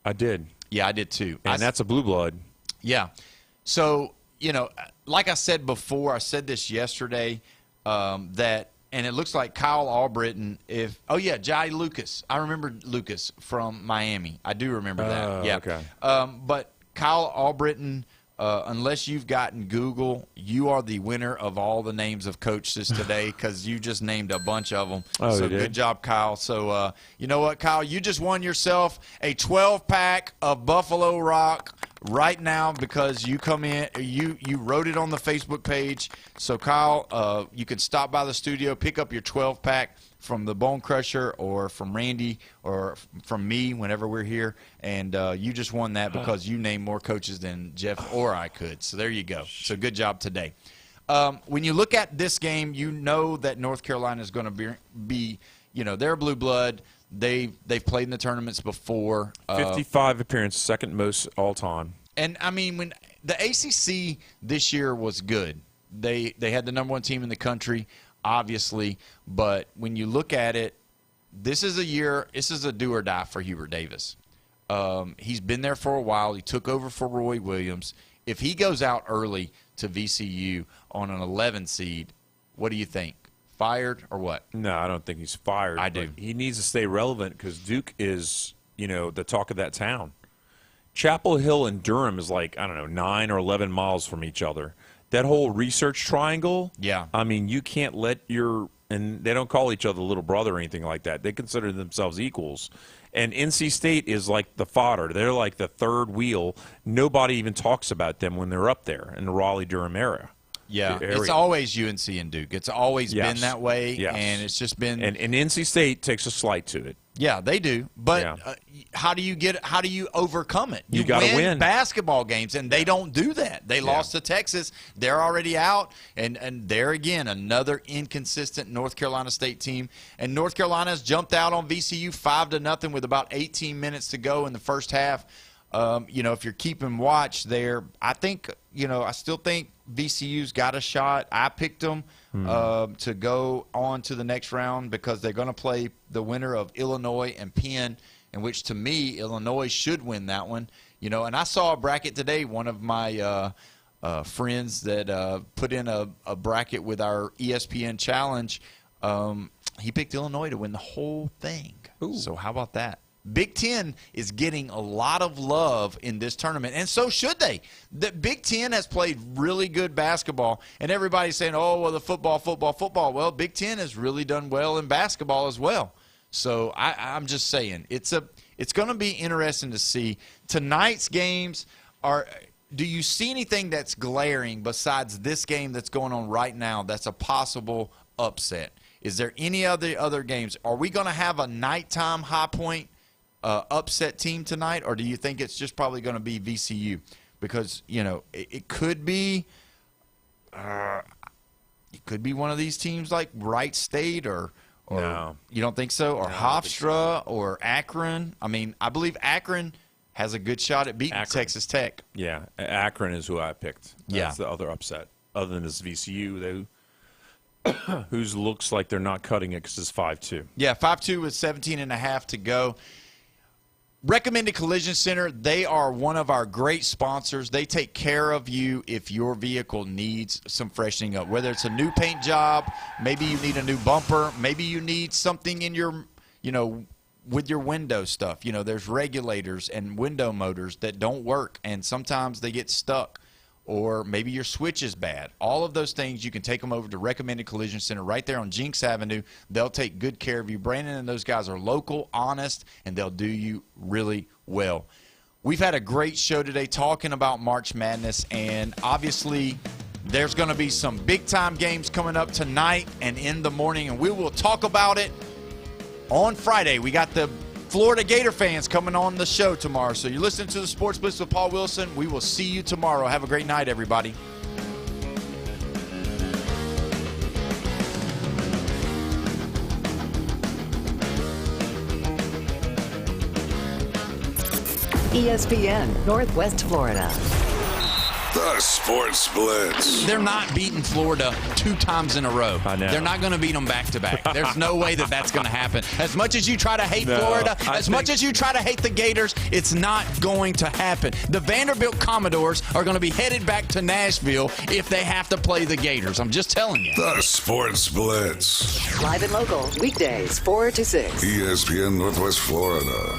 I did. Yeah, I did too. And that's a blue blood. Yeah. So, like I said before, I said this yesterday, that, and it looks like Kyle Albritton, Jai Lucas. I remember Lucas from Miami. I do remember that. Yeah. Okay. But Kyle Albritton, unless you've gotten Google, you are the winner of all the names of coaches today because you just named a bunch of them. Oh, so good job, Kyle. So you know what, Kyle? You just won yourself a 12-pack of Buffalo Rock right now because you come in. You wrote it on the Facebook page. So, Kyle, you can stop by the studio, pick up your 12-pack from the Bone Crusher or from Randy or from me whenever we're here. And you just won that because you named more coaches than Jeff or I could. So there you go. So good job today. When you look at this game, you know that North Carolina is going to be they're blue blood. They've played in the tournaments before. 55 appearances, second most all time. And, I mean, when the ACC this year was good. They had the number 1 team in the country, obviously. But when you look at it, this is a do or die for Hubert Davis. He's been there for a while. He took over for Roy Williams. If he goes out early to VCU on an 11 seed, what do you think? Fired or what? No, I don't think he's fired. I do. He needs to stay relevant because Duke is, the talk of that town. Chapel Hill and Durham is 9 or 11 miles from each other. That whole research triangle, yeah. I mean, you can't let and they don't call each other little brother or anything like that. They consider themselves equals. And NC State is like the fodder. They're like the third wheel. Nobody even talks about them when they're up there in the Raleigh-Durham area. Yeah, it's always UNC and Duke. It's always been that way, and it's just been. And NC State takes a slight to it. Yeah, they do. But how do you overcome it? You got to win basketball games, and they don't do that. They lost to Texas. They're already out, and there again another inconsistent North Carolina State team. And North Carolina's jumped out on VCU 5-0 with about 18 minutes to go in the first half. If you're keeping watch there, I think I still think VCU's got a shot. I picked them to go on to the next round because they're going to play the winner of Illinois and Penn, in which to me Illinois should win that one. And I saw a bracket today. One of my friends that put in a bracket with our ESPN challenge. He picked Illinois to win the whole thing. Ooh. So how about that? Big Ten is getting a lot of love in this tournament, and so should they. The Big Ten has played really good basketball, and everybody's saying, oh, well, the football. Well, Big Ten has really done well in basketball as well. So I'm just saying, it's going to be interesting to see. Tonight's games do you see anything that's glaring besides this game that's going on right now that's a possible upset? Is there any other games? Are we going to have a nighttime High Point upset team tonight, or do you think it's just probably going to be VCU? Because it could be one of these teams like Wright State or no. You don't think so? Or Hofstra or Akron? I mean, I believe Akron has a good shot at beating Texas Tech. Yeah, Akron is who I picked. That's the other upset, other than this VCU, who looks like they're not cutting it because it's 5-2. Yeah, 5-2 with 17.5 to go. Recommended Collision Center, they are one of our great sponsors. They take care of you if your vehicle needs some freshening up, whether it's a new paint job, maybe you need a new bumper, maybe you need something in your, with your window stuff. You know, there's regulators and window motors that don't work, and sometimes they get stuck. Or maybe your switch is bad. All of those things, you can take them over to Recommended Collision Center right there on Jinx Avenue. They'll take good care of you. Brandon and those guys are local, honest, and they'll do you really well. We've had a great show today talking about March Madness, and obviously there's going to be some big-time games coming up tonight and in the morning, and we will talk about it on Friday. We got the Florida Gator fans coming on the show tomorrow. So you're listening to the Sports Blitz with Paul Wilson. We will see you tomorrow. Have a great night, everybody. ESPN, Northwest Florida. The Sports Blitz. They're not beating Florida 2 times in a row. I know. They're not going to beat them back-to-back. There's no way that that's going to happen. As much as you try to hate Florida, much as you try to hate the Gators, it's not going to happen. The Vanderbilt Commodores are going to be headed back to Nashville if they have to play the Gators. I'm just telling you. The Sports Blitz. Live and local, weekdays 4 to 6. ESPN Northwest Florida.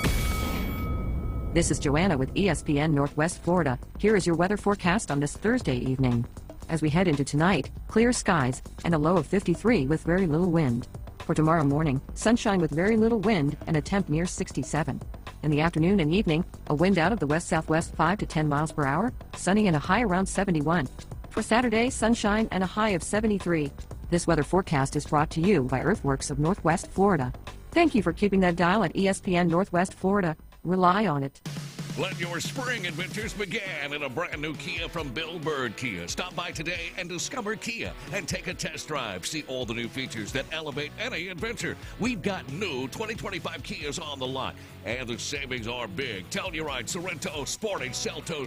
This is Joanna with ESPN Northwest Florida. Here is your weather forecast on this Thursday evening. As we head into tonight, clear skies and a low of 53 with very little wind. For tomorrow morning, sunshine with very little wind and a temp near 67. In the afternoon and evening, a wind out of the west-southwest 5 to 10 miles per hour, sunny and a high around 71. For Saturday, sunshine and a high of 73. This weather forecast is brought to you by Earthworks of Northwest Florida. Thank you for keeping that dial at ESPN Northwest Florida. Rely on it. Let your spring adventures begin in a brand new Kia from Bill Bird Kia. Stop by today and discover Kia and take a test drive. See all the new features that elevate any adventure. We've got new 2025 Kias on the lot, and the savings are big. Telluride, Sorrento, Sportage, Seltos.